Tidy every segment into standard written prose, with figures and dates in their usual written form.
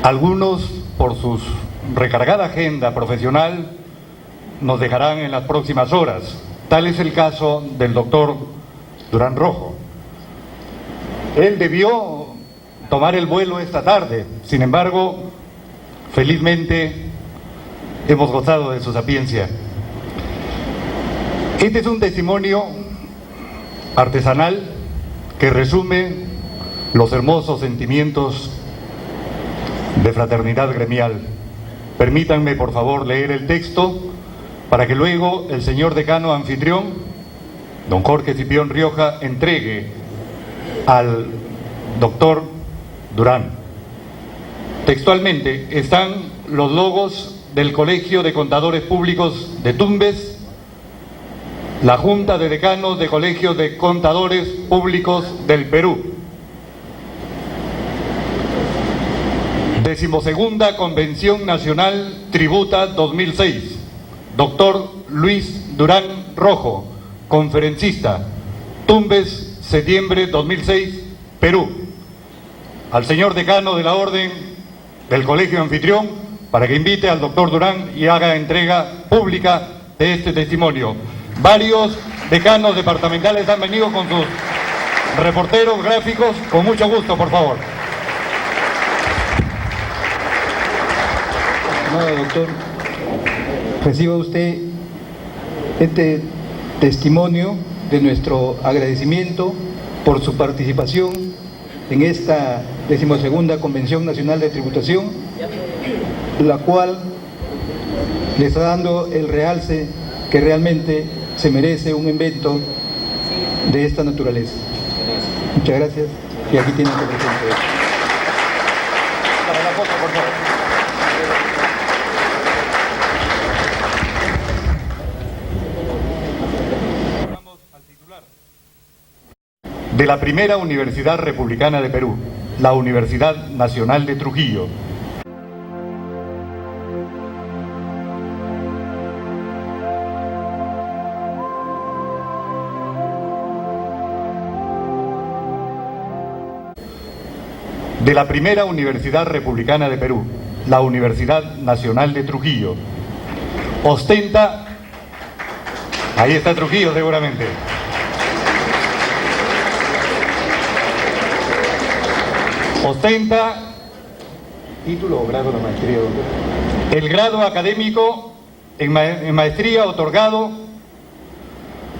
Algunos, por su recargada agenda profesional, nos dejarán en las próximas horas. Tal es el caso del doctor Durán Rojo. Él debió tomar el vuelo esta tarde, sin embargo, felizmente hemos gozado de su sapiencia. Este es un testimonio artesanal que resume los hermosos sentimientos de fraternidad gremial. Permítanme, por favor, leer el texto para que luego el señor decano anfitrión, don Jorge Cipión Rioja, entregue al doctor Durán. Textualmente están los logos del Colegio de Contadores Públicos de Tumbes, la Junta de Decanos de Colegios de Contadores Públicos del Perú, 12ª Convención Nacional Tributa 2006, doctor Luis Durán Rojo, conferencista, Tumbes, septiembre 2006, Perú. Al señor decano de la Orden del Colegio Anfitrión para que invite al doctor Durán y haga entrega pública de este testimonio. Varios decanos departamentales han venido con sus reporteros gráficos. Con mucho gusto, por favor. Estimado doctor, reciba usted este testimonio de nuestro agradecimiento por su participación en esta 12ª Convención Nacional de Tributación, la cual le está dando el realce que realmente se merece un evento de esta naturaleza. Muchas gracias y aquí tienen que presentar. Para la foto, por favor. Vamos al titular de la primera Universidad Republicana de Perú, la Universidad Nacional de Trujillo. De la primera Universidad Republicana de Perú, la Universidad Nacional de Trujillo. Ostenta, ahí está Trujillo seguramente. Ostenta, título o grado de maestría, el grado académico en maestría otorgado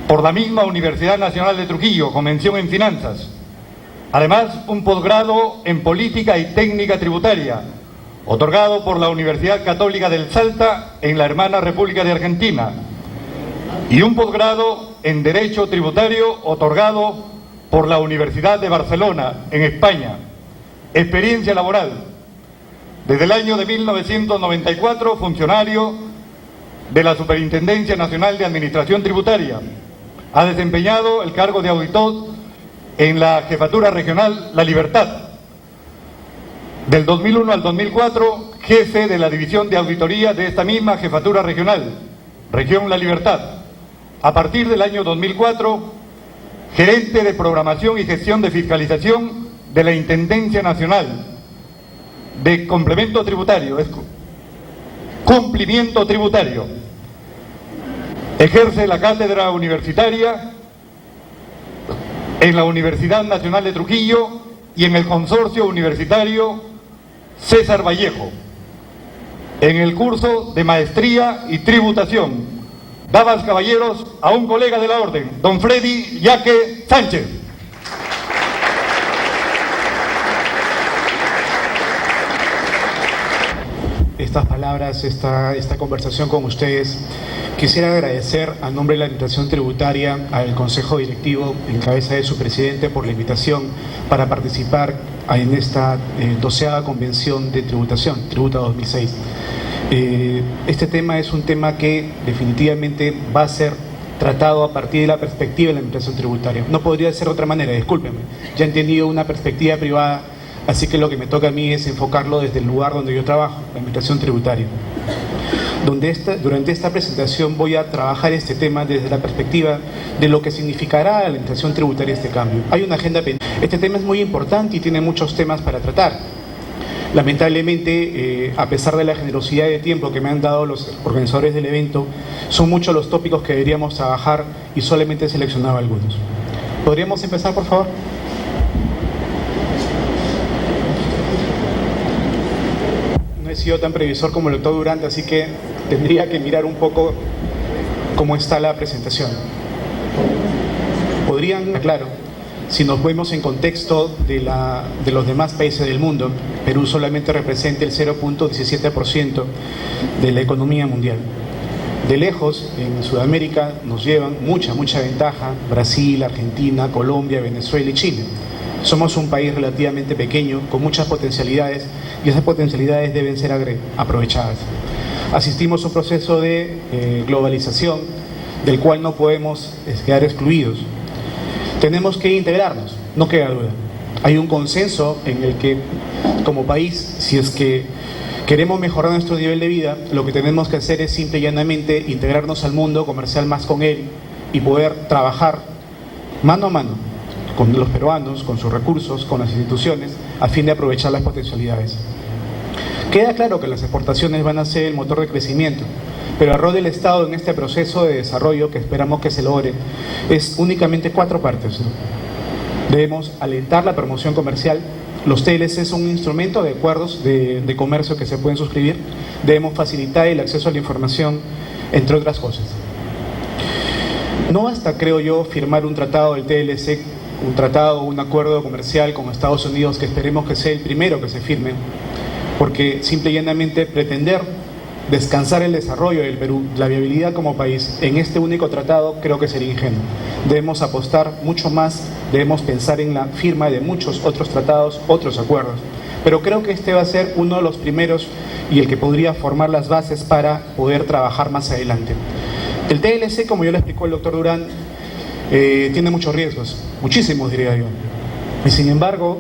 por la misma Universidad Nacional de Trujillo, con mención en finanzas. Además, un posgrado en Política y Técnica Tributaria, otorgado por la Universidad Católica del Salta en la hermana República de Argentina, y un posgrado en Derecho Tributario otorgado por la Universidad de Barcelona, en España. Experiencia laboral. Desde el año de 1994, funcionario de la Superintendencia Nacional de Administración Tributaria. Ha desempeñado el cargo de auditor en la Jefatura Regional La Libertad. Del 2001 al 2004, jefe de la División de Auditoría de esta misma Jefatura Regional, Región La Libertad. A partir del año 2004, gerente de Programación y Gestión de Fiscalización de la Intendencia Nacional de Complemento Tributario, es cumplimiento tributario. Ejerce la cátedra universitaria en la Universidad Nacional de Trujillo y en el Consorcio Universitario César Vallejo, en el curso de Maestría y Tributación. Damas, caballeros, a un colega de la Orden, don Freddy Yaque Sánchez. Estas palabras, esta conversación con ustedes, quisiera agradecer a nombre de la Administración Tributaria al Consejo Directivo en cabeza de su presidente por la invitación para participar en esta 12ª Convención de Tributación, Tributa 2006. Este tema es un tema que definitivamente va a ser tratado a partir de la perspectiva de la Administración Tributaria. No podría ser de otra manera, discúlpenme. Ya he entendido una perspectiva privada, así que lo que me toca a mí es enfocarlo desde el lugar donde yo trabajo, la Administración Tributaria. Durante esta presentación voy a trabajar este tema desde la perspectiva de lo que significará a la Administración Tributaria este cambio. Hay una agenda pendiente. Este tema es muy importante y tiene muchos temas para tratar. Lamentablemente, a pesar de la generosidad de tiempo que me han dado los organizadores del evento, son muchos los tópicos que deberíamos trabajar y solamente he seleccionado algunos. ¿Podríamos empezar, por favor? No he sido tan previsor como el doctor Durante, así que tendría que mirar un poco cómo está la presentación. Podrían, claro, si nos vemos en contexto de los demás países del mundo, Perú solamente representa el 0.17% de la economía mundial. De lejos, en Sudamérica nos llevan mucha ventaja Brasil, Argentina, Colombia, Venezuela y Chile. Somos un país relativamente pequeño, con muchas potencialidades, y esas potencialidades deben ser aprovechadas. Asistimos a un proceso de globalización del cual no podemos quedar excluidos. Tenemos que integrarnos, no queda duda. Hay un consenso en el que, como país, si es que queremos mejorar nuestro nivel de vida, lo que tenemos que hacer es simple y llanamente integrarnos al mundo, comerciar más con él y poder trabajar mano a mano con los peruanos, con sus recursos, con las instituciones, a fin de aprovechar las potencialidades. Queda claro que las exportaciones van a ser el motor de crecimiento, pero el rol del Estado en este proceso de desarrollo que esperamos que se logre es únicamente 4 partes, ¿no? Debemos alentar la promoción comercial. Los TLC son un instrumento de acuerdos de comercio que se pueden suscribir. Debemos facilitar el acceso a la información, entre otras cosas. No basta, creo yo, firmar un tratado del TLC, un acuerdo comercial con Estados Unidos, que esperemos que sea el primero que se firme, porque simple y llanamente pretender descansar el desarrollo del Perú, la viabilidad como país, en este único tratado, creo que sería ingenuo. Debemos apostar mucho más, debemos pensar en la firma de muchos otros tratados, otros acuerdos. Pero creo que este va a ser uno de los primeros y el que podría formar las bases para poder trabajar más adelante. El TLC, como ya lo explicó el doctor Durán, tiene muchos riesgos, muchísimos diría yo. Y sin embargo,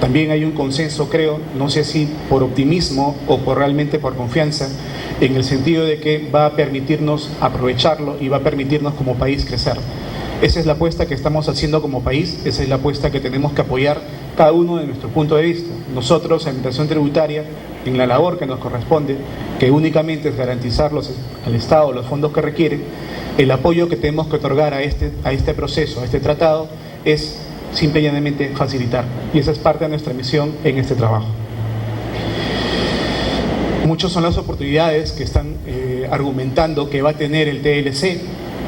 también hay un consenso, creo, no sé si por optimismo o realmente por confianza, en el sentido de que va a permitirnos aprovecharlo y va a permitirnos como país crecer. Esa es la apuesta que estamos haciendo como país, esa es la apuesta que tenemos que apoyar cada uno de nuestro punto de vista. Nosotros, Administración Tributaria, en la labor que nos corresponde, que únicamente es garantizar al Estado los fondos que requiere, el apoyo que tenemos que otorgar a este proceso, a este tratado, es simple y llanamente facilitar, y esa es parte de nuestra misión en este trabajo. Muchas son las oportunidades que están argumentando que va a tener el TLC.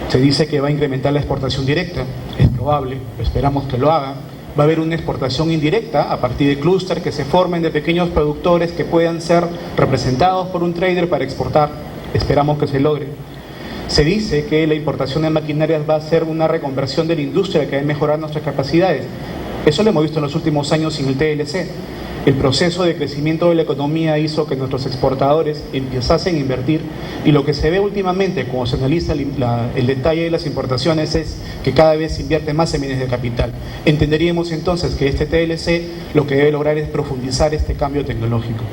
Se dice que va a incrementar la exportación directa, es probable, esperamos que lo haga. Va a haber una exportación indirecta a partir de clúster que se formen de pequeños productores que puedan ser representados por un trader para exportar, esperamos que se logre. Se dice que la importación de maquinarias va a ser una reconversión de la industria que va a mejorar nuestras capacidades. Eso lo hemos visto en los últimos años sin el TLC. El proceso de crecimiento de la economía hizo que nuestros exportadores empezasen a invertir, y lo que se ve últimamente cuando se analiza el detalle de las importaciones es que cada vez se invierte más en bienes de capital. Entenderíamos entonces que este TLC lo que debe lograr es profundizar este cambio tecnológico.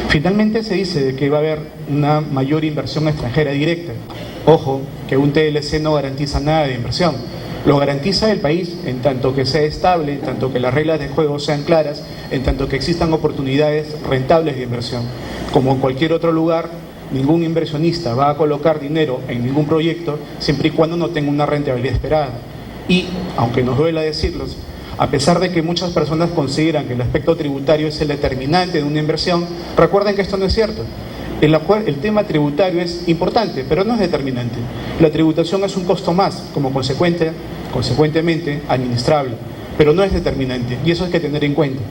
Finalmente se dice que va a haber una mayor inversión extranjera directa. Ojo, que un TLC no garantiza nada de inversión. Lo garantiza el país en tanto que sea estable, en tanto que las reglas de juego sean claras, en tanto que existan oportunidades rentables de inversión. Como en cualquier otro lugar, ningún inversionista va a colocar dinero en ningún proyecto siempre y cuando no tenga una rentabilidad esperada. Y, aunque nos duela decirlos, a pesar de que muchas personas consideran que el aspecto tributario es el determinante de una inversión, recuerden que esto no es cierto. El tema tributario es importante, pero no es determinante. La tributación es un costo más, como consecuentemente administrable, pero no es determinante, y eso hay que tener en cuenta.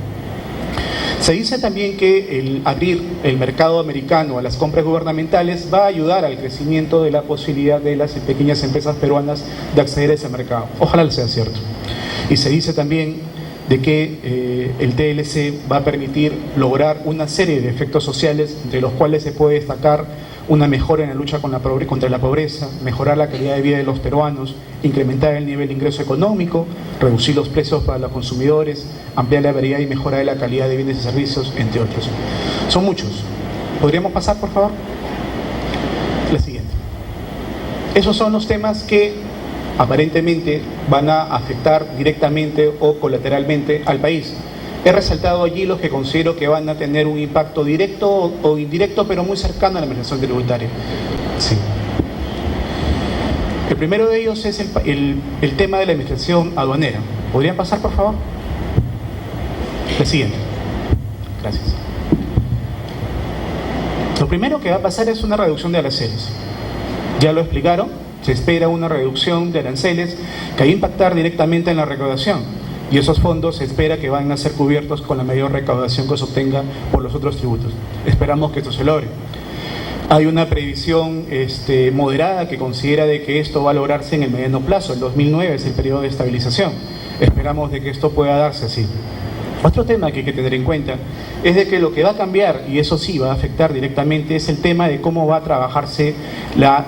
Se dice también que el abrir el mercado americano a las compras gubernamentales va a ayudar al crecimiento de la posibilidad de las pequeñas empresas peruanas de acceder a ese mercado. Ojalá sea cierto. Y se dice también de que el TLC va a permitir lograr una serie de efectos sociales, entre los cuales se puede destacar una mejora en la lucha contra la pobreza, mejorar la calidad de vida de los peruanos, incrementar el nivel de ingreso económico, reducir los precios para los consumidores, ampliar la variedad y mejorar la calidad de bienes y servicios, entre otros. Son muchos. ¿Podríamos pasar, por favor? La siguiente. Esos son los temas que aparentemente van a afectar directamente o colateralmente al país. He resaltado allí los que considero que van a tener un impacto directo o indirecto, pero muy cercano a la administración tributaria. Sí. El primero de ellos es el tema de la administración aduanera. ¿Podrían pasar, por favor? La siguiente. Gracias. Lo primero que va a pasar es una reducción de aranceles. Ya lo explicaron, se espera una reducción de aranceles que va a impactar directamente en la recaudación. Y esos fondos se espera que van a ser cubiertos con la mayor recaudación que se obtenga por los otros tributos. Esperamos que esto se logre. Hay una previsión moderada que considera de que esto va a lograrse en el mediano plazo. El 2009 es el periodo de estabilización. Esperamos de que esto pueda darse así. Otro tema que hay que tener en cuenta es de que lo que va a cambiar, y eso sí va a afectar directamente, es el tema de cómo va a trabajarse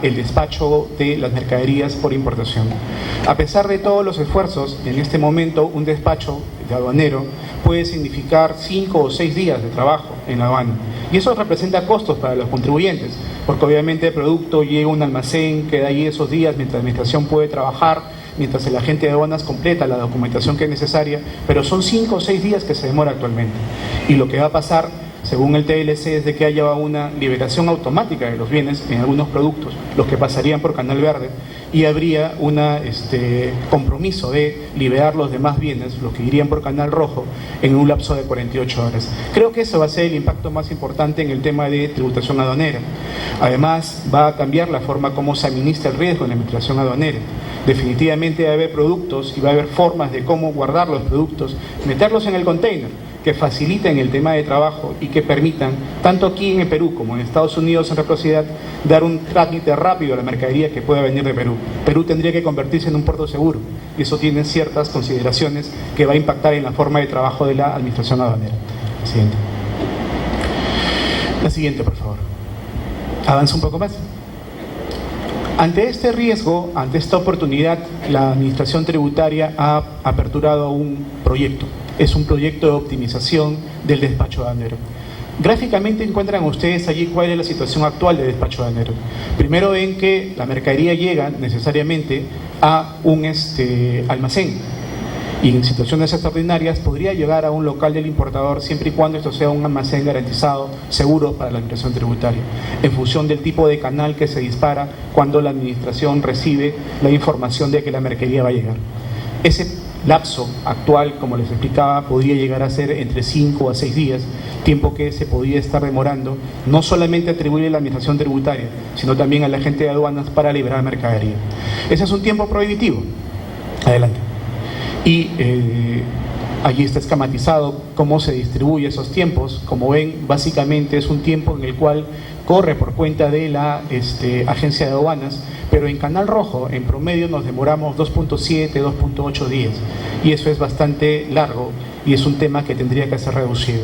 el despacho de las mercaderías por importación. A pesar de todos los esfuerzos, en este momento un despacho de aduanero puede significar 5 o 6 días de trabajo en la aduana. Y eso representa costos para los contribuyentes, porque obviamente el producto llega a un almacén, queda ahí esos días mientras la administración puede trabajar, mientras el agente de aduanas completa la documentación que es necesaria, pero son 5 o 6 días que se demora actualmente. Y lo que va a pasar, según el TLC, es de que haya una liberación automática de los bienes en algunos productos, los que pasarían por Canal Verde, y habría un compromiso de liberar los demás bienes, los que irían por Canal Rojo, en un lapso de 48 horas. Creo que eso va a ser el impacto más importante en el tema de tributación aduanera. Además, va a cambiar la forma como se administra el riesgo en la administración aduanera. Definitivamente va a haber productos y va a haber formas de cómo guardar los productos, meterlos en el container, que faciliten el tema de trabajo y que permitan, tanto aquí en el Perú como en Estados Unidos en reciprocidad, dar un trámite rápido a la mercadería que pueda venir de Perú. Perú tendría que convertirse en un puerto seguro y eso tiene ciertas consideraciones que va a impactar en la forma de trabajo de la administración aduanera. Siguiente. La siguiente, por favor. Avanza un poco más. Ante este riesgo, ante esta oportunidad, la Administración Tributaria ha aperturado un proyecto. Es un proyecto de optimización del despacho aduanero. Gráficamente encuentran ustedes allí cuál es la situación actual del despacho aduanero. Primero ven que la mercadería llega necesariamente a un almacén. Y en situaciones extraordinarias podría llegar a un local del importador siempre y cuando esto sea un almacén garantizado, seguro para la administración tributaria, en función del tipo de canal que se dispara cuando la administración recibe la información de que la mercadería va a llegar. Ese lapso actual, como les explicaba, podría llegar a ser entre 5 a 6 días, tiempo que se podría estar demorando, no solamente atribuirle a la administración tributaria, sino también a la gente de aduanas para liberar mercadería. Ese es un tiempo prohibitivo. Adelante. Y allí está esquematizado cómo se distribuye esos tiempos. Como ven, básicamente es un tiempo en el cual corre por cuenta de la agencia de aduanas, pero en Canal Rojo en promedio nos demoramos 2.7, 2.8 días y eso es bastante largo y es un tema que tendría que ser reducido.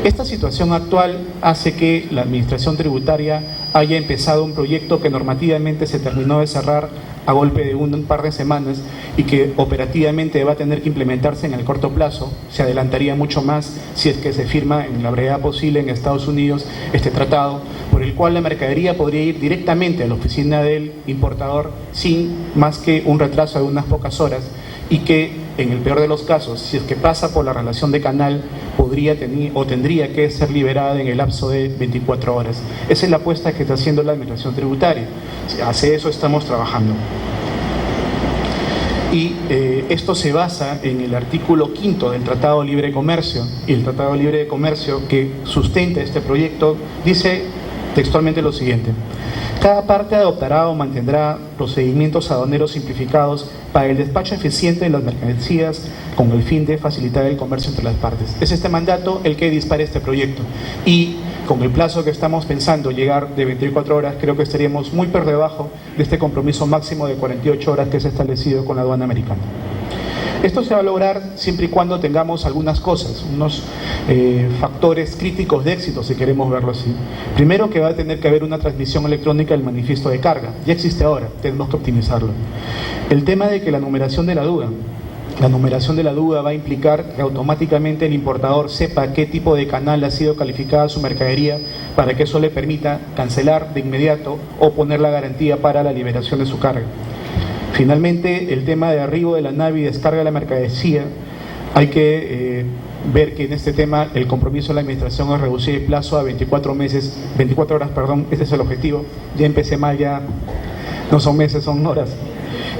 Esta situación actual hace que la Administración Tributaria haya empezado un proyecto que normativamente se terminó de cerrar a golpe de un par de semanas y que operativamente va a tener que implementarse en el corto plazo. Se adelantaría mucho más si es que se firma en la brevedad posible en Estados Unidos este tratado, por el cual la mercadería podría ir directamente a la oficina del importador sin más que un retraso de unas pocas horas y que en el peor de los casos, si es que pasa por la relación de canal, podría tener o tendría que ser liberada en el lapso de 24 horas. Esa es la apuesta que está haciendo la Administración Tributaria. Hacia eso estamos trabajando. Y esto se basa en el artículo 5 del Tratado de Libre Comercio, y el Tratado de Libre Comercio que sustenta este proyecto dice textualmente lo siguiente: cada parte adoptará o mantendrá procedimientos aduaneros simplificados para el despacho eficiente de las mercancías con el fin de facilitar el comercio entre las partes. Es este mandato el que dispara este proyecto y con el plazo que estamos pensando llegar de 24 horas, creo que estaríamos muy por debajo de este compromiso máximo de 48 horas que se ha establecido con la aduana americana. Esto se va a lograr siempre y cuando tengamos algunas cosas, unos factores críticos de éxito, si queremos verlo así. Primero, que va a tener que haber una transmisión electrónica del manifiesto de carga. Ya existe ahora, tenemos que optimizarlo. El tema de que la numeración de la duda. La numeración de la duda va a implicar que automáticamente el importador sepa qué tipo de canal ha sido calificada su mercadería para que eso le permita cancelar de inmediato o poner la garantía para la liberación de su carga. Finalmente, el tema de arribo de la nave y descarga de la mercancía, hay que ver que en este tema el compromiso de la administración es reducir el plazo a 24 horas, ese es el objetivo. Ya empecé mal, ya no son meses, son horas.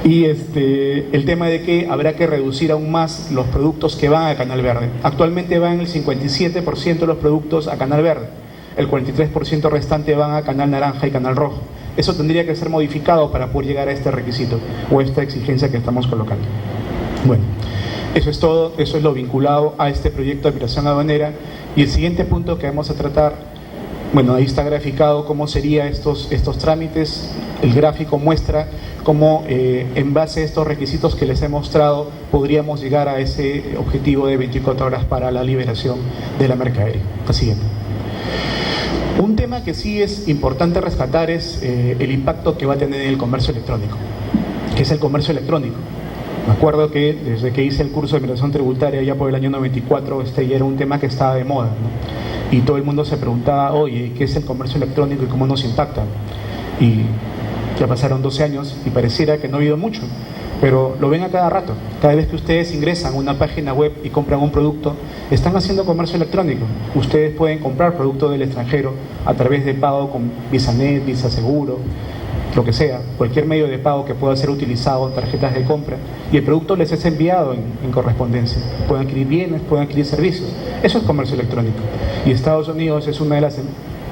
Y el tema de que habrá que reducir aún más los productos que van a Canal Verde. Actualmente van el 57% de los productos a Canal Verde, el 43% restante van a Canal Naranja y Canal Rojo. Eso tendría que ser modificado para poder llegar a este requisito o esta exigencia que estamos colocando. Bueno, eso es todo, eso es lo vinculado a este proyecto de migración aduanera. Y el siguiente punto que vamos a tratar, bueno, ahí está graficado cómo serían estos trámites. El gráfico muestra cómo en base a estos requisitos que les he mostrado podríamos llegar a ese objetivo de 24 horas para la liberación de la mercadería. La siguiente. Un tema que sí es importante rescatar es el impacto que va a tener en el comercio electrónico. ¿Qué es el comercio electrónico? Me acuerdo que desde que hice el curso de migración tributaria ya por el año 94, ya era un tema que estaba de moda, ¿no? Y todo el mundo se preguntaba, oye, ¿qué es el comercio electrónico y cómo nos impacta? Y ya pasaron 12 años y pareciera que no ha habido mucho, pero lo ven a cada rato. Cada vez que ustedes ingresan a una página web y compran un producto, están haciendo comercio electrónico. Ustedes pueden comprar productos del extranjero a través de pago con VisaNet, Visa Seguro, lo que sea, cualquier medio de pago que pueda ser utilizado, tarjetas de compra, y el producto les es enviado en correspondencia. Pueden adquirir bienes, pueden adquirir servicios. Eso es comercio electrónico. Y Estados Unidos es una de las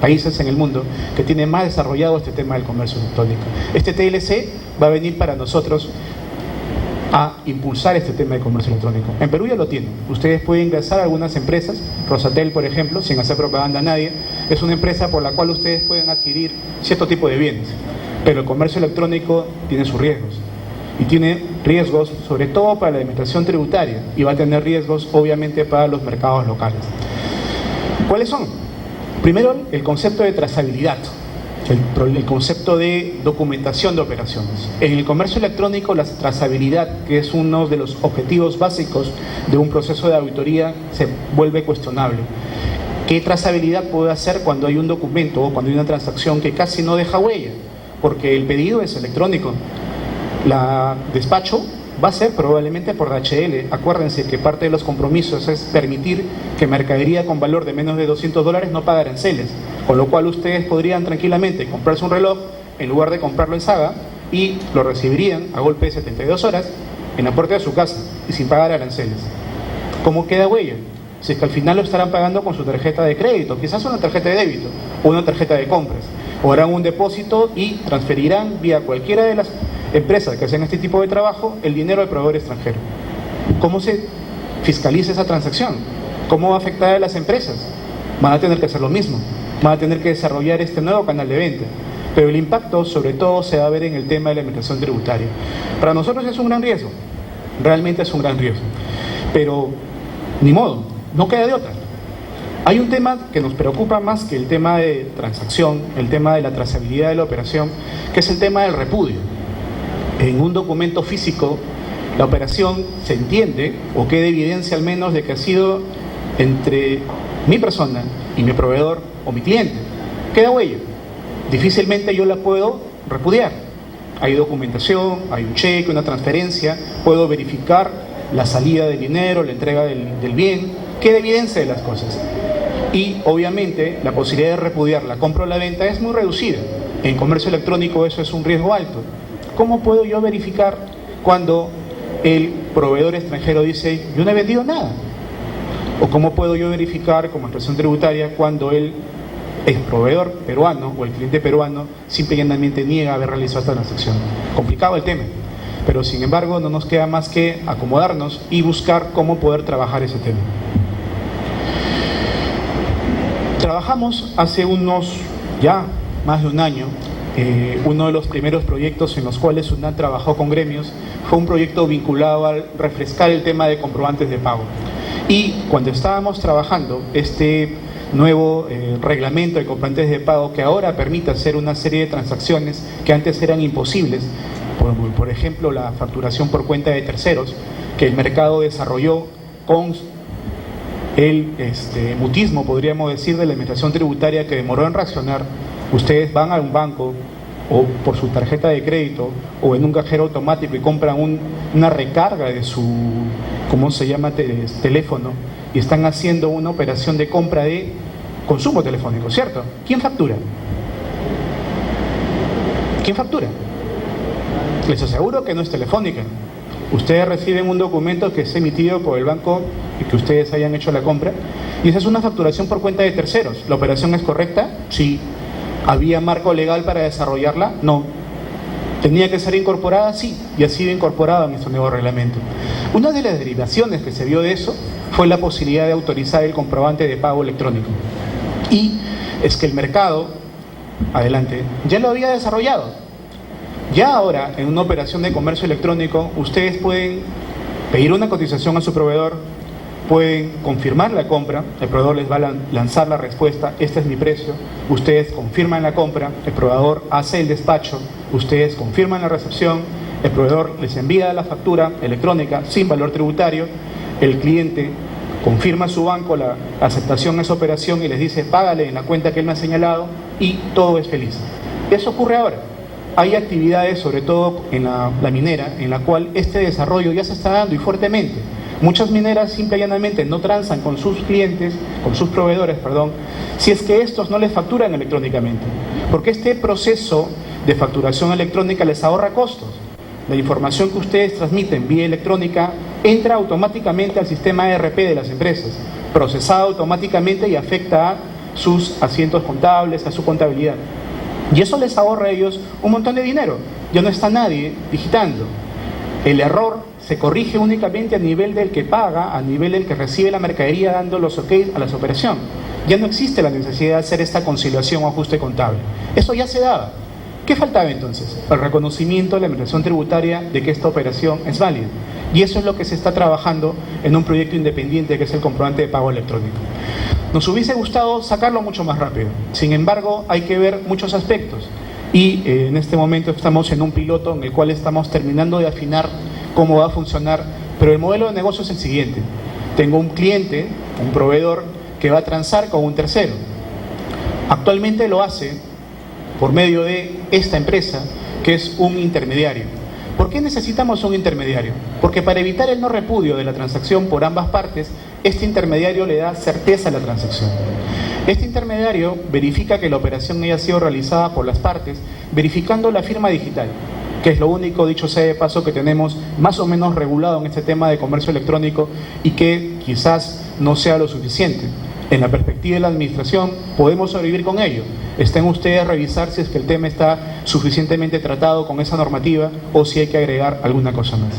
países en el mundo que tiene más desarrollado este tema del comercio electrónico. Este TLC va a venir para nosotros a impulsar este tema de comercio electrónico. En Perú ya lo tienen. Ustedes pueden ingresar a algunas empresas, Rosatel, por ejemplo, sin hacer propaganda a nadie, es una empresa por la cual ustedes pueden adquirir cierto tipo de bienes. Pero el comercio electrónico tiene sus riesgos. Y tiene riesgos sobre todo para la administración tributaria y va a tener riesgos obviamente para los mercados locales. ¿Cuáles son? Primero, el concepto de trazabilidad, el concepto de documentación de operaciones. En el comercio electrónico, la trazabilidad, que es uno de los objetivos básicos de un proceso de auditoría, se vuelve cuestionable. ¿Qué trazabilidad puede hacer cuando hay un documento o cuando hay una transacción que casi no deja huella? Porque el pedido es electrónico. La despacho va a ser probablemente por DHL. Acuérdense que parte de los compromisos es permitir que mercadería con valor de menos de $200 no pague aranceles, con lo cual ustedes podrían tranquilamente comprarse un reloj en lugar de comprarlo en Saga y lo recibirían a golpe de 72 horas en la puerta de su casa y sin pagar aranceles. ¿Cómo queda huella? Si es que al final lo estarán pagando con su tarjeta de crédito, quizás una tarjeta de débito o una tarjeta de compras, o harán un depósito y transferirán vía cualquiera de las empresas que hacen este tipo de trabajo el dinero al proveedor extranjero. ¿Cómo se fiscaliza esa transacción? ¿Cómo va a afectar a las empresas? Van a tener que hacer lo mismo, van a tener que desarrollar este nuevo canal de venta, pero el impacto sobre todo se va a ver en el tema de la administración tributaria. Para nosotros es un gran riesgo, realmente es un gran riesgo, pero ni modo, no queda de otra. Hay un tema que nos preocupa más que el tema de transacción, el tema de la trazabilidad de la operación, que es el tema del repudio. En un documento físico, la operación se entiende, o queda evidencia al menos, de que ha sido entre mi persona y mi proveedor o mi cliente. Queda huella. Difícilmente yo la puedo repudiar. Hay documentación, hay un cheque, una transferencia, puedo verificar la salida del dinero, la entrega del bien, queda evidencia de las cosas. Y obviamente la posibilidad de repudiar la compra o la venta es muy reducida. En comercio electrónico eso es un riesgo alto. ¿Cómo puedo yo verificar cuando el proveedor extranjero dice yo no he vendido nada? ¿O cómo puedo yo verificar como administración tributaria cuando el proveedor peruano o el cliente peruano simplemente niega haber realizado esta transacción? Complicado el tema, pero sin embargo no nos queda más que acomodarnos y buscar cómo poder trabajar ese tema. Trabajamos hace ya más de un año, uno de los primeros proyectos en los cuales UNAT trabajó con gremios fue un proyecto vinculado al refrescar el tema de comprobantes de pago. Y cuando estábamos trabajando este nuevo reglamento de comprobantes de pago que ahora permite hacer una serie de transacciones que antes eran imposibles, por ejemplo la facturación por cuenta de terceros, que el mercado desarrolló con el mutismo, podríamos decir, de la administración tributaria que demoró en reaccionar. Ustedes van a un banco o por su tarjeta de crédito o en un cajero automático y compran una recarga de su, ¿cómo se llama?, teléfono, y están haciendo una operación de compra de consumo telefónico, ¿cierto? ¿Quién factura? ¿Quién factura? Les aseguro que no es Telefónica. Ustedes reciben un documento que es emitido por el banco y que ustedes hayan hecho la compra, y esa es una facturación por cuenta de terceros. ¿La operación es correcta? Sí. ¿Había marco legal para desarrollarla? No. ¿Tenía que ser incorporada? Sí, y ha sido incorporada en este nuevo reglamento. Una de las derivaciones que se vio de eso fue la posibilidad de autorizar el comprobante de pago electrónico. Y es que el mercado, adelante, ya lo había desarrollado. Ya ahora, en una operación de comercio electrónico, ustedes pueden pedir una cotización a su proveedor, pueden confirmar la compra, el proveedor les va a lanzar la respuesta, este es mi precio, ustedes confirman la compra, el proveedor hace el despacho, ustedes confirman la recepción, el proveedor les envía la factura electrónica sin valor tributario, el cliente confirma a su banco la aceptación de esa operación y les dice págale en la cuenta que él me ha señalado y todo es feliz. Eso ocurre ahora. Hay actividades, sobre todo en la minera, en la cual este desarrollo ya se está dando y fuertemente. Muchas mineras simple y llanamente no transan con sus clientes, con sus proveedores, si es que estos no les facturan electrónicamente. Porque este proceso de facturación electrónica les ahorra costos. La información que ustedes transmiten vía electrónica entra automáticamente al sistema ERP de las empresas, procesada automáticamente y afecta a sus asientos contables, a su contabilidad. Y eso les ahorra a ellos un montón de dinero. Ya no está nadie digitando. El error se corrige únicamente a nivel del que paga, a nivel del que recibe la mercadería dando los ok a la operación. Ya no existe la necesidad de hacer esta conciliación o ajuste contable. Eso ya se daba. ¿Qué faltaba entonces? El reconocimiento de la administración tributaria de que esta operación es válida. Y eso es lo que se está trabajando en un proyecto independiente que es el comprobante de pago electrónico. Nos hubiese gustado sacarlo mucho más rápido. Sin embargo, hay que ver muchos aspectos. Y en este momento estamos en un piloto en el cual estamos terminando de afinar cómo va a funcionar. Pero el modelo de negocio es el siguiente. Tengo un cliente, un proveedor, que va a transar con un tercero. Actualmente lo hace por medio de esta empresa, que es un intermediario. ¿Por qué necesitamos un intermediario? Porque para evitar el no repudio de la transacción por ambas partes, este intermediario le da certeza a la transacción. Este intermediario verifica que la operación haya sido realizada por las partes, verificando la firma digital, que es lo único, dicho sea de paso, que tenemos más o menos regulado en este tema de comercio electrónico y que quizás no sea lo suficiente. En la perspectiva de la administración, podemos sobrevivir con ello. Estén ustedes a revisar si es que el tema está suficientemente tratado con esa normativa o si hay que agregar alguna cosa más.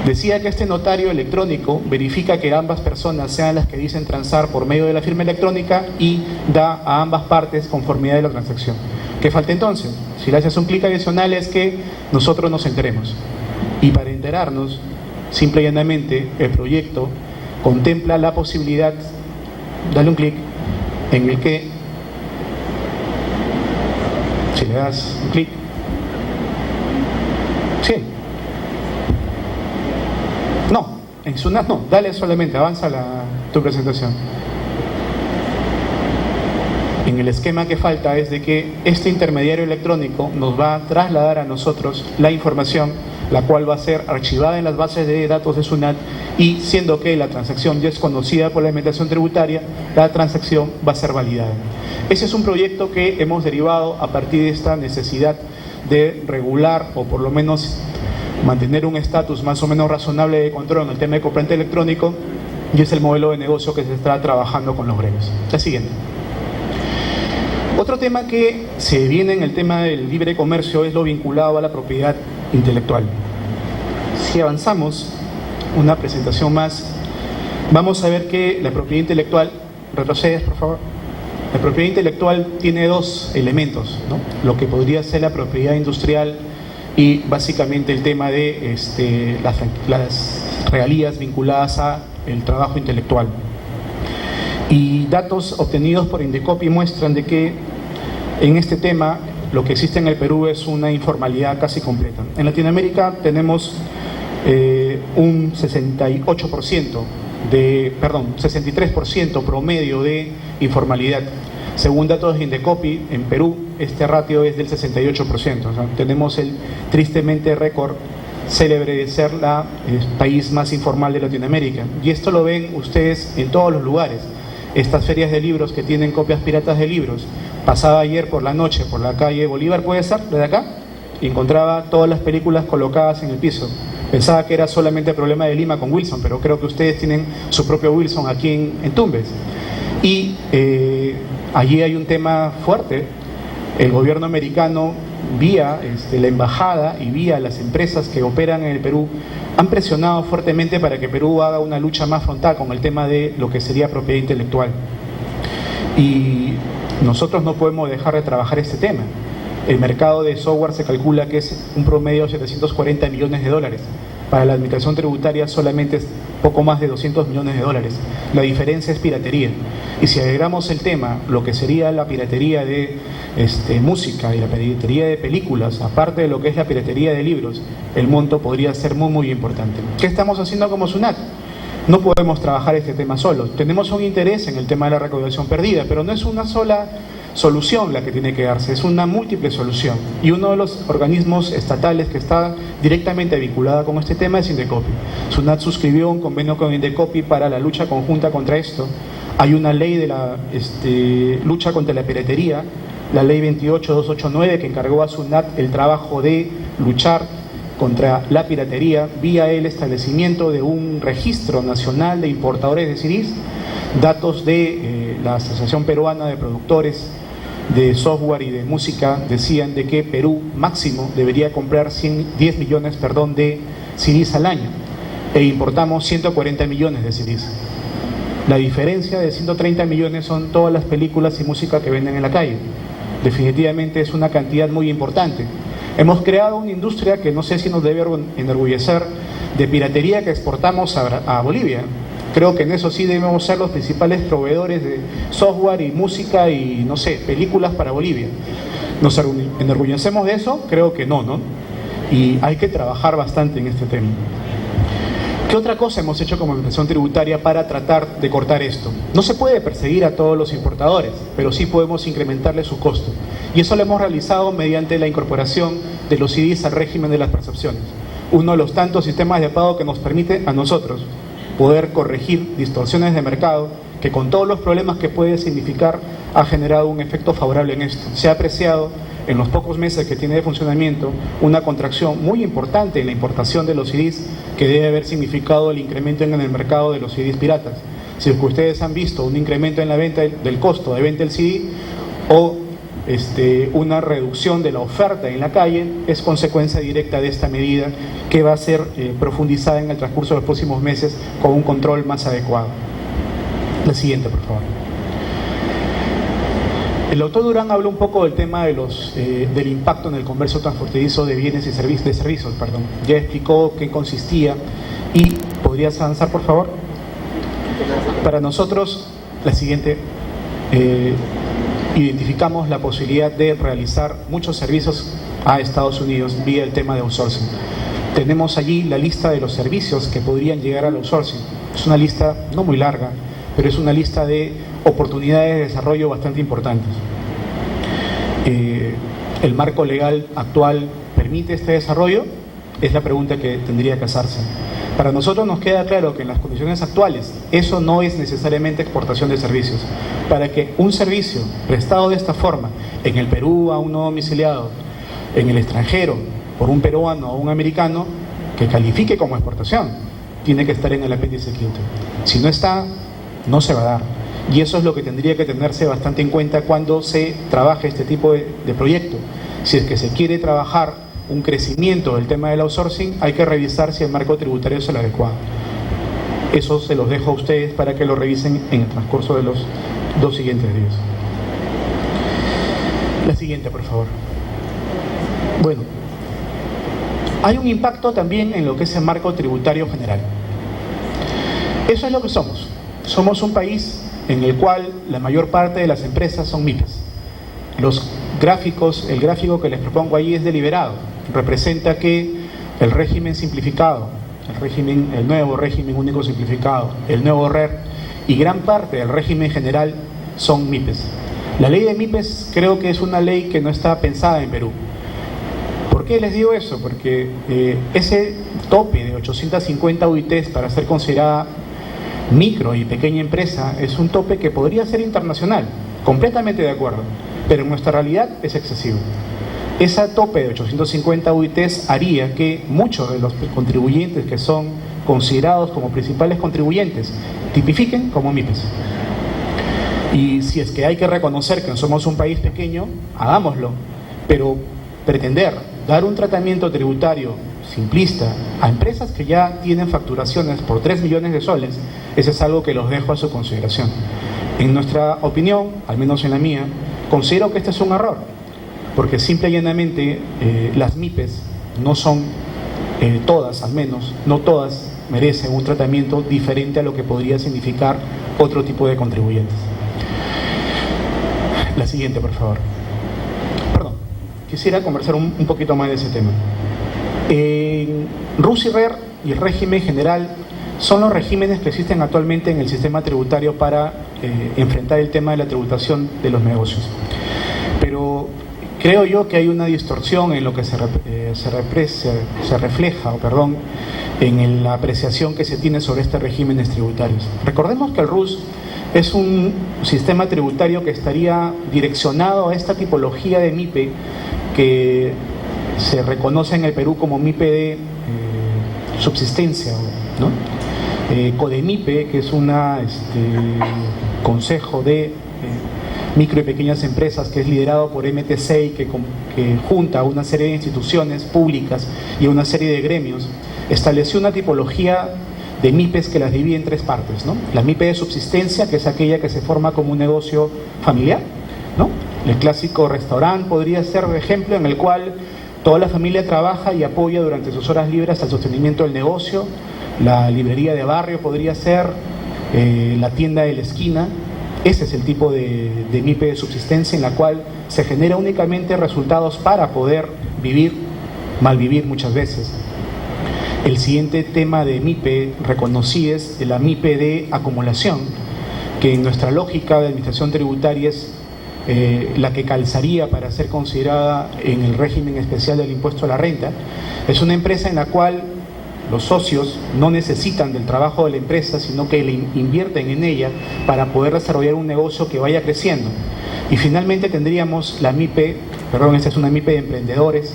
Decía que este notario electrónico verifica que ambas personas sean las que dicen transar por medio de la firma electrónica y da a ambas partes conformidad de la transacción. ¿Qué falta entonces? Si le haces un clic adicional es que nosotros nos enteremos. Y para enterarnos, simple y llanamente, el proyecto contempla la posibilidad, dale un clic, en el que, si le das un clic, sí, no, en Sunat no, dale solamente, avanza tu presentación. En el esquema que falta es de que este intermediario electrónico nos va a trasladar a nosotros la información, la cual va a ser archivada en las bases de datos de Sunat, y siendo que la transacción ya es conocida por la administración tributaria, la transacción va a ser validada. Ese es un proyecto que hemos derivado a partir de esta necesidad de regular o por lo menos mantener un estatus más o menos razonable de control en el tema de comprobante electrónico, y es el modelo de negocio que se está trabajando con los gremios. La siguiente. Otro tema que se viene en el tema del libre comercio es lo vinculado a la propiedad intelectual. Si avanzamos una presentación más, vamos a ver que la propiedad intelectual, retrocedes por favor, la propiedad intelectual tiene dos elementos, ¿no? Lo que podría ser la propiedad industrial y básicamente el tema de las regalías vinculadas a el trabajo intelectual. Y datos obtenidos por Indecopi muestran de que en este tema lo que existe en el Perú es una informalidad casi completa. En Latinoamérica tenemos un 63% promedio de informalidad. Según datos de Indecopi, en Perú este ratio es del 68%. O sea, tenemos el tristemente récord célebre de ser el país más informal de Latinoamérica. Y esto lo ven ustedes en todos los lugares. Estas ferias de libros que tienen copias piratas de libros. Pasaba ayer por la noche por la calle Bolívar, ¿puede ser? ¿Desde acá? Y encontraba todas las películas colocadas en el piso. Pensaba que era solamente el problema de Lima con Wilson, pero creo que ustedes tienen su propio Wilson aquí en Tumbes. Y allí hay un tema fuerte. El gobierno americano, vía la embajada y vía las empresas que operan en el Perú, han presionado fuertemente para que Perú haga una lucha más frontal con el tema de lo que sería propiedad intelectual. Y nosotros no podemos dejar de trabajar este tema. El mercado de software se calcula que es un promedio de 740 millones de dólares. Para la administración tributaria solamente es poco más de 200 millones de dólares. La diferencia es piratería. Y si agregamos el tema, lo que sería la piratería de música y la piratería de películas, aparte de lo que es la piratería de libros, el monto podría ser muy, muy importante. ¿Qué estamos haciendo como SUNAT? No podemos trabajar este tema solos. Tenemos un interés en el tema de la recaudación perdida, pero no es una sola solución la que tiene que darse, es una múltiple solución. Y uno de los organismos estatales que está directamente vinculada con este tema es Indecopi. SUNAT suscribió un convenio con Indecopi para la lucha conjunta contra esto. Hay una ley de la lucha contra la piratería, la ley 28289, que encargó a SUNAT el trabajo de luchar contra la piratería vía el establecimiento de un registro nacional de importadores de CDs, datos de la Asociación Peruana de Productores de Software y de Música decían de que Perú máximo debería comprar 10 millones de CDs al año e importamos 140 millones de CDs. La diferencia de 130 millones son todas las películas y música que venden en la calle. Definitivamente es una cantidad muy importante. Hemos creado una industria que no sé si nos debe enorgullecer de piratería que exportamos a Bolivia. Creo que en eso sí debemos ser los principales proveedores de software y música y, no sé, películas para Bolivia. ¿Nos enorgullecemos de eso? Creo que no, ¿no? Y hay que trabajar bastante en este tema. ¿Qué otra cosa hemos hecho como administración tributaria para tratar de cortar esto? No se puede perseguir a todos los importadores, pero sí podemos incrementarle su costo. Y eso lo hemos realizado mediante la incorporación de los CDs al régimen de las percepciones. Uno de los tantos sistemas de pago que nos permite a nosotros poder corregir distorsiones de mercado, que con todos los problemas que puede significar, ha generado un efecto favorable en esto. Se ha apreciado en los pocos meses que tiene de funcionamiento una contracción muy importante en la importación de los CDs, que debe haber significado el incremento en el mercado de los CDs piratas. Si es que ustedes han visto un incremento en la venta del costo de venta del CD o una reducción de la oferta en la calle, es consecuencia directa de esta medida que va a ser profundizada en el transcurso de los próximos meses con un control más adecuado. La siguiente, por favor. El doctor Durán habló un poco del tema de del impacto en el comercio transfronterizo de bienes y servicios, Ya explicó qué consistía y ¿podrías avanzar, por favor? Para nosotros, la siguiente, identificamos la posibilidad de realizar muchos servicios a Estados Unidos vía el tema de outsourcing. Tenemos allí la lista de los servicios que podrían llegar al outsourcing. Es una lista no muy larga, pero es una lista de oportunidades de desarrollo bastante importantes. ¿El marco legal actual permite este desarrollo? Es la pregunta que tendría que hacerse. Para nosotros nos queda claro que en las condiciones actuales eso no es necesariamente exportación de servicios. Para que un servicio prestado de esta forma en el Perú a un no domiciliado, en el extranjero por un peruano o un americano, que califique como exportación, tiene que estar en el apéndice quinto. Si no está, no se va a dar. Y eso es lo que tendría que tenerse bastante en cuenta cuando se trabaje este tipo de proyecto. Si es que se quiere trabajar un crecimiento del tema del outsourcing, hay que revisar si el marco tributario es el adecuado. Eso se los dejo a ustedes para que lo revisen en el transcurso de los 2 siguientes días. La siguiente, por favor. Bueno, hay un impacto también en lo que es el marco tributario general. Eso es lo que somos. Somos un país en el cual la mayor parte de las empresas son MIPES. Los gráficos, el gráfico que les propongo ahí es deliberado. Representa que el régimen simplificado, el nuevo régimen único simplificado, el nuevo RER y gran parte del régimen general son MIPES. La ley de MIPES creo que es una ley que no está pensada en Perú. ¿Por qué les digo eso? Porque ese tope de 850 UITs para ser considerada micro y pequeña empresa es un tope que podría ser internacional, completamente de acuerdo, pero en nuestra realidad es excesivo. Ese tope de 850 UITs haría que muchos de los contribuyentes que son considerados como principales contribuyentes tipifiquen como MIPES. Y si es que hay que reconocer que somos un país pequeño, hagámoslo, pero pretender dar un tratamiento tributario simplista a empresas que ya tienen facturaciones por 3 millones de soles, eso es algo que los dejo a su consideración. En nuestra opinión, al menos en la mía, considero que este es un error, porque simple y llanamente las MIPES no son todas, al menos, no todas merecen un tratamiento diferente a lo que podría significar otro tipo de contribuyentes. La siguiente, por favor. Perdón, quisiera conversar un poquito más de ese tema. RUS y RER y el régimen general son los regímenes que existen actualmente en el sistema tributario para enfrentar el tema de la tributación de los negocios. Pero creo yo que hay una distorsión en lo que se refleja en la apreciación que se tiene sobre estos regímenes tributarios. Recordemos que el RUS es un sistema tributario que estaría direccionado a esta tipología de MIPE que se reconoce en el Perú como MIPE de subsistencia, ¿no? CODEMIPE, que es un consejo de micro y pequeñas empresas que es liderado por MTC y que junta a una serie de instituciones públicas y a una serie de gremios, estableció una tipología de MIPES que las divide en tres partes, ¿no? La MIPE de subsistencia, que es aquella que se forma como un negocio familiar, ¿no? El clásico restaurante podría ser de ejemplo, en el cual toda la familia trabaja y apoya durante sus horas libres al sostenimiento del negocio. La librería de barrio podría ser, la tienda de la esquina. Ese es el tipo de MIPE de subsistencia, en la cual se genera únicamente resultados para poder vivir, malvivir muchas veces. El siguiente tema de MIPE reconocido es la MIPE de acumulación, que en nuestra lógica de administración tributaria es la que calzaría para ser considerada en el régimen especial del impuesto a la renta. Es una empresa en la cual los socios no necesitan del trabajo de la empresa, sino que le invierten en ella para poder desarrollar un negocio que vaya creciendo. Y finalmente tendríamos la MIPE, esta es una MIPE de emprendedores,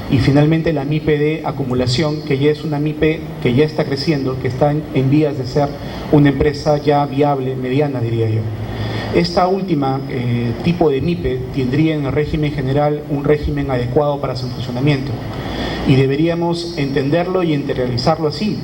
y finalmente la MIPE de acumulación, que ya es una MIPE que ya está creciendo, que está en vías de ser una empresa ya viable, mediana, diría yo. Esta última tipo de MIPE tendría en el régimen general un régimen adecuado para su funcionamiento, y deberíamos entenderlo y interiorizarlo así,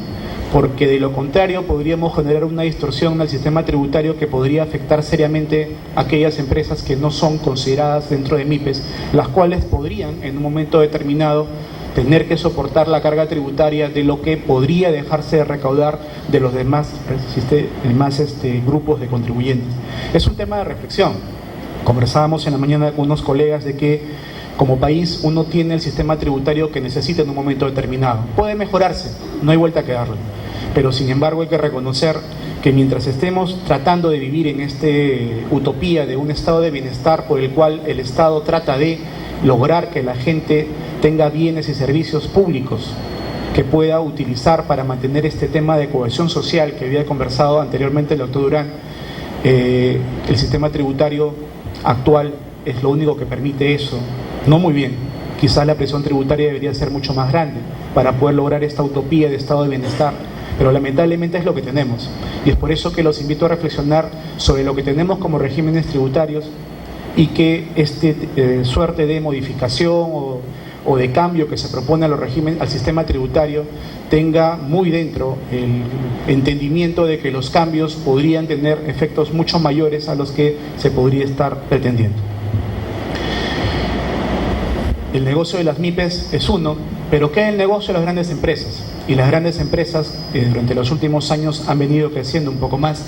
porque de lo contrario podríamos generar una distorsión en el sistema tributario que podría afectar seriamente a aquellas empresas que no son consideradas dentro de MIPES, las cuales podrían en un momento determinado tener que soportar la carga tributaria de lo que podría dejarse de recaudar de los demás grupos de contribuyentes. Es un tema de reflexión. Conversábamos en la mañana con unos colegas de que como país uno tiene el sistema tributario que necesita en un momento determinado. Puede mejorarse, no hay vuelta que darle, pero sin embargo hay que reconocer que mientras estemos tratando de vivir en esta utopía de un estado de bienestar por el cual el Estado trata de lograr que la gente tenga bienes y servicios públicos que pueda utilizar para mantener este tema de cohesión social que había conversado anteriormente el doctor Durán, el sistema tributario actual es lo único que permite eso. No muy bien, quizás la presión tributaria debería ser mucho más grande para poder lograr esta utopía de estado de bienestar, pero lamentablemente es lo que tenemos, y es por eso que los invito a reflexionar sobre lo que tenemos como regímenes tributarios y que suerte de modificación o de cambio que se propone al sistema tributario tenga muy dentro el entendimiento de que los cambios podrían tener efectos mucho mayores a los que se podría estar pretendiendo. El negocio de las MIPES es uno, pero ¿qué es el negocio de las grandes empresas? Y las grandes empresas durante los últimos años han venido creciendo un poco más.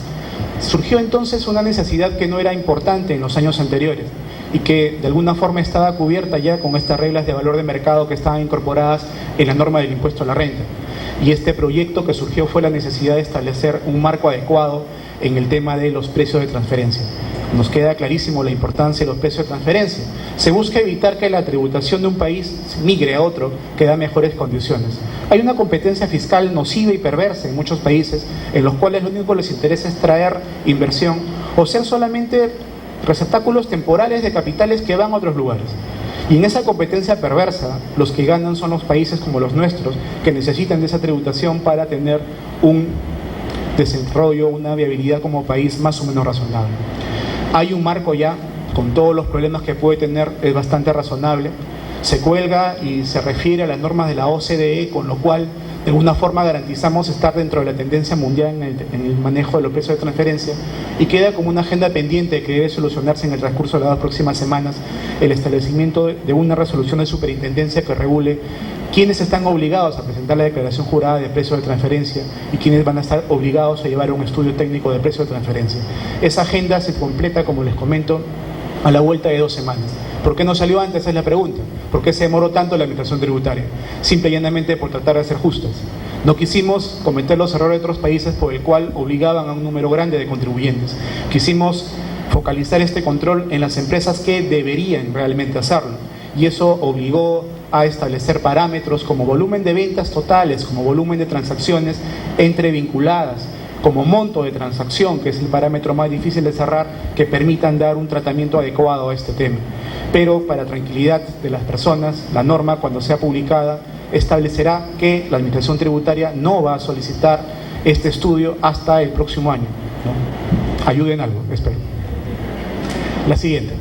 Surgió entonces una necesidad que no era importante en los años anteriores y que de alguna forma estaba cubierta ya con estas reglas de valor de mercado que estaban incorporadas en la norma del impuesto a la renta. Y este proyecto que surgió fue la necesidad de establecer un marco adecuado en el tema de los precios de transferencia. nos queda clarísimo la importancia de los precios de transferencia. Se busca evitar que la tributación de un país migre a otro que da mejores condiciones. Hay una competencia fiscal nociva y perversa en muchos países en los cuales lo único que les interesa es traer inversión o ser solamente receptáculos temporales de capitales que van a otros lugares. Y en esa competencia perversa, los que ganan son los países como los nuestros, que necesitan de esa tributación para tener un desarrollo, una viabilidad como país más o menos razonable. Hay un marco ya, con todos los problemas que puede tener, es bastante razonable. Se cuelga y se refiere a las normas de la OCDE, con lo cual de alguna forma garantizamos estar dentro de la tendencia mundial en el manejo de los precios de transferencia, y queda como una agenda pendiente que debe solucionarse en el transcurso de las próximas semanas el establecimiento de una resolución de superintendencia que regule quiénes están obligados a presentar la declaración jurada de precio de transferencia y quiénes van a estar obligados a llevar un estudio técnico de precio de transferencia. Esa agenda se completa, como les comento, a la vuelta de 2 semanas. ¿Por qué no salió antes? Esa es la pregunta. ¿Por qué se demoró tanto la administración tributaria? Simple y llanamente por tratar de ser justas. No quisimos cometer los errores de otros países por el cual obligaban a un número grande de contribuyentes. Quisimos focalizar este control en las empresas que deberían realmente hacerlo. Y eso obligó a establecer parámetros como volumen de ventas totales, como volumen de transacciones entrevinculadas, como monto de transacción, que es el parámetro más difícil de cerrar, que permitan dar un tratamiento adecuado a este tema. Pero para tranquilidad de las personas, la norma, cuando sea publicada, establecerá que la Administración Tributaria no va a solicitar este estudio hasta el próximo año, ¿no? Ayuden algo, espero. La siguiente.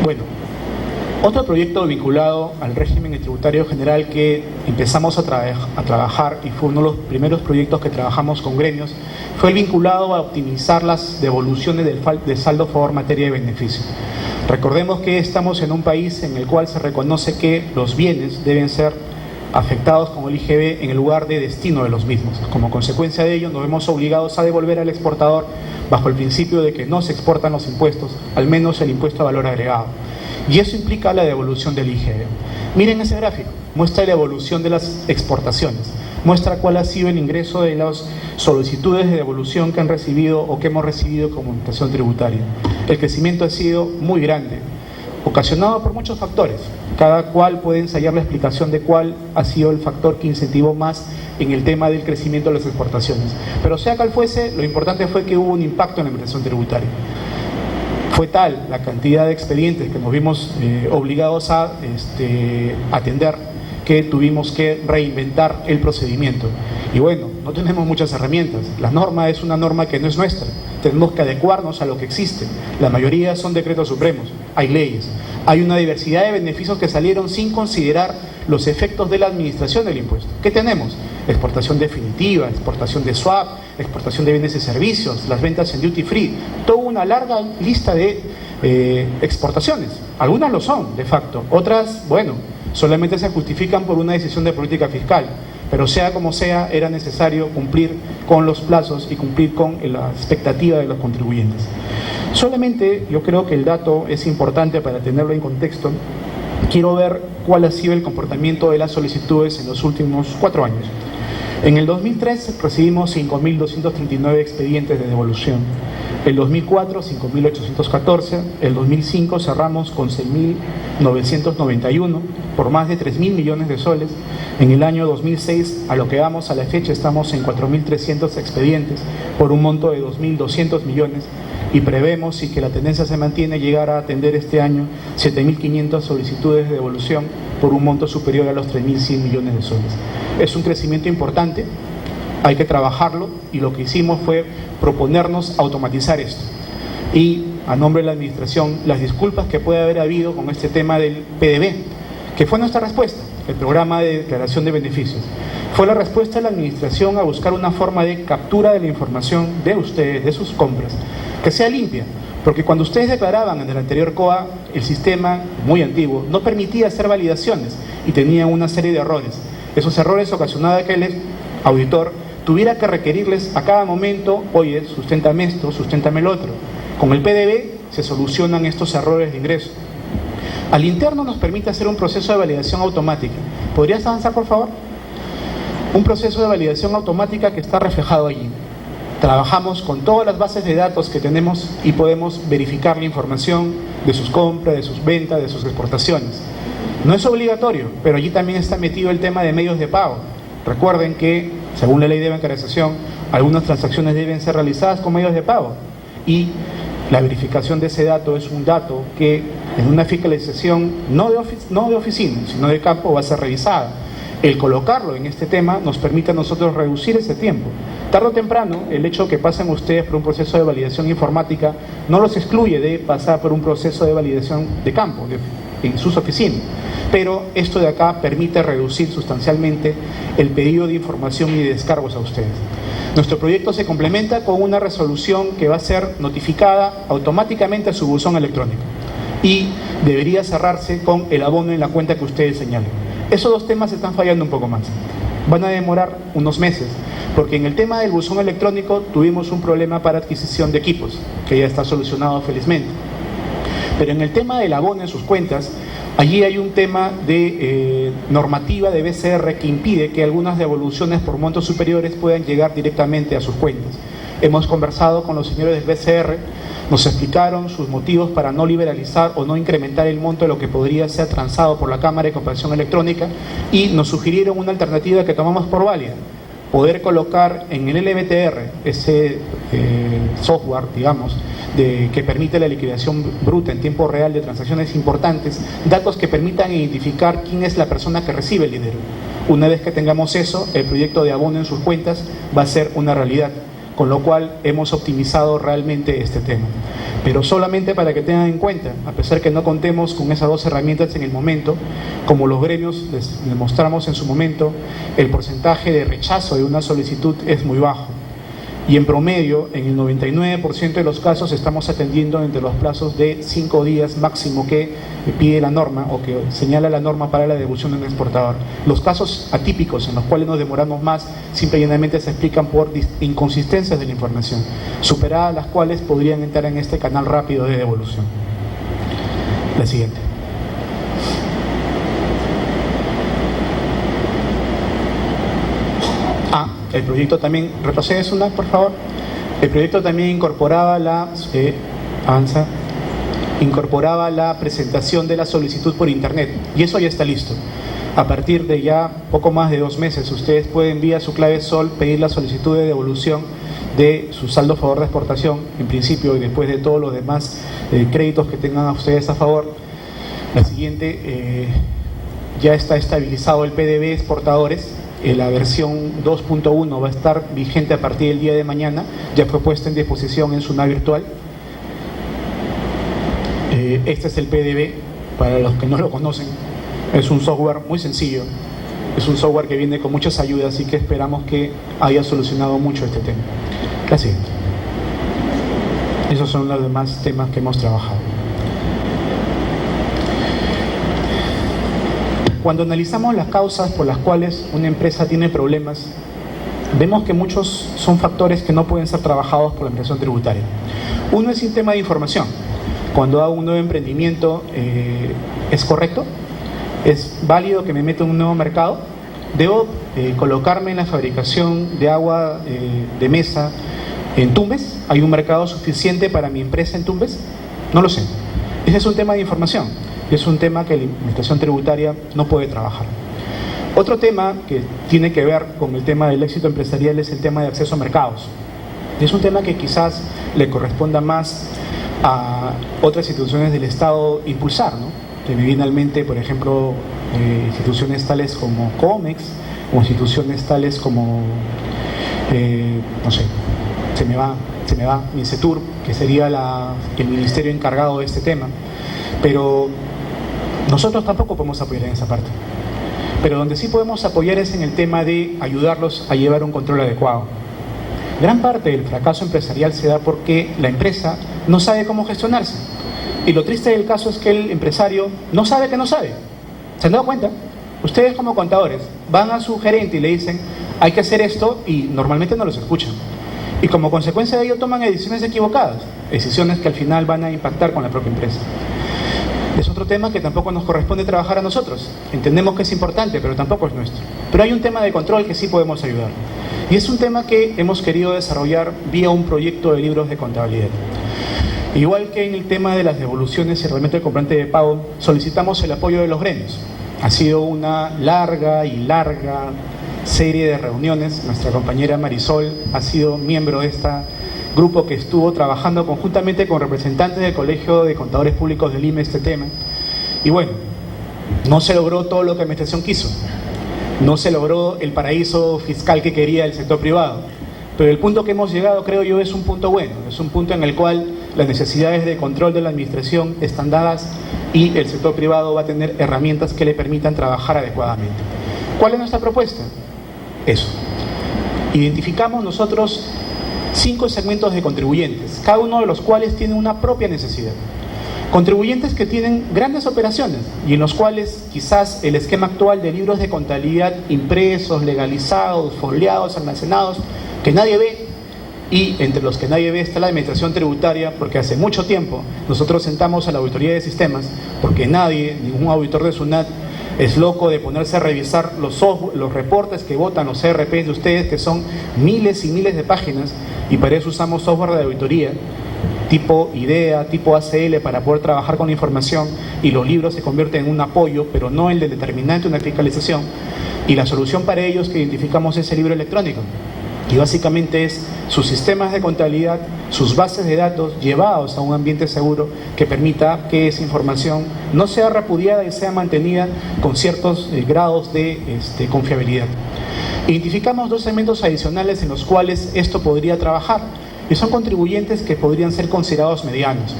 Bueno, otro proyecto vinculado al régimen tributario general que empezamos a trabajar, y fue uno de los primeros proyectos que trabajamos con gremios, fue el vinculado a optimizar las devoluciones del saldo a favor materia de beneficio. Recordemos que estamos en un país en el cual se reconoce que los bienes deben ser afectados con el IGB en el lugar de destino de los mismos. Como consecuencia de ello, nos vemos obligados a devolver al exportador bajo el principio de que no se exportan los impuestos, al menos el impuesto a valor agregado. Y eso implica la devolución del IGB. Miren ese gráfico, muestra la evolución de las exportaciones, muestra cuál ha sido el ingreso de las solicitudes de devolución que han recibido o que hemos recibido como administración tributaria. El crecimiento ha sido muy grande, ocasionado por muchos factores. Cada cual puede ensayar la explicación de cuál ha sido el factor que incentivó más en el tema del crecimiento de las exportaciones. Pero sea cual fuese, lo importante fue que hubo un impacto en la administración tributaria. Fue tal la cantidad de expedientes que nos vimos obligados a atender que tuvimos que reinventar el procedimiento. Y bueno, no tenemos muchas herramientas. La norma es una norma que no es nuestra. Tenemos que adecuarnos a lo que existe. La mayoría son decretos supremos, hay leyes. Hay una diversidad de beneficios que salieron sin considerar los efectos de la administración del impuesto. ¿Qué tenemos? Exportación definitiva, exportación de swap, exportación de bienes y servicios, las ventas en duty free, toda una larga lista de exportaciones. Algunas lo son, de facto. Otras, bueno, solamente se justifican por una decisión de política fiscal. Pero sea como sea, era necesario cumplir con los plazos y cumplir con la expectativa de los contribuyentes. Solamente, yo creo que el dato es importante para tenerlo en contexto. Quiero ver cuál ha sido el comportamiento de las solicitudes en los últimos 4 años. En el 2003 recibimos 5.239 expedientes de devolución. El 2004, 5.814. El 2005 cerramos con 6.991 por más de 3.000 millones de soles. En el año 2006, a lo que vamos a la fecha, estamos en 4.300 expedientes por un monto de 2.200 millones. Y prevemos, si que la tendencia se mantiene, llegar a atender este año 7.500 solicitudes de devolución por un monto superior a los 3.100 millones de soles. Es un crecimiento importante, hay que trabajarlo, y lo que hicimos fue proponernos automatizar esto. Y a nombre de la administración, las disculpas que puede haber habido con este tema del PDB, que fue nuestra respuesta, el programa de declaración de beneficios. Fue la respuesta de la administración a buscar una forma de captura de la información de ustedes, de sus compras, que sea limpia, porque cuando ustedes declaraban en el anterior COA, el sistema, muy antiguo, no permitía hacer validaciones y tenía una serie de errores. Esos errores ocasionaban que el auditor tuviera que requerirles a cada momento: oye, susténtame esto, susténtame el otro. Con el PDB se solucionan estos errores de ingreso. Al interno nos permite hacer un proceso de validación automática. ¿Podrías avanzar, por favor? Un proceso de validación automática que está reflejado allí. Trabajamos con todas las bases de datos que tenemos y podemos verificar la información de sus compras, de sus ventas, de sus exportaciones. No es obligatorio, pero allí también está metido el tema de medios de pago. Recuerden que, según la ley de bancarización, algunas transacciones deben ser realizadas con medios de pago. Y la verificación de ese dato es un dato que en una fiscalización no de oficina, sino de campo va a ser revisada. El colocarlo en este tema nos permite a nosotros reducir ese tiempo. Tarde o temprano, el hecho de que pasen ustedes por un proceso de validación informática no los excluye de pasar por un proceso de validación de campo, en sus oficinas. Pero esto de acá permite reducir sustancialmente el pedido de información y de descargos a ustedes. Nuestro proyecto se complementa con una resolución que va a ser notificada automáticamente a su buzón electrónico y debería cerrarse con el abono en la cuenta que ustedes señalen. Esos dos temas están fallando un poco más. Van a demorar unos meses, porque en el tema del buzón electrónico tuvimos un problema para adquisición de equipos, que ya está solucionado felizmente. Pero en el tema del abono en sus cuentas, allí hay un tema de normativa de BCR que impide que algunas devoluciones por montos superiores puedan llegar directamente a sus cuentas. Hemos conversado con los señores del BCR, nos explicaron sus motivos para no liberalizar o no incrementar el monto de lo que podría ser transado por la Cámara de Comparación Electrónica y nos sugirieron una alternativa que tomamos por válida: poder colocar en el LBTR, ese software, digamos, que permite la liquidación bruta en tiempo real de transacciones importantes, datos que permitan identificar quién es la persona que recibe el dinero. Una vez que tengamos eso, el proyecto de abono en sus cuentas va a ser una realidad, con lo cual hemos optimizado realmente este tema. Pero solamente para que tengan en cuenta, a pesar que no contemos con esas dos herramientas en el momento, como los gremios les demostramos en su momento, el porcentaje de rechazo de una solicitud es muy bajo. Y en promedio, en el 99% de los casos, estamos atendiendo entre los plazos de 5 días máximo que pide la norma o que señala la norma para la devolución de un exportador. Los casos atípicos en los cuales nos demoramos más, simple y llanamente se explican por inconsistencias de la información, superadas las cuales podrían entrar en este canal rápido de devolución. La siguiente. El proyecto también, retrocedes una, por favor. El proyecto también incorporaba incorporaba la presentación de la solicitud por internet, y eso ya está listo. A partir de ya poco más de 2 meses, ustedes pueden vía su clave SOL pedir la solicitud de devolución de su saldo a favor de exportación, en principio, y después de todos los demás créditos que tengan a ustedes a favor. La siguiente, ya está estabilizado el PDB exportadores. La versión 2.1 va a estar vigente a partir del día de mañana, ya fue puesta en disposición en Suna Virtual. Este es el PDB, para los que no lo conocen. Es un software muy sencillo, es un software que viene con muchas ayudas, así que esperamos que haya solucionado mucho este tema. La siguiente. Esos son los demás temas que hemos trabajado. Cuando analizamos las causas por las cuales una empresa tiene problemas, vemos que muchos son factores que no pueden ser trabajados por la administración tributaria. Uno es el tema de información. Cuando hago un nuevo emprendimiento, ¿es correcto? ¿Es válido que me meta en un nuevo mercado? ¿Debo colocarme en la fabricación de agua de mesa en Tumbes? ¿Hay un mercado suficiente para mi empresa en Tumbes? No lo sé. Ese es un tema de información. Y es un tema que la administración tributaria no puede trabajar. Otro tema que tiene que ver con el tema del éxito empresarial es el tema de acceso a mercados. Y es un tema que quizás le corresponda más a otras instituciones del Estado impulsar, ¿no? Que me viene al mente, por ejemplo, instituciones tales como COMEX, o instituciones tales como, no sé, se me va, MINCETUR, que sería el ministerio encargado de este tema. Pero nosotros tampoco podemos apoyar en esa parte. Pero donde sí podemos apoyar es en el tema de ayudarlos a llevar un control adecuado. Gran parte del fracaso empresarial se da porque la empresa no sabe cómo gestionarse. Y lo triste del caso es que el empresario no sabe que no sabe. ¿Se han dado cuenta? Ustedes como contadores van a su gerente y le dicen hay que hacer esto y normalmente no los escuchan. Y como consecuencia de ello toman decisiones equivocadas, decisiones que al final van a impactar con la propia empresa. Es otro tema que tampoco nos corresponde trabajar a nosotros. Entendemos que es importante, pero tampoco es nuestro. Pero hay un tema de control que sí podemos ayudar. Y es un tema que hemos querido desarrollar vía un proyecto de libros de contabilidad. Igual que en el tema de las devoluciones y el reglamento del comprobante de pago, solicitamos el apoyo de los gremios. Ha sido una larga serie de reuniones. Nuestra compañera Marisol ha sido miembro de este grupo que estuvo trabajando conjuntamente con representantes del Colegio de Contadores Públicos del IME este tema. Y bueno, no se logró todo lo que la administración quiso. No se logró el paraíso fiscal que quería el sector privado. Pero el punto que hemos llegado, creo yo, es un punto bueno. Es un punto en el cual las necesidades de control de la administración están dadas y el sector privado va a tener herramientas que le permitan trabajar adecuadamente. ¿Cuál es nuestra propuesta? Eso. Identificamos nosotros 5 segmentos de contribuyentes, cada uno de los cuales tiene una propia necesidad. Contribuyentes que tienen grandes operaciones y en los cuales quizás el esquema actual de libros de contabilidad impresos, legalizados, foliados, almacenados, que nadie ve, y entre los que nadie ve está la administración tributaria, porque hace mucho tiempo nosotros sentamos a la auditoría de sistemas, porque nadie, ningún auditor de SUNAT, es loco de ponerse a revisar los reportes que votan los CRPs de ustedes, que son miles y miles de páginas, y para eso usamos software de auditoría, tipo IDEA, tipo ACL, para poder trabajar con la información, y los libros se convierten en un apoyo, pero no el de determinante de una fiscalización, y la solución para ellos que identificamos es el libro electrónico. Y básicamente es sus sistemas de contabilidad, sus bases de datos llevados a un ambiente seguro que permita que esa información no sea repudiada y sea mantenida con ciertos grados de confiabilidad. Identificamos 2 segmentos adicionales en los cuales esto podría trabajar y son contribuyentes que podrían ser considerados medianos.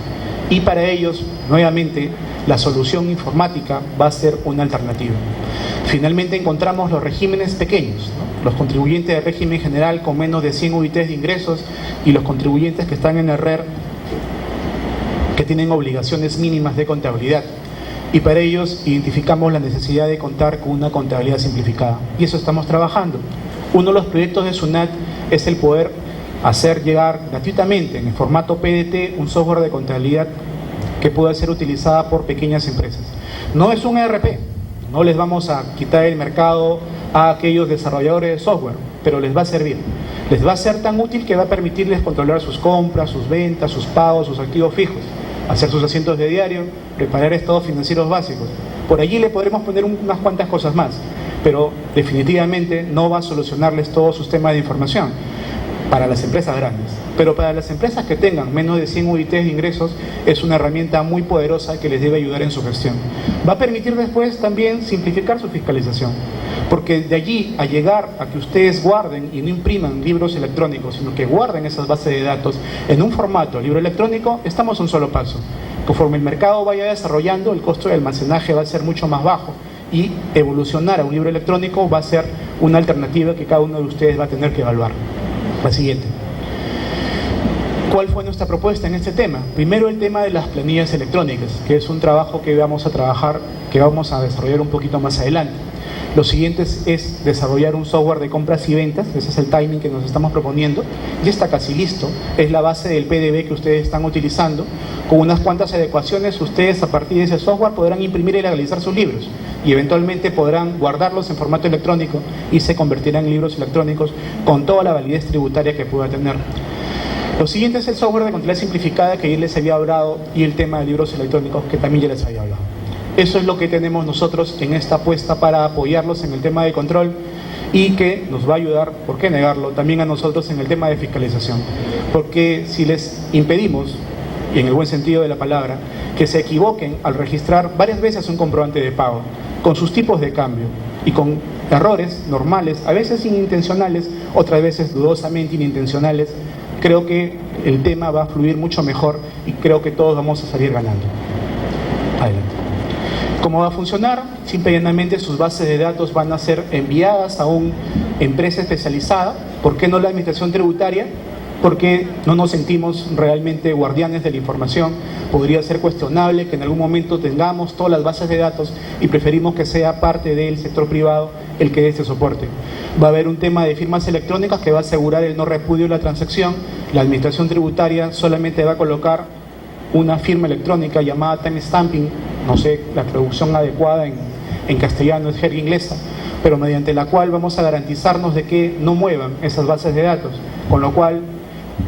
Y para ellos, nuevamente, la solución informática va a ser una alternativa. Finalmente encontramos los regímenes pequeños, ¿no? Los contribuyentes de régimen general con menos de 100 UITs de ingresos y los contribuyentes que están en el RER que tienen obligaciones mínimas de contabilidad. Y para ellos identificamos la necesidad de contar con una contabilidad simplificada. Y eso estamos trabajando. Uno de los proyectos de SUNAT es el poder hacer llegar gratuitamente en el formato PDT un software de contabilidad que pueda ser utilizada por pequeñas empresas. No es un ERP, no les vamos a quitar el mercado a aquellos desarrolladores de software, pero les va a servir. Les va a ser tan útil que va a permitirles controlar sus compras, sus ventas, sus pagos, sus activos fijos, hacer sus asientos de diario, preparar estados financieros básicos. Por allí le podremos poner unas cuantas cosas más, pero definitivamente no va a solucionarles todos sus temas de información para las empresas grandes. Pero para las empresas que tengan menos de 100 UITs de ingresos es una herramienta muy poderosa que les debe ayudar en su gestión. Va a permitir después también simplificar su fiscalización, porque de allí a llegar a que ustedes guarden y no impriman libros electrónicos, sino que guarden esas bases de datos en un formato libro electrónico, estamos a un solo paso. Conforme el mercado vaya desarrollando, el costo de almacenaje va a ser mucho más bajo y evolucionar a un libro electrónico va a ser una alternativa que cada uno de ustedes va a tener que evaluar. La siguiente. ¿Cuál fue nuestra propuesta en este tema? Primero, el tema de las planillas electrónicas, que es un trabajo que vamos a trabajar, que vamos a desarrollar un poquito más adelante. Lo siguiente es desarrollar un software de compras y ventas, ese es el timing que nos estamos proponiendo, ya está casi listo, es la base del PDB que ustedes están utilizando. Con unas cuantas adecuaciones, ustedes a partir de ese software podrán imprimir y legalizar sus libros y eventualmente podrán guardarlos en formato electrónico y se convertirán en libros electrónicos con toda la validez tributaria que pueda tener. Lo siguiente es el software de contabilidad simplificada que ayer les había hablado y el tema de libros electrónicos que también ya les había hablado. Eso es lo que tenemos nosotros en esta apuesta para apoyarlos en el tema de control y que nos va a ayudar, por qué negarlo, también a nosotros en el tema de fiscalización. Porque si les impedimos, y en el buen sentido de la palabra, que se equivoquen al registrar varias veces un comprobante de pago, con sus tipos de cambio y con errores normales, a veces inintencionales, otras veces dudosamente inintencionales, creo que el tema va a fluir mucho mejor y creo que todos vamos a salir ganando. Adelante. ¿Cómo va a funcionar? Simple y llanamente sus bases de datos van a ser enviadas a una empresa especializada. ¿Por qué no la administración tributaria? Porque no nos sentimos realmente guardianes de la información. Podría ser cuestionable que en algún momento tengamos todas las bases de datos y preferimos que sea parte del sector privado el que dé este soporte. Va a haber un tema de firmas electrónicas que va a asegurar el no repudio de la transacción. La administración tributaria solamente va a colocar una firma electrónica llamada timestamping no sé, la traducción adecuada en castellano es jerga inglesa, pero mediante la cual vamos a garantizarnos de que no muevan esas bases de datos, con lo cual,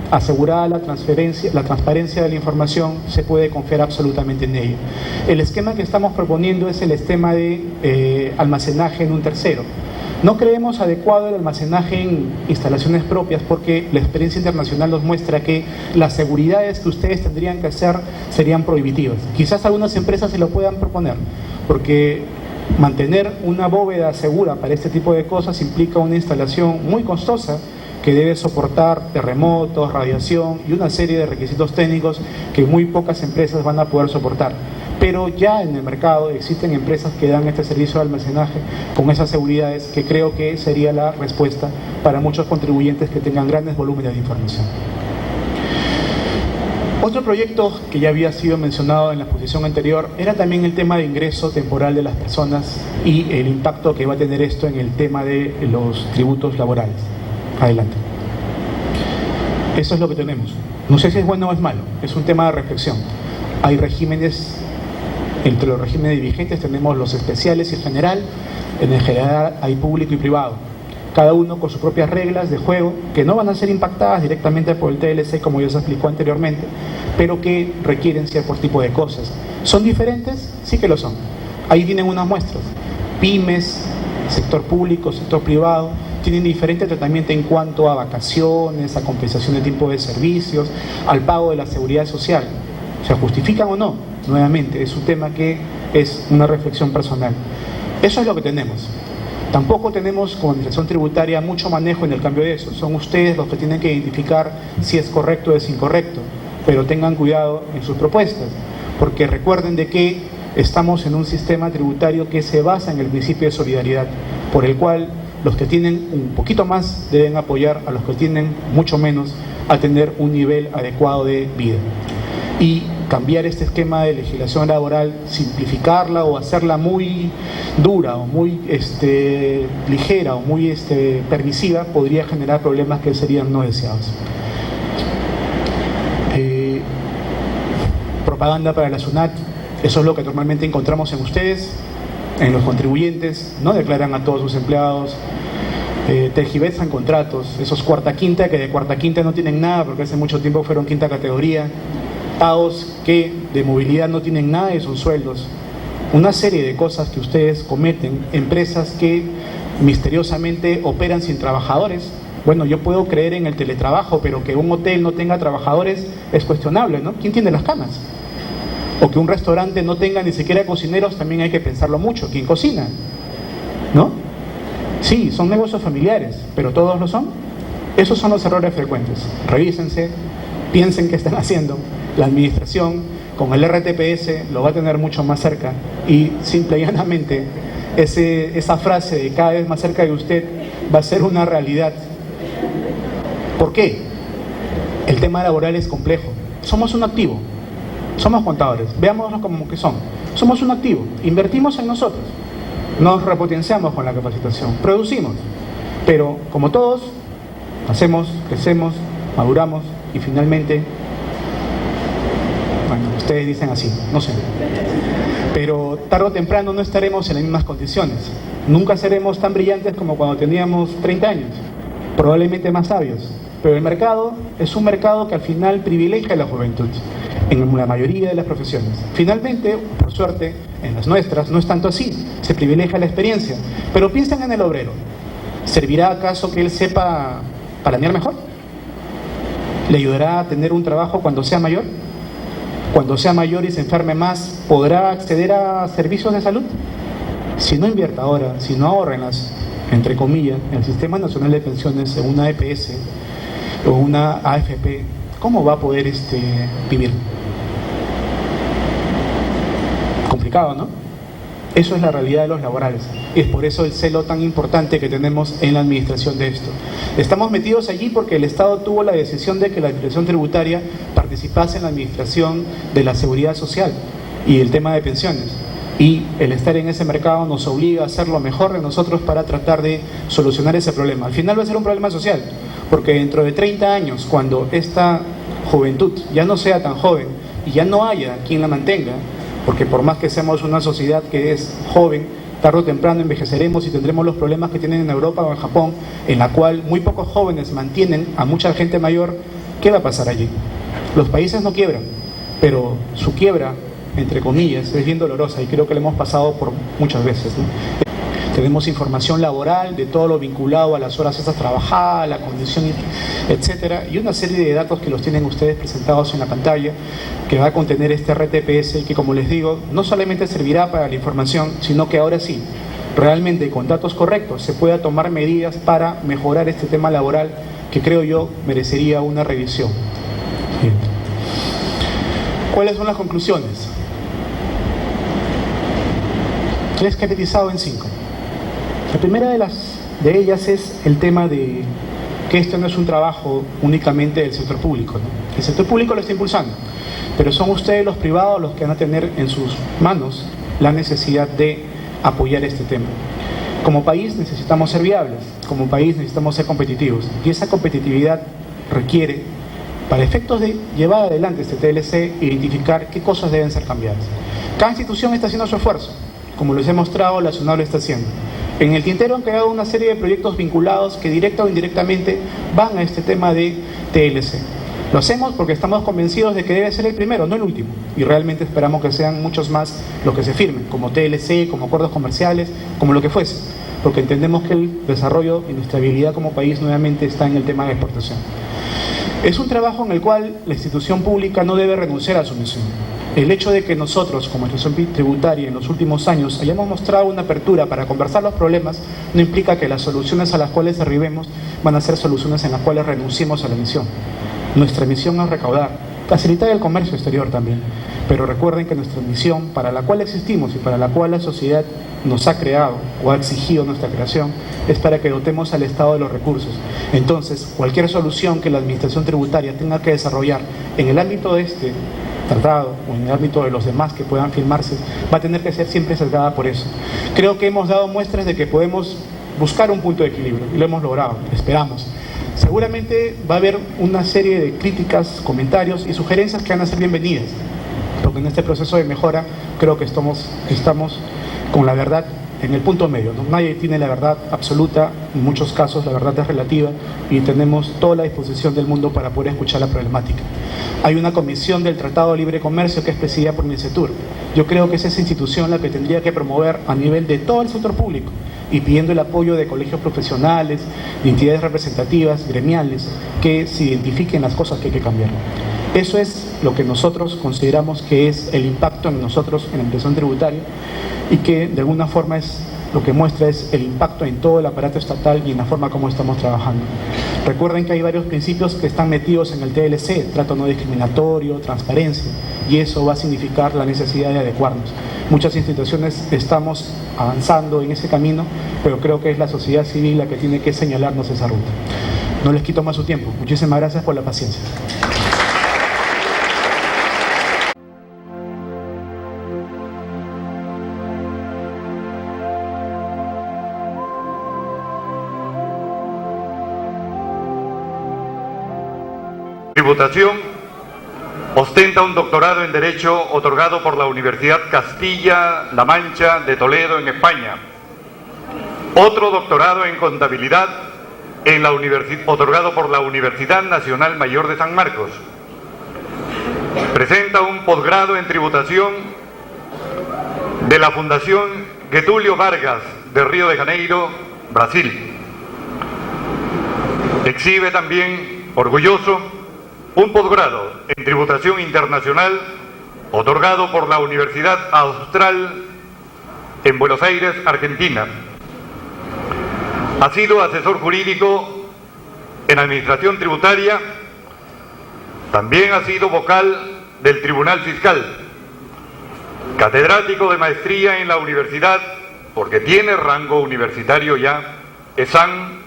asegurada la transparencia de la información, se puede confiar absolutamente en ella. El esquema que estamos proponiendo es el esquema de almacenaje en un tercero. No creemos adecuado el almacenaje en instalaciones propias porque la experiencia internacional nos muestra que las seguridades que ustedes tendrían que hacer serían prohibitivas. Quizás algunas empresas se lo puedan proponer, porque mantener una bóveda segura para este tipo de cosas implica una instalación muy costosa que debe soportar terremotos, radiación y una serie de requisitos técnicos que muy pocas empresas van a poder soportar. Pero ya en el mercado existen empresas que dan este servicio de almacenaje con esas seguridades que creo que sería la respuesta para muchos contribuyentes que tengan grandes volúmenes de información. Otro proyecto que ya había sido mencionado en la exposición anterior era también el tema de ingreso temporal de las personas y el impacto que va a tener esto en el tema de los tributos laborales. Adelante. Eso es lo que tenemos. No sé si es bueno o es malo, es un tema de reflexión. Hay regímenes, entre los regímenes vigentes tenemos los especiales y el general. En el general hay público y privado, cada uno con sus propias reglas de juego que no van a ser impactadas directamente por el TLC, como ya se explicó anteriormente, pero que requieren cierto tipo de cosas. ¿Son diferentes? Sí que lo son. Ahí tienen unas muestras. Pymes, sector público, sector privado, tienen diferente tratamiento en cuanto a vacaciones, a compensación de tiempo de servicios, al pago de la seguridad social. ¿Se justifican o no? Nuevamente, es un tema que es una reflexión personal. Eso es lo que tenemos. Tampoco tenemos como administración tributaria mucho manejo en el cambio de eso. Son ustedes los que tienen que identificar si es correcto o es incorrecto. Pero tengan cuidado en sus propuestas, porque recuerden de que estamos en un sistema tributario que se basa en el principio de solidaridad, por el cual los que tienen un poquito más deben apoyar a los que tienen mucho menos a tener un nivel adecuado de vida. Y cambiar este esquema de legislación laboral, simplificarla o hacerla muy dura o muy ligera o muy permisiva, podría generar problemas que serían no deseados. Propaganda para la SUNAT, eso es lo que normalmente encontramos en ustedes, en los contribuyentes, no declaran a todos sus empleados, tergiversan contratos, esos cuarta quinta que de cuarta quinta no tienen nada porque hace mucho tiempo fueron quinta categoría, pagos que de movilidad no tienen nada de sus sueldos, una serie de cosas que ustedes cometen, empresas que misteriosamente operan sin trabajadores. Bueno, yo puedo creer en el teletrabajo, pero que un hotel no tenga trabajadores es cuestionable, ¿no? ¿Quién tiene las camas? O que un restaurante no tenga ni siquiera cocineros, también hay que pensarlo mucho. ¿Quién cocina? ¿No? Sí, son negocios familiares, pero ¿todos lo son? Esos son los errores frecuentes. Revísense, piensen qué están haciendo. La administración, con el RTPS, lo va a tener mucho más cerca y simple y llanamente esa frase de cada vez más cerca de usted va a ser una realidad. ¿Por qué? El tema laboral es complejo. Somos un activo. Somos contadores, veámoslo como que son. Somos un activo, invertimos en nosotros, nos repotenciamos con la capacitación, producimos, pero como todos, hacemos, crecemos, maduramos y finalmente, bueno, ustedes dicen así, no sé, pero tarde o temprano no estaremos en las mismas condiciones, nunca seremos tan brillantes como cuando teníamos 30 años, probablemente más sabios, pero el mercado es un mercado que al final privilegia a la juventud en la mayoría de las profesiones. Finalmente, por suerte, en las nuestras no es tanto así, se privilegia la experiencia, pero piensen en el obrero. ¿Servirá acaso que él sepa planear mejor? ¿Le ayudará a tener un trabajo cuando sea mayor? Cuando sea mayor y se enferme más, ¿podrá acceder a servicios de salud? Si no invierte ahora, si no ahorra en las, entre comillas, en el Sistema Nacional de Pensiones, en una EPS o una AFP, ¿cómo va a poder vivir? Complicado, ¿no? Eso es la realidad de los laborales. Y es por eso el celo tan importante que tenemos en la administración de esto. Estamos metidos allí porque el Estado tuvo la decisión de que la administración tributaria participase en la administración de la seguridad social y el tema de pensiones. Y el estar en ese mercado nos obliga a hacer lo mejor de nosotros para tratar de solucionar ese problema. Al final va a ser un problema social, porque dentro de 30 años, cuando esta juventud ya no sea tan joven y ya no haya quien la mantenga, porque por más que seamos una sociedad que es joven, tarde o temprano envejeceremos y tendremos los problemas que tienen en Europa o en Japón, en la cual muy pocos jóvenes mantienen a mucha gente mayor. ¿Qué va a pasar allí? Los países no quiebran, pero su quiebra, entre comillas, es bien dolorosa y creo que la hemos pasado por muchas veces, ¿no? Tenemos información laboral de todo lo vinculado a las horas extras trabajadas, la condición, etcétera, y una serie de datos que los tienen ustedes presentados en la pantalla, que va a contener este RTPS y que, como les digo, no solamente servirá para la información, sino que ahora sí, realmente con datos correctos, se pueda tomar medidas para mejorar este tema laboral que creo yo merecería una revisión. Bien. ¿Cuáles son las conclusiones? He esquematizado en 5. La primera de ellas es el tema de que esto no es un trabajo únicamente del sector público, ¿no? El sector público lo está impulsando, pero son ustedes los privados los que van a tener en sus manos la necesidad de apoyar este tema. Como país necesitamos ser viables, como país necesitamos ser competitivos, y esa competitividad requiere, para efectos de llevar adelante este TLC, identificar qué cosas deben ser cambiadas. Cada institución está haciendo su esfuerzo, como les he mostrado, la SUNAT lo está haciendo. En el tintero han creado una serie de proyectos vinculados que directa o indirectamente van a este tema de TLC. Lo hacemos porque estamos convencidos de que debe ser el primero, no el último, y realmente esperamos que sean muchos más los que se firmen, como TLC, como acuerdos comerciales, como lo que fuese, porque entendemos que el desarrollo y nuestra habilidad como país nuevamente está en el tema de exportación. Es un trabajo en el cual la institución pública no debe renunciar a su misión. El hecho de que nosotros, como institución tributaria, en los últimos años hayamos mostrado una apertura para conversar los problemas, no implica que las soluciones a las cuales arribemos van a ser soluciones en las cuales renunciemos a la misión. Nuestra misión es recaudar, facilitar el comercio exterior también, pero recuerden que nuestra misión, para la cual existimos y para la cual la sociedad nos ha creado o ha exigido nuestra creación, es para que dotemos al Estado de los recursos. Entonces, cualquier solución que la administración tributaria tenga que desarrollar en el ámbito de este tratado o en el ámbito de los demás que puedan firmarse, va a tener que ser siempre sesgada por eso. Creo que hemos dado muestras de que podemos buscar un punto de equilibrio y lo hemos logrado, esperamos. Seguramente va a haber una serie de críticas, comentarios y sugerencias que van a ser bienvenidas, porque en este proceso de mejora creo que estamos con la verdad en el punto medio, ¿no? Nadie tiene la verdad absoluta, en muchos casos la verdad es relativa y tenemos toda la disposición del mundo para poder escuchar la problemática. Hay una comisión del Tratado de Libre Comercio que es presidida por MINCETUR. Yo creo que es esa institución la que tendría que promover a nivel de todo el sector público y pidiendo el apoyo de colegios profesionales, de entidades representativas, gremiales, que se identifiquen las cosas que hay que cambiar. Eso es lo que nosotros consideramos que es el impacto en nosotros, en la administración tributaria, y que de alguna forma es lo que muestra es el impacto en todo el aparato estatal y en la forma como estamos trabajando. Recuerden que hay varios principios que están metidos en el TLC, trato no discriminatorio, transparencia, y eso va a significar la necesidad de adecuarnos. Muchas instituciones estamos avanzando en ese camino, pero creo que es la sociedad civil la que tiene que señalarnos esa ruta. No les quito más su tiempo. Muchísimas gracias por la paciencia. Tributación ostenta un doctorado en Derecho otorgado por la Universidad Castilla-La Mancha de Toledo, en España. Otro doctorado en Contabilidad otorgado por la Universidad Nacional Mayor de San Marcos. Presenta un posgrado en Tributación de la Fundación Getúlio Vargas de Río de Janeiro, Brasil. Exhibe también, orgulloso, un posgrado en Tributación Internacional otorgado por la Universidad Austral en Buenos Aires, Argentina. Ha sido asesor jurídico en Administración Tributaria, también ha sido vocal del Tribunal Fiscal, catedrático de maestría en la universidad, porque tiene rango universitario ya, ESAN,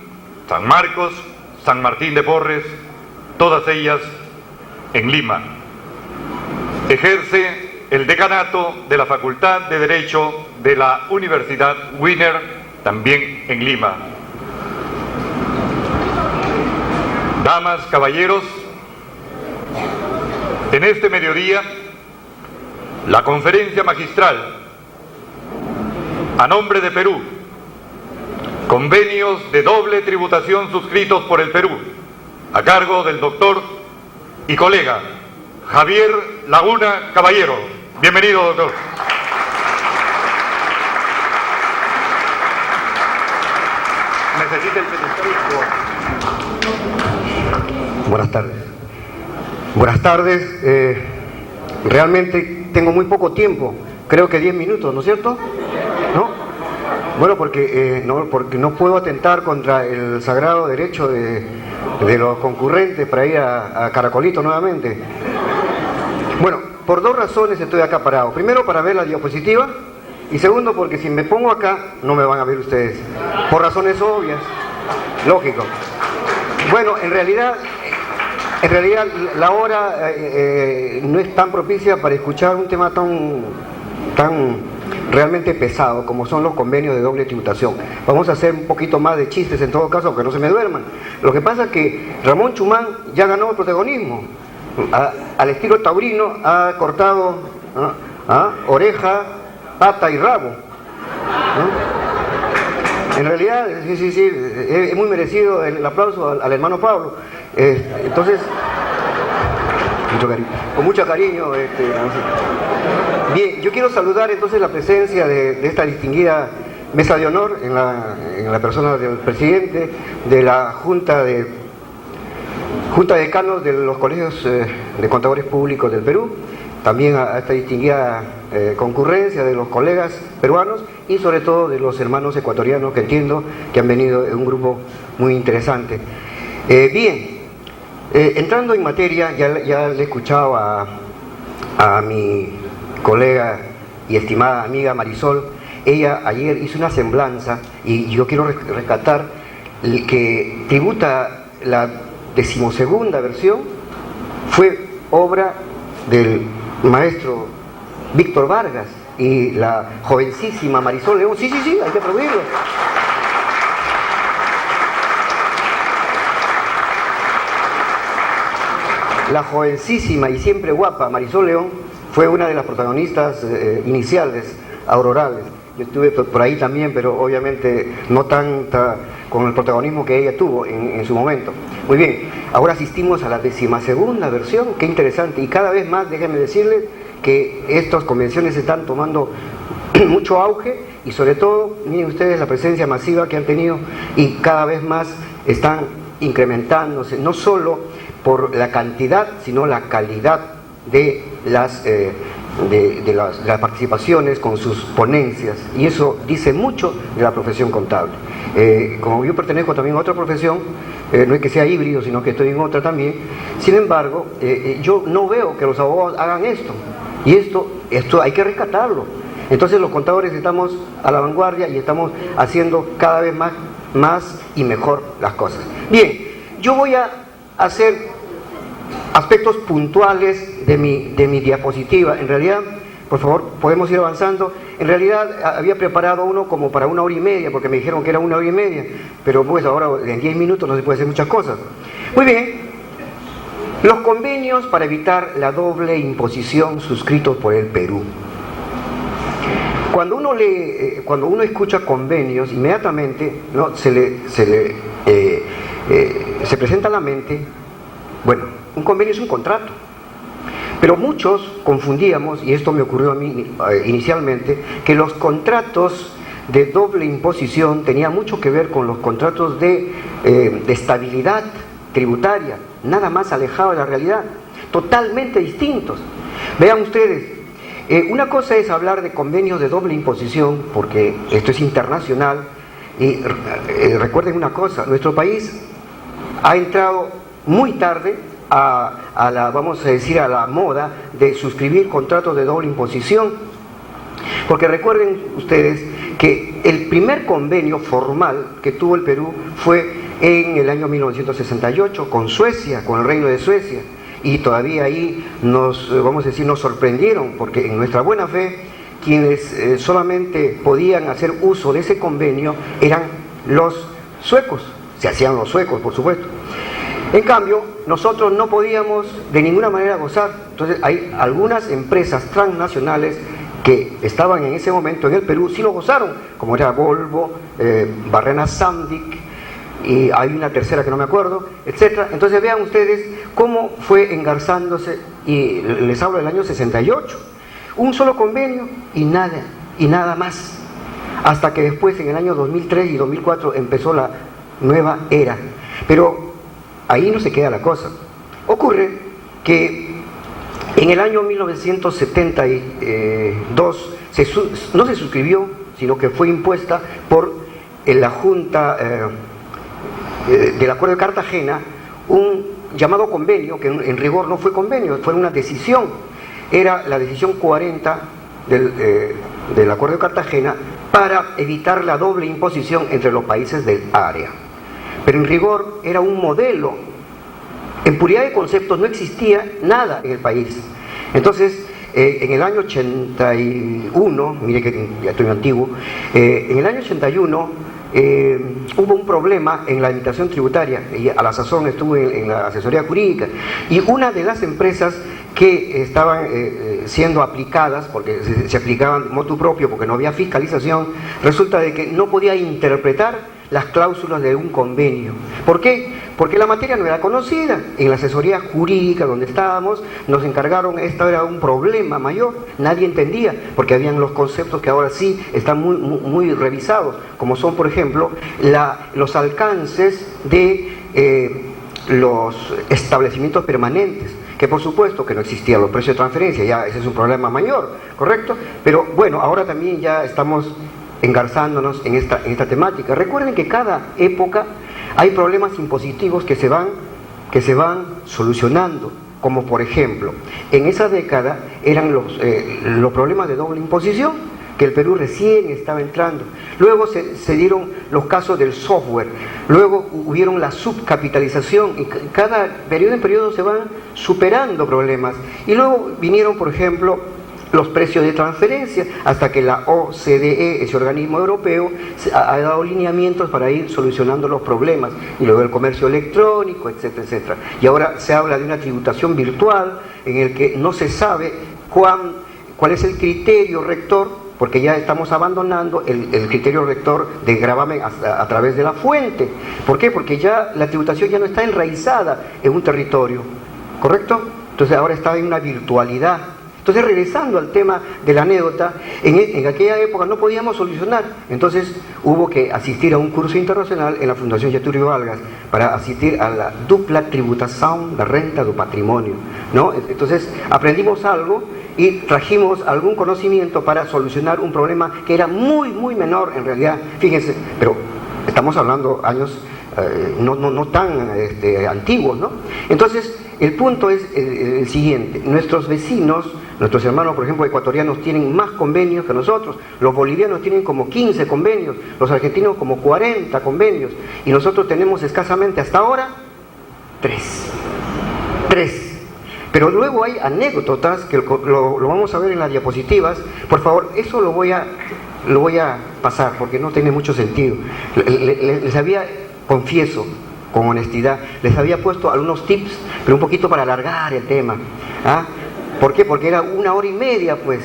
San Marcos, San Martín de Porres, todas ellas en Lima. Ejerce el decanato de la Facultad de Derecho de la Universidad Wiener, también en Lima. Damas, caballeros, en este mediodía la conferencia magistral a nombre de Perú, convenios de doble tributación suscritos por el Perú, a cargo del doctor y colega Javier Laguna Caballero. Bienvenido, doctor. ¿Necesita el pedestal? Buenas tardes. Buenas tardes. Realmente tengo muy poco tiempo, creo que 10 minutos, ¿no es cierto? ¿No? Bueno, porque no puedo atentar contra el sagrado derecho de los concurrentes para ir a Caracolito nuevamente. Bueno, por dos razones estoy acá parado. Primero, para ver la diapositiva, y segundo, porque si me pongo acá no me van a ver ustedes, por razones obvias, lógico. Bueno, en realidad la hora no es tan propicia para escuchar un tema tan realmente pesado como son los convenios de doble tributación. Vamos a hacer un poquito más de chistes en todo caso, que no se me duerman. Lo que pasa es que Ramón Chumán ya ganó el protagonismo. Al estilo taurino ha cortado oreja, pata y rabo, ¿no? En realidad, sí, es muy merecido el aplauso al hermano Pablo. Entonces, con mucho cariño. Bien, yo quiero saludar entonces la presencia de esta distinguida mesa de honor en la persona del presidente de la Junta de Decanos de los Colegios de Contadores Públicos del Perú, también a esta distinguida concurrencia de los colegas peruanos y sobre todo de los hermanos ecuatorianos que entiendo que han venido en un grupo muy interesante. Bien, entrando en materia, ya le he escuchado a mi colega y estimada amiga Marisol. Ella ayer hizo una semblanza y yo quiero rescatar que tributa la 12ª versión, fue obra del maestro Víctor Vargas y la jovencísima Marisol León. Sí, hay que aplaudirlo. La jovencísima y siempre guapa Marisol León fue una de las protagonistas iniciales, aurorales. Yo estuve por ahí también, pero obviamente no tanta con el protagonismo que ella tuvo en su momento. Muy bien, ahora asistimos a la 12ª versión, qué interesante, y cada vez más, déjenme decirles que estas convenciones están tomando mucho auge y sobre todo, miren ustedes la presencia masiva que han tenido y cada vez más están incrementándose, no solo por la cantidad, sino la calidad de las participaciones con sus ponencias, y eso dice mucho de la profesión contable. Como yo pertenezco también a otra profesión, no es que sea híbrido, sino que estoy en otra también. Sin embargo, yo no veo que los abogados hagan esto, y esto hay que rescatarlo. Entonces los contadores estamos a la vanguardia y estamos haciendo cada vez más y mejor las cosas. Bien, yo voy a hacer aspectos puntuales de mi diapositiva. En realidad, por favor, podemos ir avanzando. En realidad había preparado uno como para 1 hora y media, porque me dijeron que era 1 hora y media, pero pues ahora en 10 minutos no se puede hacer muchas cosas. Muy bien, los convenios para evitar la doble imposición suscritos por el Perú. Cuando uno escucha convenios, inmediatamente, ¿no?, se presenta a la mente, bueno, un convenio es un contrato. Pero muchos confundíamos, y esto me ocurrió a mí inicialmente, que los contratos de doble imposición tenían mucho que ver con los contratos de estabilidad tributaria, nada más alejado de la realidad, totalmente distintos. Vean ustedes, una cosa es hablar de convenios de doble imposición, porque esto es internacional, y recuerden una cosa, nuestro país ha entrado muy tarde vamos a decir, a la moda de suscribir contratos de doble imposición, porque recuerden ustedes que el primer convenio formal que tuvo el Perú fue en el año 1968 con Suecia, con el Reino de Suecia, y todavía ahí nos sorprendieron, porque en nuestra buena fe quienes solamente podían hacer uso de ese convenio eran los suecos, se hacían los suecos, por supuesto. En cambio, nosotros no podíamos de ninguna manera gozar. Entonces hay algunas empresas transnacionales que estaban en ese momento en el Perú, sí lo gozaron, como era Volvo, Barrena Sandic, y hay una tercera que no me acuerdo, etcétera. Entonces vean ustedes cómo fue engarzándose, y les hablo del año 68, un solo convenio y nada más, hasta que después en el año 2003 y 2004 empezó la nueva era. Pero ahí no se queda la cosa. Ocurre que en el año 1972 no se suscribió, sino que fue impuesta por la Junta del Acuerdo de Cartagena un llamado convenio, que en rigor no fue convenio, fue una decisión. Era la decisión 40 del Acuerdo de Cartagena para evitar la doble imposición entre los países del área. Pero en rigor era un modelo. En puridad de conceptos no existía nada en el país. Entonces, en el año 81, mire que ya estoy antiguo, en el año 81 hubo un problema en la administración tributaria, y a la sazón estuve en la asesoría jurídica, y una de las empresas que estaban siendo aplicadas, porque se aplicaban motu propio, porque no había fiscalización, resulta de que no podía interpretar las cláusulas de un convenio. ¿Por qué? Porque la materia no era conocida. En la asesoría jurídica donde estábamos nos encargaron, esto era un problema mayor, nadie entendía, porque habían los conceptos que ahora sí están muy revisados, como son, por ejemplo, los alcances de los establecimientos permanentes, que por supuesto que no existían los precios de transferencia, ya ese es un problema mayor, ¿correcto? Pero bueno, ahora también ya estamos engarzándonos en esta temática. Recuerden que cada época hay problemas impositivos que se van solucionando, como por ejemplo, en esa década eran los problemas de doble imposición, que el Perú recién estaba entrando. Luego se dieron los casos del software, luego hubieron la subcapitalización, y cada periodo en periodo se van superando problemas. Y luego vinieron, por ejemplo, los precios de transferencia, hasta que la OCDE, ese organismo europeo, ha dado lineamientos para ir solucionando los problemas, y luego el comercio electrónico, etcétera, etcétera. Y ahora se habla de una tributación virtual en el que no se sabe cuál es el criterio rector, porque ya estamos abandonando el criterio rector de gravamen a través de la fuente. ¿Por qué? Porque ya la tributación ya no está enraizada en un territorio, ¿correcto? Entonces ahora está en una virtualidad. Entonces, regresando al tema de la anécdota, en aquella época no podíamos solucionar, entonces hubo que asistir a un curso internacional en la Fundación Getúlio Vargas para asistir a la dupla tributación da renta do patrimonio, ¿no? Entonces aprendimos algo y trajimos algún conocimiento para solucionar un problema que era muy menor en realidad, fíjense, pero estamos hablando años no tan antiguos, ¿no? Entonces el punto es el siguiente: nuestros vecinos, nuestros hermanos, por ejemplo, ecuatorianos, tienen más convenios que nosotros. Los bolivianos tienen como 15 convenios, los argentinos como 40 convenios, y nosotros tenemos escasamente hasta ahora 3. Pero luego hay anécdotas que lo vamos a ver en las diapositivas. Por favor, eso lo voy a pasar porque no tiene mucho sentido. Les había, confieso con honestidad, les había puesto algunos tips, pero un poquito para alargar el tema. ¿Ah? ¿Por qué? Porque era 1 hora y media, pues,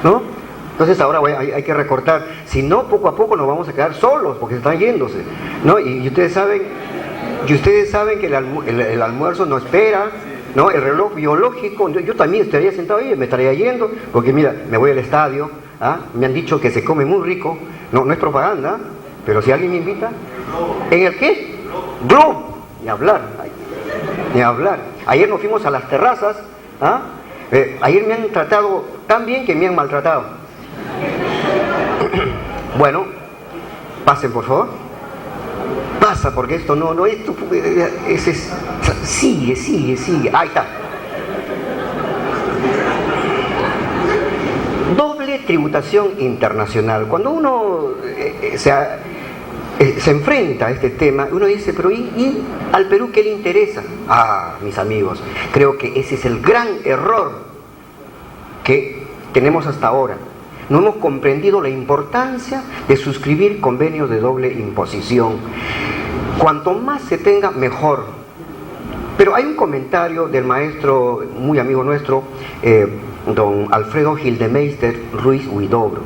¿no? Entonces ahora hay que recortar. Si no, poco a poco nos vamos a quedar solos, porque están yéndose, ¿no? Y ustedes saben que el almuerzo no espera, ¿no? El reloj biológico, yo también estaría sentado ahí, me estaría yendo, porque mira, me voy al estadio, ¿ah? Me han dicho que se come muy rico, no es propaganda, pero si alguien me invita, ¿en el qué? Globo, ni hablar. Ayer nos fuimos a las terrazas, ¿ah? Ayer me han tratado tan bien que me han maltratado. Bueno, pasen por favor. Pasa, porque esto esto sigue. Ahí está. Doble tributación internacional. Cuando uno se enfrenta a este tema, uno dice, pero ¿y al Perú qué le interesa? Ah, mis amigos, creo que ese es el gran error que tenemos hasta ahora. No hemos comprendido la importancia de suscribir convenios de doble imposición. Cuanto más se tenga, mejor. Pero hay un comentario del maestro, muy amigo nuestro, don Alfredo Gildemeister Ruiz Huidobro.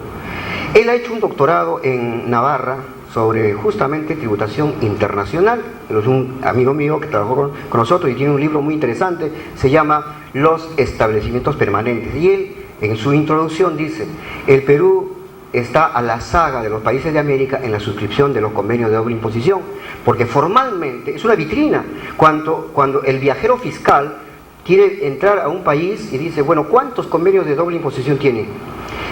Él ha hecho un doctorado en Navarra sobre justamente tributación internacional. Él es un amigo mío que trabajó con nosotros y tiene un libro muy interesante, se llama Los establecimientos permanentes. Y él, en su introducción, dice: el Perú está a la saga de los países de América en la suscripción de los convenios de doble imposición, porque formalmente es una vitrina. Cuando el viajero fiscal quiere entrar a un país y dice, bueno, ¿cuántos convenios de doble imposición tiene?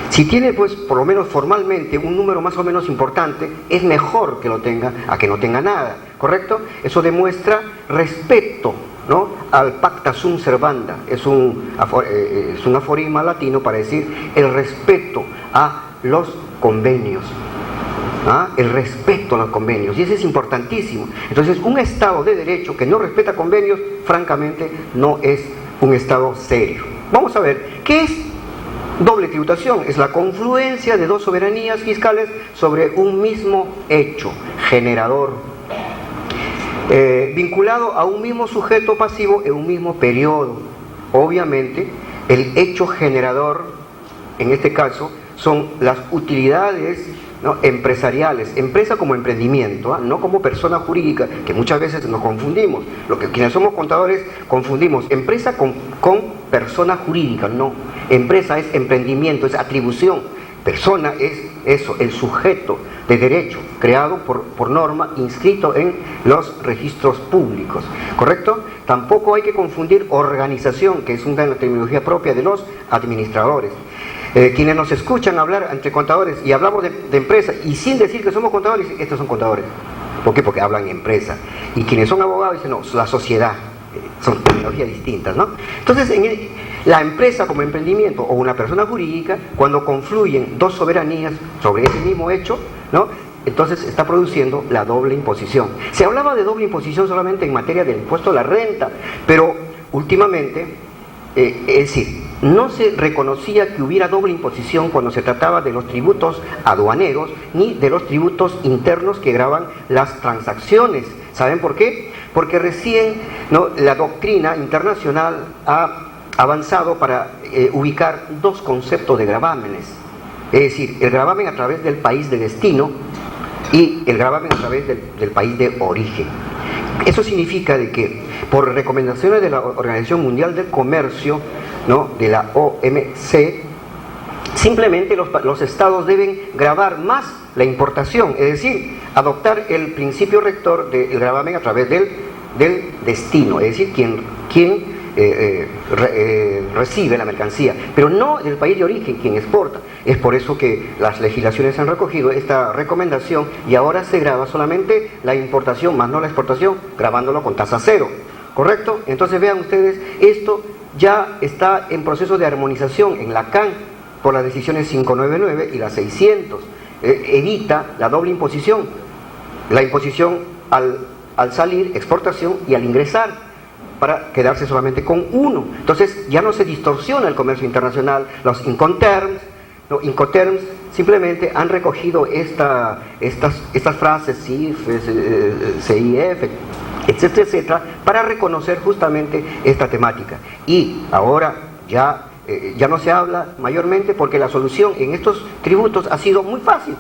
Si tiene, pues, por lo menos formalmente un número más o menos importante, es mejor que lo tenga a que no tenga nada, ¿correcto? Eso demuestra respeto, ¿no?, al pacta sunt servanda. Es un aforisma latino para decir el respeto a los convenios, el respeto a los convenios, y eso es importantísimo. Entonces, un Estado de derecho que no respeta convenios, francamente, no es un Estado serio. Vamos a ver, ¿qué es doble tributación? Es la confluencia de dos soberanías fiscales sobre un mismo hecho generador, vinculado a un mismo sujeto pasivo en un mismo periodo. Obviamente, el hecho generador, en este caso, son las utilidades, ¿no?, empresariales, empresa como emprendimiento, no como persona jurídica, que muchas veces nos confundimos. Quienes somos contadores confundimos empresa con persona jurídica. No, empresa es emprendimiento, es atribución. Persona es eso, el sujeto de derecho, creado por norma, inscrito en los registros públicos, ¿correcto? Tampoco hay que confundir organización, que es una terminología propia de los administradores. Quienes nos escuchan hablar entre contadores y hablamos de empresa y sin decir que somos contadores, estos son contadores. ¿Por qué? Porque hablan empresa. Y quienes son abogados dicen, no, la sociedad. Son terminologías distintas, ¿no? Entonces, la empresa como emprendimiento o una persona jurídica, cuando confluyen dos soberanías sobre ese mismo hecho, ¿no?, entonces está produciendo la doble imposición. Se hablaba de doble imposición solamente en materia del impuesto a la renta, pero últimamente, es decir, no se reconocía que hubiera doble imposición cuando se trataba de los tributos aduaneros ni de los tributos internos que gravan las transacciones. ¿Saben por qué? Porque recién, ¿no?, la doctrina internacional ha avanzado para ubicar dos conceptos de gravámenes. Es decir, el gravamen a través del país de destino y el gravamen a través del país de origen. Eso significa de que, por recomendaciones de la Organización Mundial del Comercio, ¿no?, de la OMC, simplemente los estados deben gravar más la importación, es decir, adoptar el principio rector del gravamen a través del destino, es decir, quien recibe la mercancía, pero no del país de origen quien exporta. Es por eso que las legislaciones han recogido esta recomendación y ahora se grava solamente la importación, más no la exportación, gravándolo con tasa cero, ¿correcto? Entonces vean ustedes, esto ya está en proceso de armonización en la CAN por las decisiones 599 y las 600. Evita la doble imposición, la imposición al salir, exportación, y al ingresar, para quedarse solamente con uno. Entonces ya no se distorsiona el comercio internacional. Los Incoterms simplemente han recogido estas frases, CIF, CIF, etcétera, etcétera, para reconocer justamente esta temática. Y ahora ya no se habla mayormente porque la solución en estos tributos ha sido muy fácil.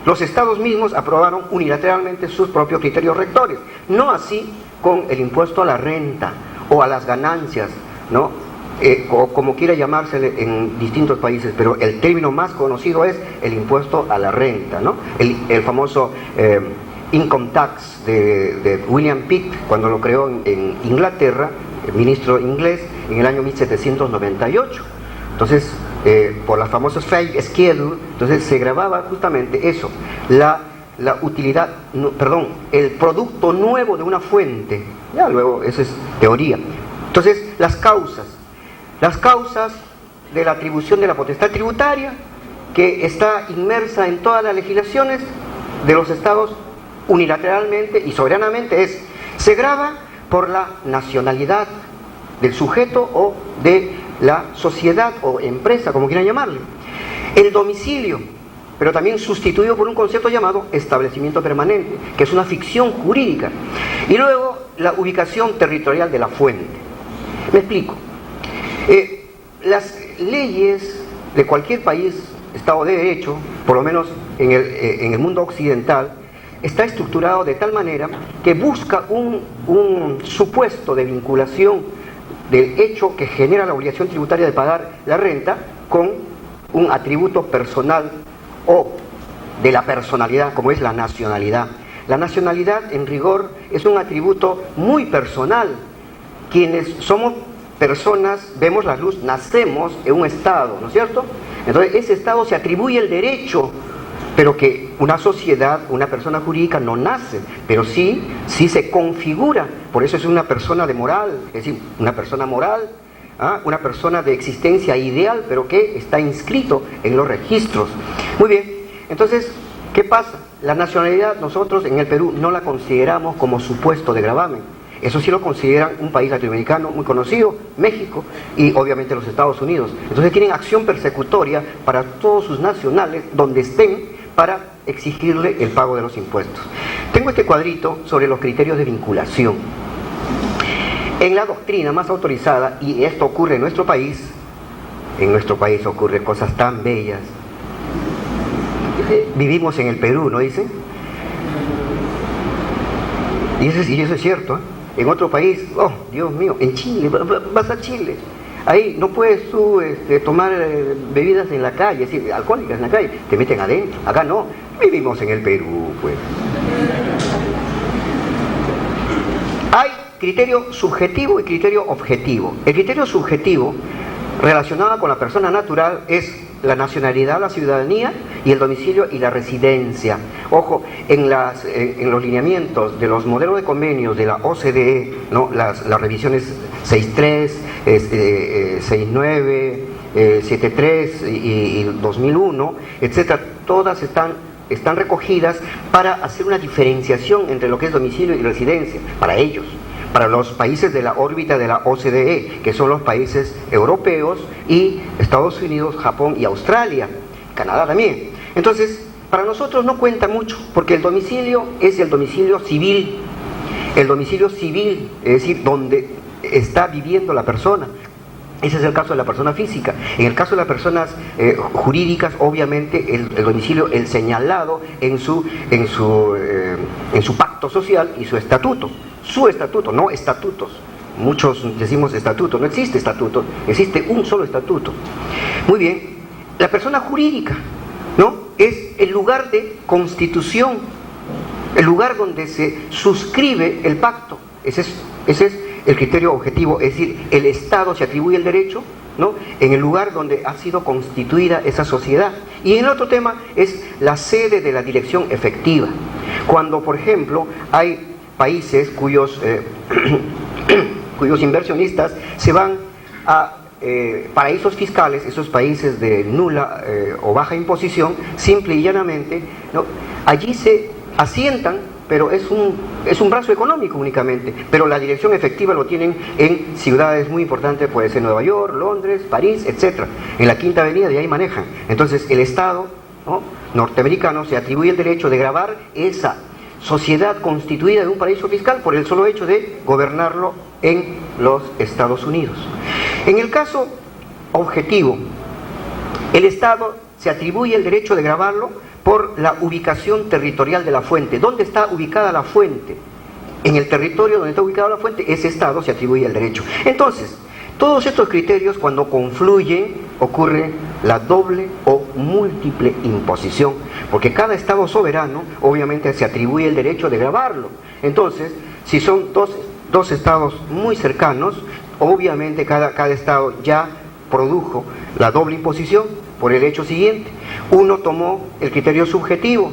Los estados mismos aprobaron unilateralmente sus propios criterios rectores. No así con el impuesto a la renta o a las ganancias, ¿no?, o como quiera llamársele en distintos países, pero el término más conocido es el impuesto a la renta, ¿no? El famoso income tax de William Pitt, cuando lo creó en Inglaterra, el ministro inglés, en el año 1798. Entonces, por las famosas Fake Schedule, entonces se grababa justamente eso, la utilidad, el producto nuevo de una fuente. Ya luego, eso es teoría. Entonces, las causas de la atribución de la potestad tributaria, que está inmersa en todas las legislaciones de los estados unilateralmente y soberanamente, se grava por la nacionalidad del sujeto o de la sociedad o empresa, como quieran llamarle. El domicilio, pero también sustituido por un concepto llamado establecimiento permanente, que es una ficción jurídica. Y luego la ubicación territorial de la fuente. Me explico. Las leyes de cualquier país, Estado de Derecho, por lo menos en el mundo occidental, está estructurado de tal manera que busca un supuesto de vinculación del hecho que genera la obligación tributaria de pagar la renta con un atributo personal o de la personalidad, como es la nacionalidad. La nacionalidad, en rigor, es un atributo muy personal. Quienes somos personas, vemos la luz, nacemos en un estado, ¿no es cierto? Entonces ese estado se atribuye el derecho, pero que una sociedad, una persona jurídica no nace, pero sí se configura. Por eso es una persona de moral, es decir, una persona moral, una persona de existencia ideal, pero que está inscrito en los registros. Muy bien, entonces, ¿qué pasa? La nacionalidad nosotros en el Perú no la consideramos como supuesto de gravamen. Eso sí lo consideran un país latinoamericano muy conocido, México, y obviamente los Estados Unidos. Entonces tienen acción persecutoria para todos sus nacionales, donde estén, para exigirle el pago de los impuestos. Tengo este cuadrito sobre los criterios de vinculación. En la doctrina más autorizada, y esto ocurre en nuestro país ocurren cosas tan bellas. Vivimos en el Perú, ¿no dicen? Y eso es cierto, ¿eh? En otro país, oh, Dios mío, en Chile, vas a Chile, ahí no puedes tú tomar bebidas en la calle, es decir, alcohólicas en la calle, te meten adentro. Acá no, vivimos en el Perú, pues. Hay criterio subjetivo y criterio objetivo. El criterio subjetivo, relacionado con la persona natural, es la nacionalidad, la ciudadanía y el domicilio y la residencia. Ojo, en los lineamientos de los modelos de convenios de la OCDE, ¿no? las revisiones 6.3, 6.9, 7.3 y 2001, etcétera, todas están recogidas para hacer una diferenciación entre lo que es domicilio y residencia para ellos, para los países de la órbita de la OCDE, que son los países europeos y Estados Unidos, Japón y Australia, Canadá también. Entonces, para nosotros no cuenta mucho, porque el domicilio es el domicilio civil, es decir, donde está viviendo la persona. Ese es el caso de la persona física. En el caso de las personas jurídicas, obviamente el domicilio, el señalado en su pacto social y su estatuto, no estatutos. Muchos decimos estatuto, no existe estatuto, existe un solo estatuto. Muy bien, la persona jurídica, ¿no? Es el lugar de constitución, el lugar donde se suscribe el pacto. Ese es el criterio objetivo, es decir, el Estado se atribuye el derecho, ¿no? En el lugar donde ha sido constituida esa sociedad. Y el otro tema es la sede de la dirección efectiva. Cuando, por ejemplo, hay países cuyos inversionistas se van a paraísos fiscales, esos países de nula o baja imposición, simple y llanamente, ¿no? Allí se asientan, pero es un brazo económico únicamente, pero la dirección efectiva lo tienen en ciudades muy importantes, puede ser Nueva York, Londres, París, etc. En la Quinta Avenida, de ahí manejan. Entonces el Estado, ¿no?, norteamericano se atribuye el derecho de gravar esa sociedad constituida de un paraíso fiscal por el solo hecho de gobernarlo en los Estados Unidos. En el caso objetivo, el Estado se atribuye el derecho de gravarlo por la ubicación territorial de la fuente. ¿Dónde está ubicada la fuente? En el territorio donde está ubicada la fuente, ese Estado se atribuye el derecho. Entonces, todos estos criterios, cuando confluyen, ocurre la doble o múltiple imposición, porque cada Estado soberano obviamente se atribuye el derecho de gravarlo. Entonces, si son dos Estados muy cercanos, obviamente cada Estado ya produjo la doble imposición por el hecho siguiente. Uno tomó el criterio subjetivo,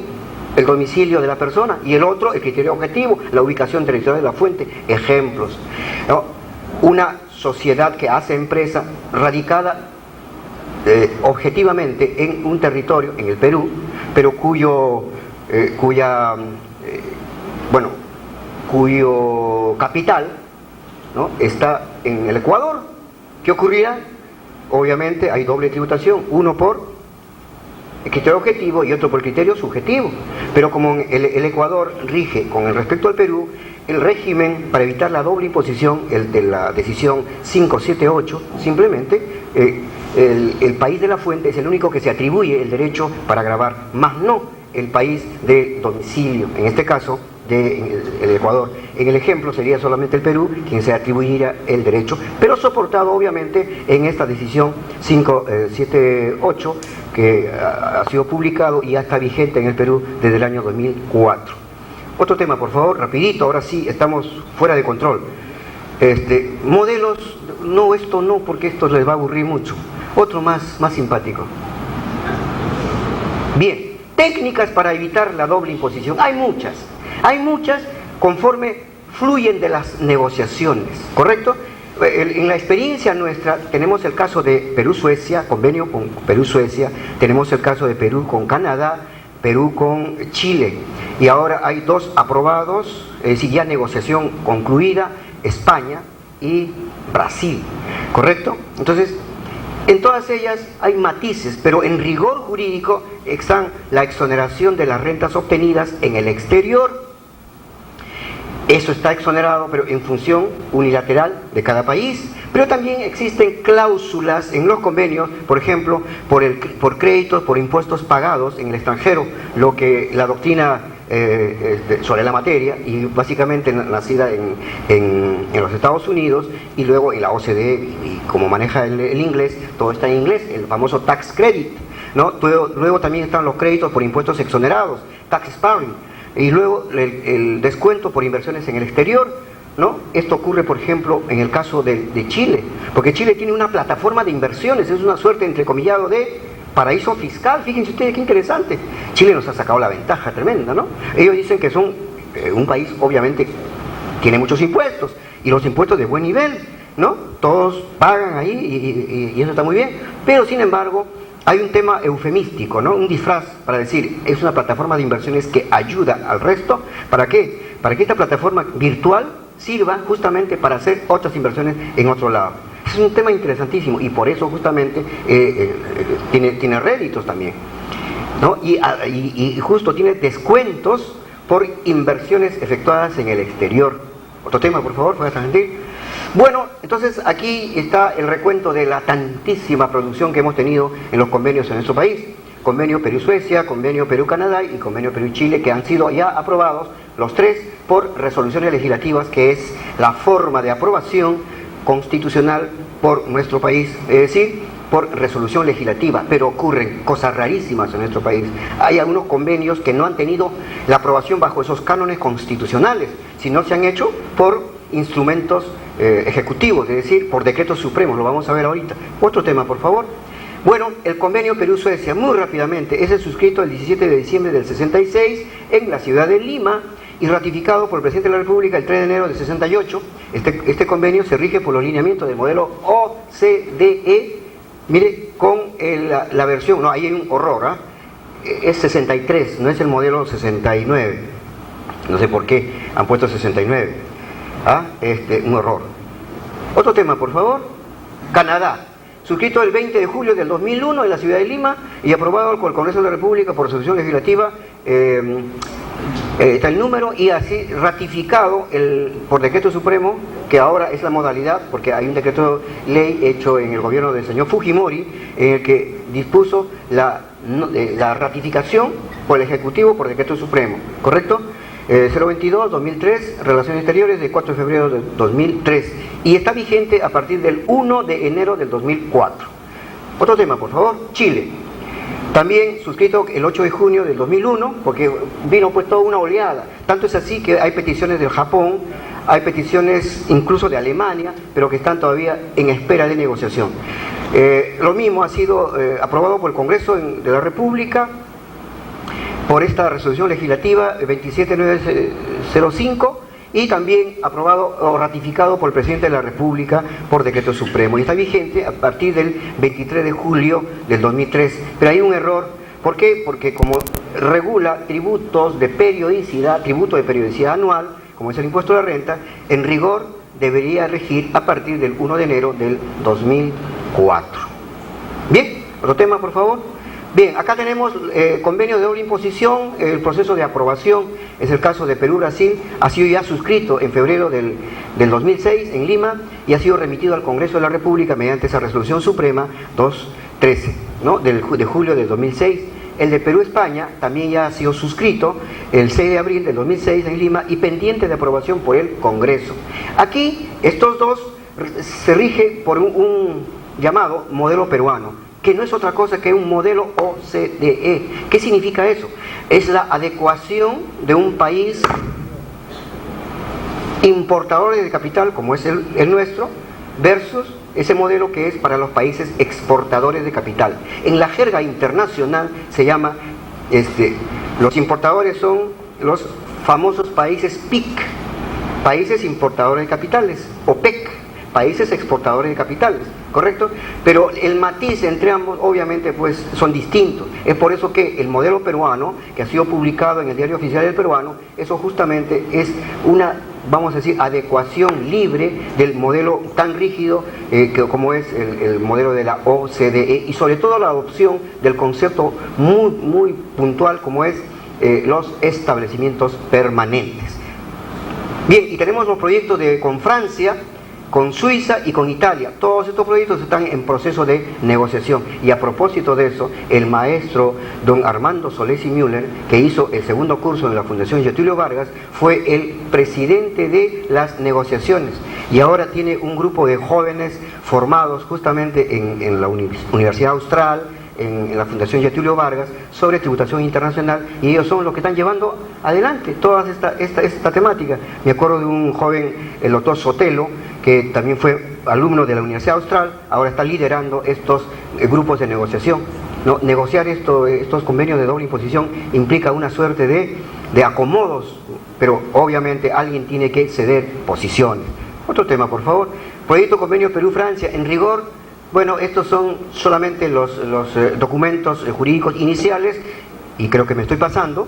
el domicilio de la persona, y el otro el criterio objetivo, la ubicación territorial de la fuente. Ejemplos, ¿no? Una sociedad que hace empresa radicada objetivamente en un territorio, en el Perú, pero cuyo capital, ¿no?, está en el Ecuador. ¿Qué ocurrirá? Obviamente hay doble tributación, uno por el criterio objetivo y otro por el criterio subjetivo. Pero como el Ecuador rige con respecto al Perú el régimen para evitar la doble imposición, el de la decisión 578, simplemente el país de la fuente es el único que se atribuye el derecho para gravar, más no el país de domicilio, en este caso el Ecuador. En el ejemplo sería solamente el Perú quien se atribuiría el derecho, pero soportado obviamente en esta decisión 578 que ha sido publicado y ya está vigente en el Perú desde el año 2004. Otro tema, por favor, rapidito, ahora sí estamos fuera de control. Modelos, no, esto no, porque esto les va a aburrir mucho. Otro más simpático. Bien, técnicas para evitar la doble imposición. Hay muchas conforme fluyen de las negociaciones, ¿correcto? En la experiencia nuestra tenemos el caso de Perú-Suecia, convenio con Perú-Suecia, tenemos el caso de Perú con Canadá, Perú con Chile, y ahora hay 2 aprobados, es decir, ya negociación concluida, España y Brasil, ¿correcto? Entonces, en todas ellas hay matices, pero en rigor jurídico están la exoneración de las rentas obtenidas en el exterior. Eso está exonerado, pero en función unilateral de cada país. Pero también existen cláusulas en los convenios, por ejemplo, por créditos, por impuestos pagados en el extranjero, lo que la doctrina sobre la materia, y básicamente nacida en los Estados Unidos y luego en la OCDE, y como maneja el inglés, todo está en inglés, el famoso tax credit, ¿no? Luego también están los créditos por impuestos exonerados, tax sparing, y luego el descuento por inversiones en el exterior, ¿no? Esto ocurre, por ejemplo, en el caso de Chile, porque Chile tiene una plataforma de inversiones, es una suerte entrecomillado de paraíso fiscal. Fíjense ustedes qué interesante. Chile nos ha sacado la ventaja tremenda, ¿no? Ellos dicen que son un país, obviamente, tiene muchos impuestos, y los impuestos de buen nivel, ¿no? Todos pagan ahí y eso está muy bien, pero sin embargo hay un tema eufemístico, ¿no? Un disfraz para decir, es una plataforma de inversiones que ayuda al resto. ¿Para qué? Para que esta plataforma virtual sirva justamente para hacer otras inversiones en otro lado. Es un tema interesantísimo y por eso justamente tiene réditos también, ¿no? Y justo tiene descuentos por inversiones efectuadas en el exterior. Otro tema, por favor, ¿puedes sentir? Bueno, entonces aquí está el recuento de la tantísima producción que hemos tenido en los convenios en nuestro país. Convenio Perú-Suecia, convenio Perú-Canadá y convenio Perú-Chile, que han sido ya aprobados los 3 por resoluciones legislativas, que es la forma de aprobación constitucional por nuestro país, es decir, por resolución legislativa. Pero ocurren cosas rarísimas en nuestro país. Hay algunos convenios que no han tenido la aprobación bajo esos cánones constitucionales, sino se han hecho por instrumentos ejecutivos, es decir, por decretos supremos. Lo vamos a ver ahorita. Otro tema, por favor. Bueno, el convenio Perú-Suecia, muy rápidamente, es el suscrito el 17 de diciembre del 66 en la ciudad de Lima y ratificado por el presidente de la República el 3 de enero del 68. Este convenio se rige por los lineamientos del modelo OCDE. Mire, con la versión, no, ahí hay un horror, es 63, no es el modelo 69. No sé por qué han puesto 69. Un horror. Otro tema, por favor. Canadá, suscrito el 20 de julio del 2001 en la ciudad de Lima y aprobado por el Congreso de la República por resolución legislativa, está el número, y así ratificado por decreto supremo, que ahora es la modalidad, porque hay un decreto ley hecho en el gobierno del señor Fujimori, en el que dispuso la ratificación por el Ejecutivo por decreto supremo, ¿correcto? 022-2003, Relaciones Exteriores, de 4 de febrero de 2003, y está vigente a partir del 1 de enero del 2004. Otro tema, por favor. Chile, también suscrito el 8 de junio del 2001, porque vino pues toda una oleada. Tanto es así que hay peticiones del Japón, hay peticiones incluso de Alemania, pero que están todavía en espera de negociación. Lo mismo ha sido aprobado por el Congreso de la República, por esta resolución legislativa 27905, y también aprobado o ratificado por el presidente de la República por decreto supremo, y está vigente a partir del 23 de julio del 2003. Pero hay un error. ¿Por qué? Porque como regula tributos de periodicidad, tributo de periodicidad anual, como es el impuesto de renta, en rigor debería regir a partir del 1 de enero del 2004. Bien, otro tema, por favor. Bien, acá tenemos convenio de doble imposición, el proceso de aprobación, es el caso de Perú-Brasil, ha sido ya suscrito en febrero del 2006 en Lima y ha sido remitido al Congreso de la República mediante esa resolución suprema 213, ¿no? de julio del 2006. El de Perú-España también ya ha sido suscrito el 6 de abril del 2006 en Lima y pendiente de aprobación por el Congreso. Aquí estos dos se rige por un llamado modelo peruano, que no es otra cosa que un modelo OCDE. ¿Qué significa eso? Es la adecuación de un país importador de capital, como es el nuestro, versus ese modelo que es para los países exportadores de capital. En la jerga internacional se llama, los importadores son los famosos países PIC, países importadores de capitales, o PEC, países exportadores de capitales, ¿correcto? Pero el matiz entre ambos obviamente pues son distintos. Es por eso que el modelo peruano, que ha sido publicado en el Diario Oficial del Peruano, eso justamente es una, vamos a decir, adecuación libre del modelo tan rígido como es el modelo de la OCDE, y sobre todo la adopción del concepto muy puntual como es los establecimientos permanentes. Bien, y tenemos los proyectos con Francia, con Suiza y con Italia. Todos estos proyectos están en proceso de negociación. Y a propósito de eso, el maestro don Armando Solesi Müller, que hizo el segundo curso en la Fundación Getúlio Vargas, fue el presidente de las negociaciones. Y ahora tiene un grupo de jóvenes formados justamente en la Universidad Austral, en la Fundación Getúlio Vargas, sobre tributación internacional, y ellos son los que están llevando adelante toda esta temática. Me acuerdo de un joven, el doctor Sotelo, que también fue alumno de la Universidad Austral, ahora está liderando estos grupos de negociación, ¿no? Negociar estos convenios de doble imposición implica una suerte de acomodos, pero obviamente alguien tiene que ceder posiciones. Otro tema, por favor. Proyecto convenio Perú-Francia. En rigor, bueno, estos son solamente los documentos jurídicos iniciales, y creo que me estoy pasando.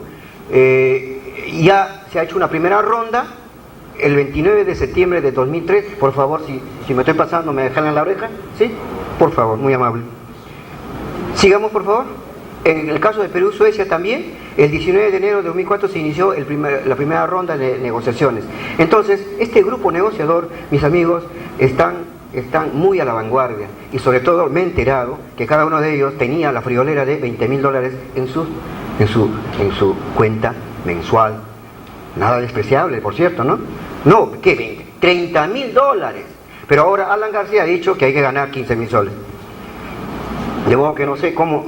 Ya se ha hecho una primera ronda el 29 de septiembre de 2003. Por favor, si me estoy pasando, ¿me dejan en la oreja? ¿Sí? Por favor, muy amable. Sigamos, por favor. En el caso de Perú-Suecia también, el 19 de enero de 2004 se inició la primera ronda de negociaciones. Entonces, este grupo negociador, mis amigos, están muy a la vanguardia, y sobre todo me he enterado que cada uno de ellos tenía la friolera de $20.000 en su cuenta mensual. Nada despreciable, por cierto, ¿no? No, ¿qué? $30.000. Pero ahora Alan García ha dicho que hay que ganar 15.000 soles. De modo que no sé cómo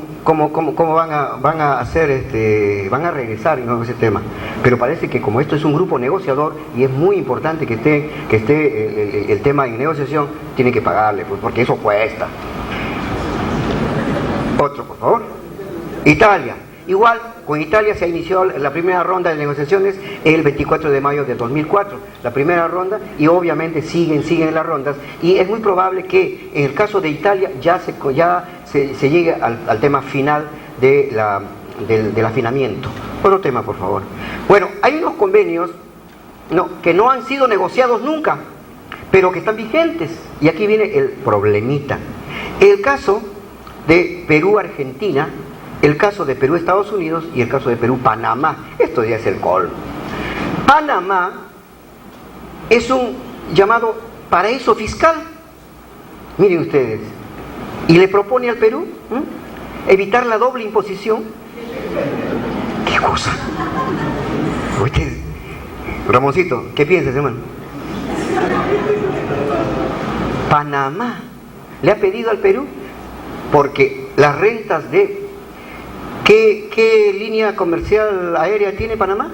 van a hacer, van a regresar en ese tema. Pero parece que como esto es un grupo negociador y es muy importante que esté el tema en negociación, tiene que pagarle, pues, porque eso cuesta. Otro, por favor. Italia. Igual, con Italia se inició la primera ronda de negociaciones el 24 de mayo de 2004, la primera ronda, y obviamente siguen las rondas, y es muy probable que en el caso de Italia ya se llegue al tema final del afinamiento. Otro tema, por favor. Bueno, hay unos convenios que no han sido negociados nunca, pero que están vigentes, y aquí viene el problemita. El caso de Perú-Argentina, el caso de Perú-Estados Unidos y el caso de Perú-Panamá. Esto ya es el colmo. Panamá es un llamado paraíso fiscal, miren ustedes, y le propone al Perú evitar la doble imposición. ¿Qué cosa? Oye, Ramoncito, ¿qué piensas, hermano? Panamá le ha pedido al Perú, porque las rentas de ¿Qué línea comercial aérea tiene Panamá?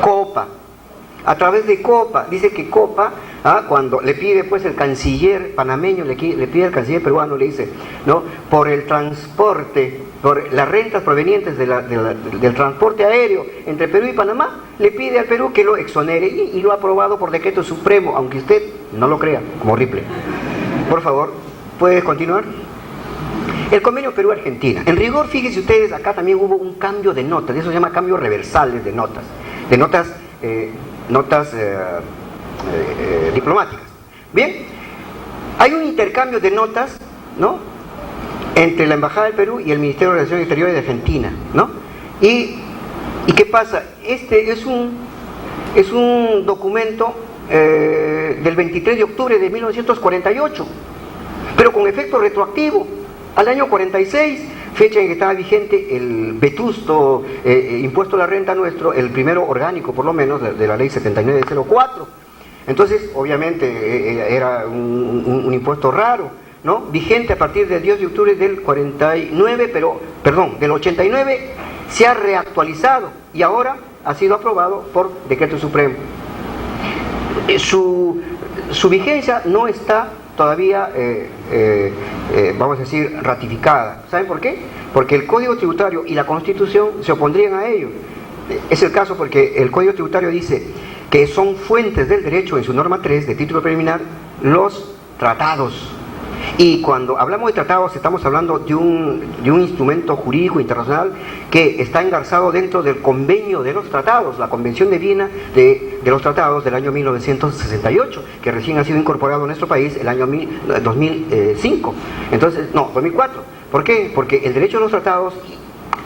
Copa. A través de Copa. Dice que Copa, cuando le pide pues el canciller panameño, le pide al canciller peruano, le dice, ¿no? Por el transporte, por las rentas provenientes del transporte aéreo entre Perú y Panamá, le pide al Perú que lo exonere, y lo ha aprobado por decreto supremo, aunque usted no lo crea, como Ripley. Por favor, ¿puedes continuar? El convenio Perú-Argentina. En rigor, fíjense ustedes, acá también hubo un cambio de notas, eso se llama cambios reversales de notas diplomáticas. Bien, hay un intercambio de notas, ¿no? entre la Embajada del Perú y el Ministerio de Relaciones Exteriores de Argentina, ¿no? ¿Y qué pasa? Este es un documento del 23 de octubre de 1948, pero con efecto retroactivo al año 46, fecha en que estaba vigente el vetusto impuesto a la renta nuestro, el primero orgánico por lo menos de la ley 7904. Entonces, obviamente, era un impuesto raro, ¿no? Vigente a partir del 10 de octubre del 49, del 89, se ha reactualizado y ahora ha sido aprobado por decreto supremo. Su vigencia no está todavía, vamos a decir, ratificada. ¿Saben por qué? Porque el Código Tributario y la Constitución se opondrían a ello. Es el caso porque el Código Tributario dice que son fuentes del derecho en su norma 3 de título preliminar los tratados. Y cuando hablamos de tratados estamos hablando de un instrumento jurídico internacional que está engarzado dentro del convenio de los tratados, la Convención de Viena de los Tratados del año 1968, que recién ha sido incorporado en nuestro país el año 2005. Entonces, no, 2004. ¿Por qué? Porque el derecho de los tratados,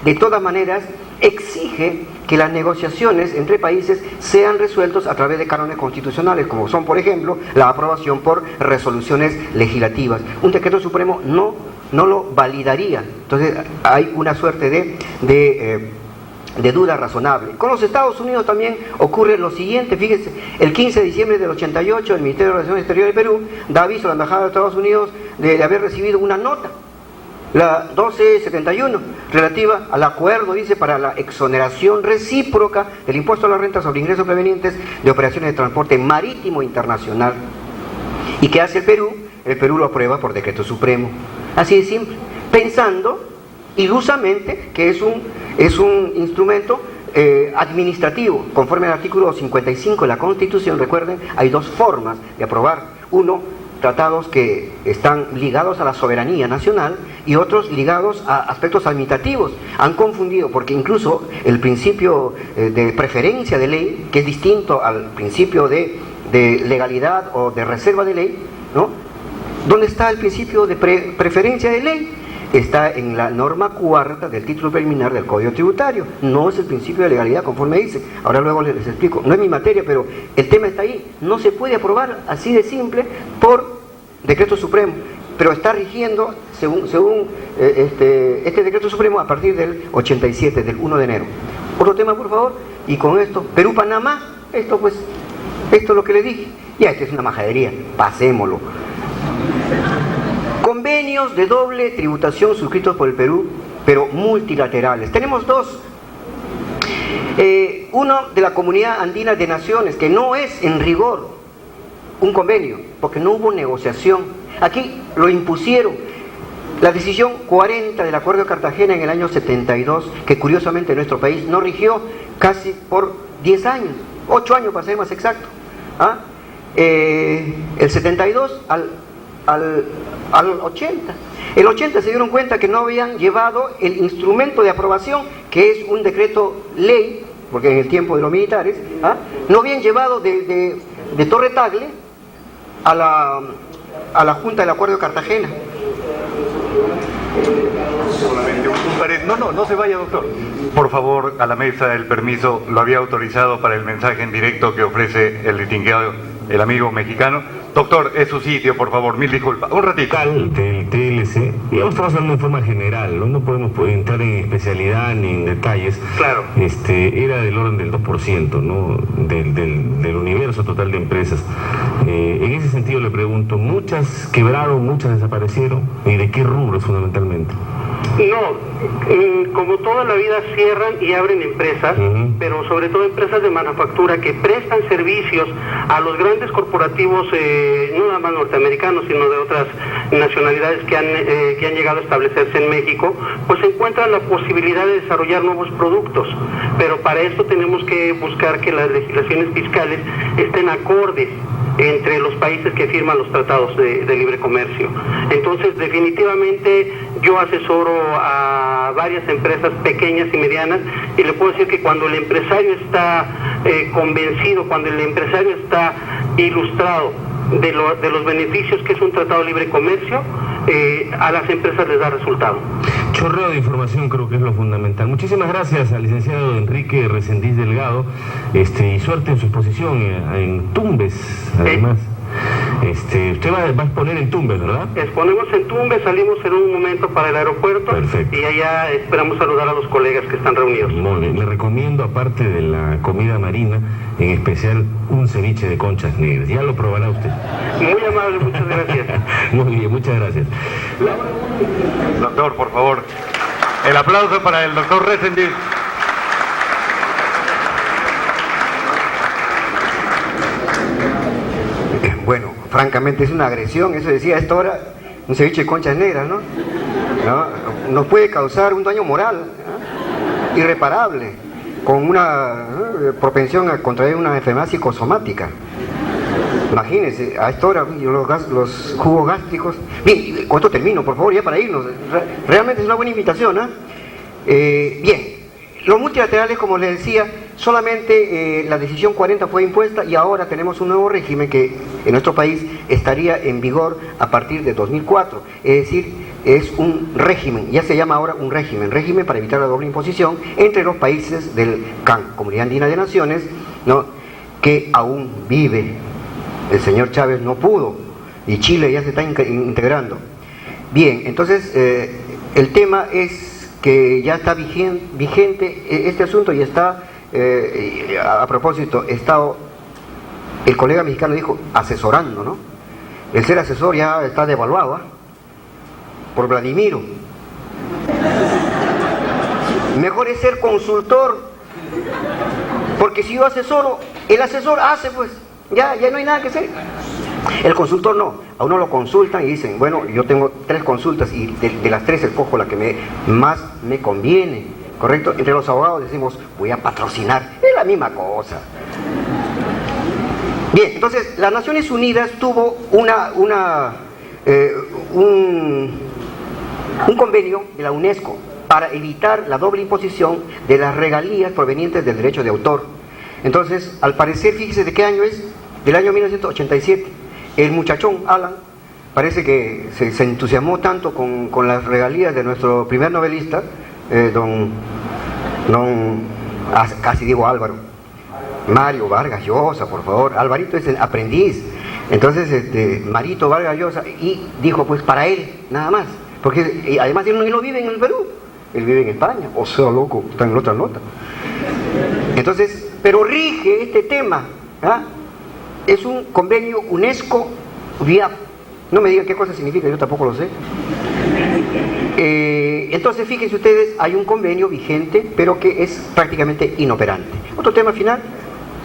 de todas maneras, exige que las negociaciones entre países sean resueltos a través de cánones constitucionales, como son, por ejemplo, la aprobación por resoluciones legislativas. Un decreto supremo no lo validaría. Entonces hay una suerte de duda razonable. Con los Estados Unidos también ocurre lo siguiente. Fíjense, el 15 de diciembre del 88 el Ministerio de Relaciones Exteriores de Perú da aviso a la Embajada de Estados Unidos de haber recibido una nota, la 1271, relativa al acuerdo, dice, para la exoneración recíproca del impuesto a la renta sobre ingresos provenientes de operaciones de transporte marítimo internacional. ¿Y qué hace el Perú? El Perú lo aprueba por decreto supremo. Así de simple, pensando ilusamente que es un instrumento administrativo, conforme al artículo 55 de la Constitución. Recuerden, hay dos formas de aprobar: uno, tratados que están ligados a la soberanía nacional, y otros ligados a aspectos administrativos. Han confundido, porque incluso el principio de preferencia de ley, que es distinto al principio de legalidad o de reserva de ley, ¿no? ¿Dónde está el principio de preferencia de ley? Está en la norma 4 del título preliminar del Código Tributario. No es el principio de legalidad, conforme dice. Ahora luego les explico. No es mi materia, pero el tema está ahí. No se puede aprobar así de simple por decreto supremo, pero está rigiendo según este decreto supremo a partir del 87, del 1 de enero. Otro tema, por favor. Y con esto, Perú-Panamá, esto es lo que le dije. Ya, esto es una majadería. Pasémoslo. Convenios de doble tributación suscritos por el Perú, pero multilaterales. Tenemos dos. Uno de la Comunidad Andina de Naciones, que no es en rigor un convenio, porque no hubo negociación. Aquí lo impusieron. La decisión 40 del Acuerdo de Cartagena en el año 72, que curiosamente en nuestro país no rigió casi por 10 años, 8 años para ser más exacto. El 72 al 80. El 80 se dieron cuenta que no habían llevado el instrumento de aprobación, que es un decreto ley, porque en el tiempo de los militares, no habían llevado de Torre Tagle a la Junta del Acuerdo de Cartagena. Solamente un paréntesis. No se vaya, doctor. Por favor, a la mesa el permiso lo había autorizado para el mensaje en directo que ofrece el distinguido, el amigo mexicano. Doctor, es su sitio, por favor, mil disculpas. Un ratito. Del TLC, digamos, estamos hablando de forma general, no podemos entrar en especialidad ni en detalles. Claro. Era del orden del 2%, ¿no? del universo total de empresas. En ese sentido le pregunto, ¿muchas quebraron, muchas desaparecieron? ¿Y de qué rubros fundamentalmente? No, como toda la vida cierran y abren empresas, pero sobre todo empresas de manufactura que prestan servicios a los grandes corporativos, no nada más norteamericanos, sino de otras nacionalidades que han llegado a establecerse en México, pues encuentran la posibilidad de desarrollar nuevos productos. Pero para esto tenemos que buscar que las legislaciones fiscales estén acordes entre los países que firman los tratados de libre comercio. Entonces, definitivamente, yo asesoro a varias empresas pequeñas y medianas, y le puedo decir que cuando el empresario está convencido, cuando el empresario está ilustrado de los beneficios que es un tratado de libre comercio, a las empresas les da resultado. Chorreo de información creo que es lo fundamental. Muchísimas gracias al licenciado Enrique Resendiz Delgado, y suerte en su exposición en Tumbes, además. Usted va a exponer en Tumbes, ¿verdad? Exponemos en Tumbes, salimos en un momento para el aeropuerto. Perfecto. Y allá esperamos saludar a los colegas que están reunidos. Muy bien. Le recomiendo, aparte de la comida marina, en especial un ceviche de conchas negras. Ya lo probará usted. Muy amable, muchas gracias. Muy bien, muchas gracias. Doctor, por favor, el aplauso para el doctor Resendiz. Bueno, francamente es una agresión, eso decía a esta hora, un ceviche de conchas negras, ¿no? Nos puede causar un daño moral, ¿no? Irreparable, con una propensión a contraer una enfermedad psicosomática. Imagínense, a esta hora los jugos gástricos. Bien, con esto termino, por favor, ya para irnos. Realmente es una buena invitación, ¿eh? Bien, los multilaterales, como les decía, solamente la decisión 40 fue impuesta y ahora tenemos un nuevo régimen que en nuestro país estaría en vigor a partir de 2004. Es decir, es un régimen, ya se llama ahora un régimen para evitar la doble imposición entre los países del CAN, Comunidad Andina de Naciones, ¿no?, que aún vive. El señor Chávez no pudo y Chile ya se está integrando. Bien, entonces el tema es que ya está vigente este asunto y está, a propósito, el colega mexicano dijo asesorando, ¿no? El ser asesor ya está devaluado, ¿eh?, por Vladimiro. Mejor es ser consultor, porque si yo asesoro, el asesor hace, pues ya no hay nada que hacer. El consultor no, a uno lo consultan y dicen, bueno, yo tengo 3 consultas y de las 3 escojo la que más me conviene, ¿correcto? Entre los abogados decimos, voy a patrocinar, es la misma cosa. Bien, entonces las Naciones Unidas tuvo un convenio de la UNESCO para evitar la doble imposición de las regalías provenientes del derecho de autor. Entonces, al parecer, fíjese de qué año es, del año 1987. El muchachón Alan parece que se entusiasmó tanto con las regalías de nuestro primer novelista, casi digo Álvaro, Mario Vargas Llosa, por favor. Alvarito es el aprendiz. Entonces, Marito Vargas Llosa, y dijo, pues para él, nada más. Porque además él no vive en el Perú, él vive en España. O sea, loco, está en otra nota. Entonces, pero rige este tema, ¿ah? Es un convenio UNESCO-VIAP. No me digan qué cosa significa, yo tampoco lo sé. Entonces, fíjense ustedes, hay un convenio vigente, pero que es prácticamente inoperante. Otro tema final,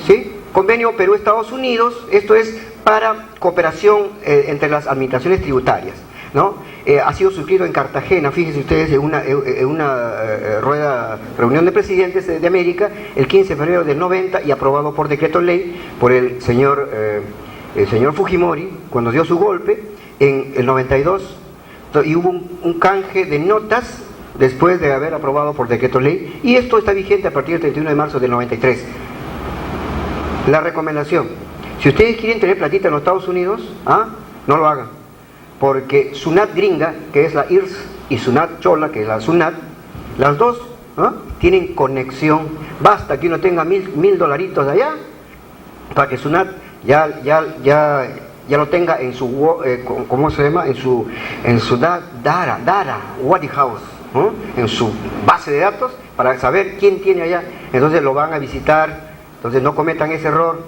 ¿sí? Convenio Perú-Estados Unidos, esto es para cooperación entre las administraciones tributarias, ¿no? Ha sido suscrito en Cartagena, fíjense ustedes, en una reunión de presidentes de América, el 15 de febrero del 90, y aprobado por decreto ley por el señor Fujimori, cuando dio su golpe, en el 92, y hubo un canje de notas después de haber aprobado por decreto ley, y esto está vigente a partir del 31 de marzo del 93. La recomendación, si ustedes quieren tener platita en los Estados Unidos, no lo hagan. Porque SUNAT gringa, que es la IRS, y SUNAT chola, que es la SUNAT, las dos tienen conexión. Basta que uno tenga $1,000 dolaritos de allá para que SUNAT ya lo tenga en su, ¿cómo se llama? En su Dara White House, en su base de datos, para saber quién tiene allá. Entonces lo van a visitar. Entonces no cometan ese error,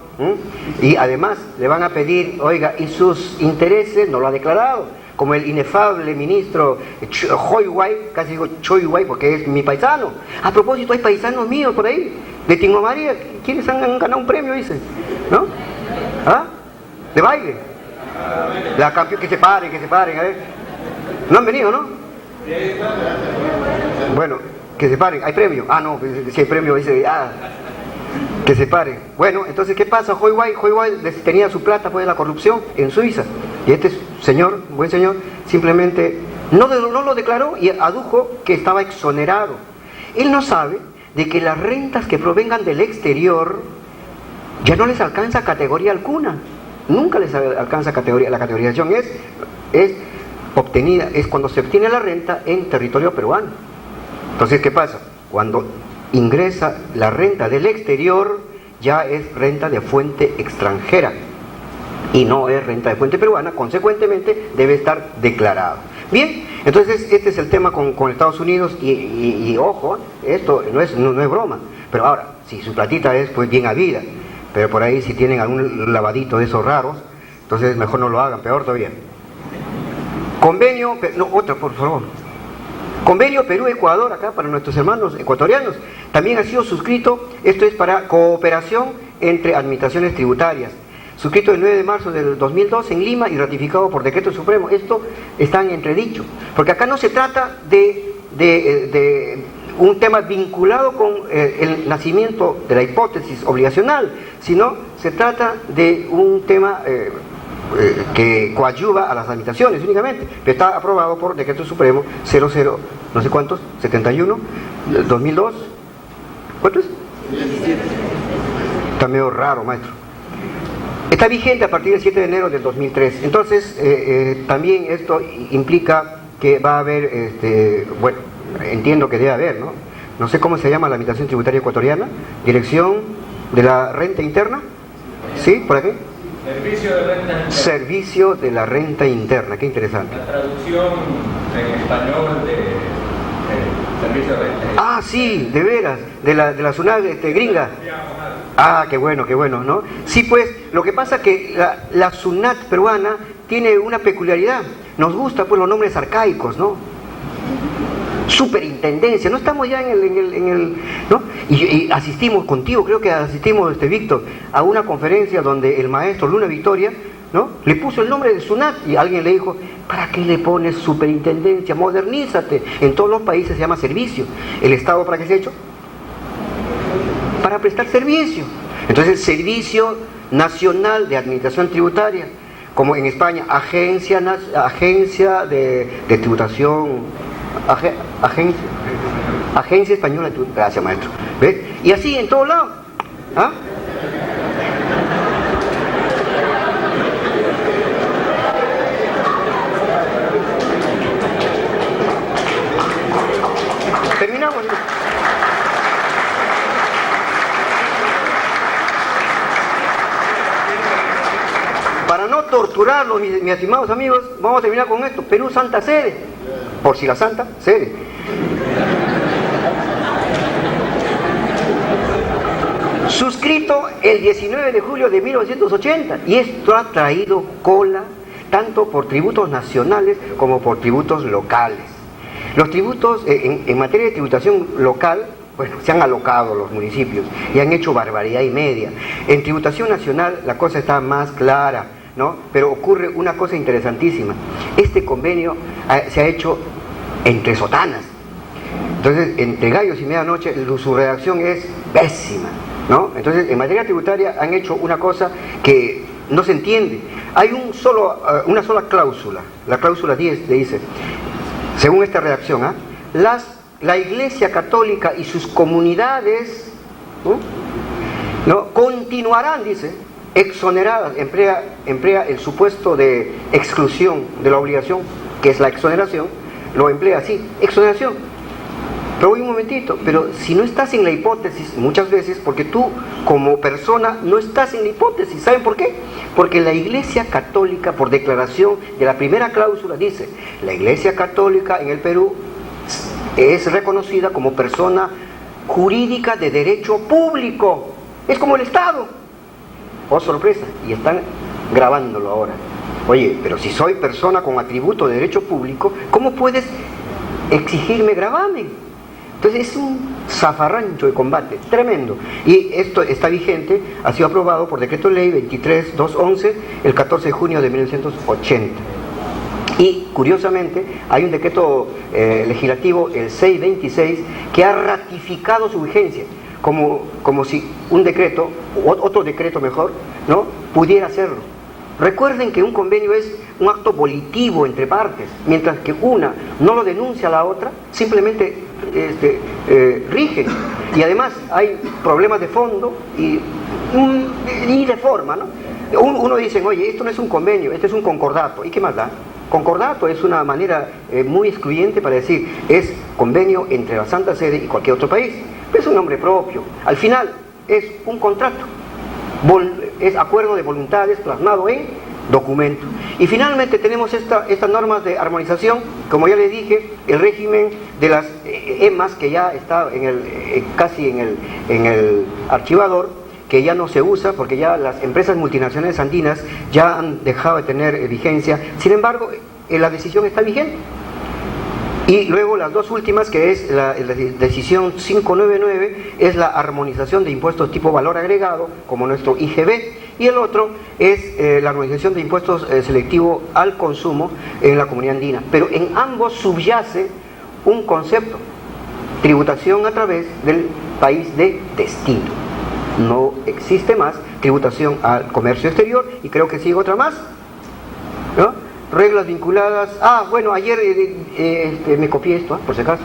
y además le van a pedir, oiga, y sus intereses no lo ha declarado, como el inefable ministro Choi Wai, casi digo Choi Wai porque es mi paisano. A propósito, hay paisanos míos por ahí, de Tingo María, quienes han ganado un premio, dicen, ¿no? De baile. La campeón, que se paren, a ver. No han venido, ¿no? Bueno, que se paren, ¿hay premio? No, si hay premio, dice, que se paren. Bueno, entonces, ¿qué pasa? Hoi Wai tenía su plata pues de la corrupción en Suiza, y este señor, buen señor, simplemente no lo declaró y adujo que estaba exonerado. Él no sabe de que las rentas que provengan del exterior ya no les alcanza categoría alguna, nunca les alcanza categoría. La categorización es obtenida es cuando se obtiene la renta en territorio peruano. Entonces, ¿qué pasa? Cuando ingresa la renta del exterior, ya es renta de fuente extranjera y no es renta de fuente peruana, consecuentemente debe estar declarado. Bien, entonces este es el tema con Estados Unidos y ojo, esto no es broma, pero ahora, si su platita es pues bien habida, pero por ahí si tienen algún lavadito de esos raros, entonces mejor no lo hagan, peor todavía. Convenio, no, otra por favor. Convenio Perú-Ecuador, acá para nuestros hermanos ecuatorianos, también ha sido suscrito, esto es para cooperación entre administraciones tributarias, suscrito el 9 de marzo del 2002 en Lima y ratificado por decreto supremo. Esto está en entredicho, porque acá no se trata de un tema vinculado con el nacimiento de la hipótesis obligacional, sino se trata de un tema que coadyuva a las administraciones únicamente, pero está aprobado por decreto supremo 00 no sé cuántos, 71 2002, ¿cuánto es? Está medio raro, maestro. Está vigente a partir del 7 de enero del 2003. Entonces también esto implica que va a haber bueno, entiendo que debe haber, no sé cómo se llama la Administración Tributaria Ecuatoriana, Dirección de la Renta Interna, ¿sí? ¿Por aquí? Servicio de renta interna. Servicio de la renta interna, qué interesante. La traducción en español de servicio de renta. Ah, sí, de veras, de la SUNAT gringa. Ah, qué bueno, ¿no? Sí, pues, lo que pasa es que la SUNAT peruana tiene una peculiaridad. Nos gustan pues los nombres arcaicos, ¿no? Superintendencia, no estamos ya en el ¿no? Y asistimos contigo, creo que asistimos, Víctor, a una conferencia donde el maestro Luna Victoria, ¿no? Le puso el nombre de SUNAT y alguien le dijo, ¿para qué le pones superintendencia? Modernízate. En todos los países se llama servicio. ¿El Estado para qué se ha hecho? Para prestar servicio. Entonces, Servicio Nacional de Administración Tributaria, como en España, Agencia de Tributación, Agencia Española de Tributación. Gracias, maestro. ¿Ves? Y así en todos lados. ¿Ah? Terminamos. Para no torturarlos, mis estimados amigos, vamos a terminar con esto. Perú, Santa Sede. Por si la Santa Sede. Suscrito el 19 de julio de 1980. Y esto ha traído cola tanto por tributos nacionales como por tributos locales. Los tributos, en materia de tributación local, bueno, se han alocado los municipios y han hecho barbaridad y media. En tributación nacional la cosa está más clara, ¿no? Pero ocurre una cosa interesantísima. Este convenio se ha hecho entre sotanas. Entonces, entre gallos y medianoche, su redacción es pésima, ¿no? Entonces, en materia tributaria han hecho una cosa que no se entiende. Hay una sola cláusula, la cláusula 10 le dice, según esta redacción, la Iglesia Católica y sus comunidades, ¿no? Continuarán, dice, exoneradas, emplea el supuesto de exclusión de la obligación, que es la exoneración, lo emplea así, exoneración. Pero un momentito, pero si no estás en la hipótesis, muchas veces, porque tú como persona no estás en la hipótesis, ¿saben por qué? Porque la Iglesia Católica, por declaración de la primera cláusula, dice, la Iglesia Católica en el Perú es reconocida como persona jurídica de derecho público, es como el Estado. Oh, sorpresa, y están grabándolo ahora. Oye, pero si soy persona con atributo de derecho público, ¿cómo puedes exigirme gravamen? Entonces es un zafarrancho de combate tremendo, y esto está vigente, ha sido aprobado por decreto ley 23.211 el 14 de junio de 1980. Y curiosamente hay un decreto legislativo, el 626, que ha ratificado su vigencia, como si un decreto, otro decreto mejor, ¿no?, pudiera hacerlo. Recuerden que un convenio es un acto volitivo entre partes, mientras que una no lo denuncia a la otra, simplemente rige. Y además hay problemas de fondo y de forma, ¿no? Uno dice, oye, esto no es un convenio, esto es un concordato, ¿y qué más da? Concordato es una manera muy excluyente para decir es convenio entre la Santa Sede y cualquier otro país. Es un nombre propio. Al final es un contrato, es acuerdo de voluntades plasmado en documento. Y finalmente tenemos estas normas de armonización, como ya les dije, el régimen de las EMAS, que ya está casi en el archivador, que ya no se usa porque ya las empresas multinacionales andinas ya han dejado de tener vigencia. Sin embargo, la decisión está vigente. Y luego las dos últimas, que es la decisión 599, es la armonización de impuestos tipo valor agregado, como nuestro IGB, y el otro es la armonización de impuestos selectivo al consumo en la comunidad andina. Pero en ambos subyace un concepto: tributación a través del país de destino. No existe más tributación al comercio exterior, y creo que sigue otra más, ¿no? Reglas vinculadas. Bueno, ayer me copié esto, por si acaso.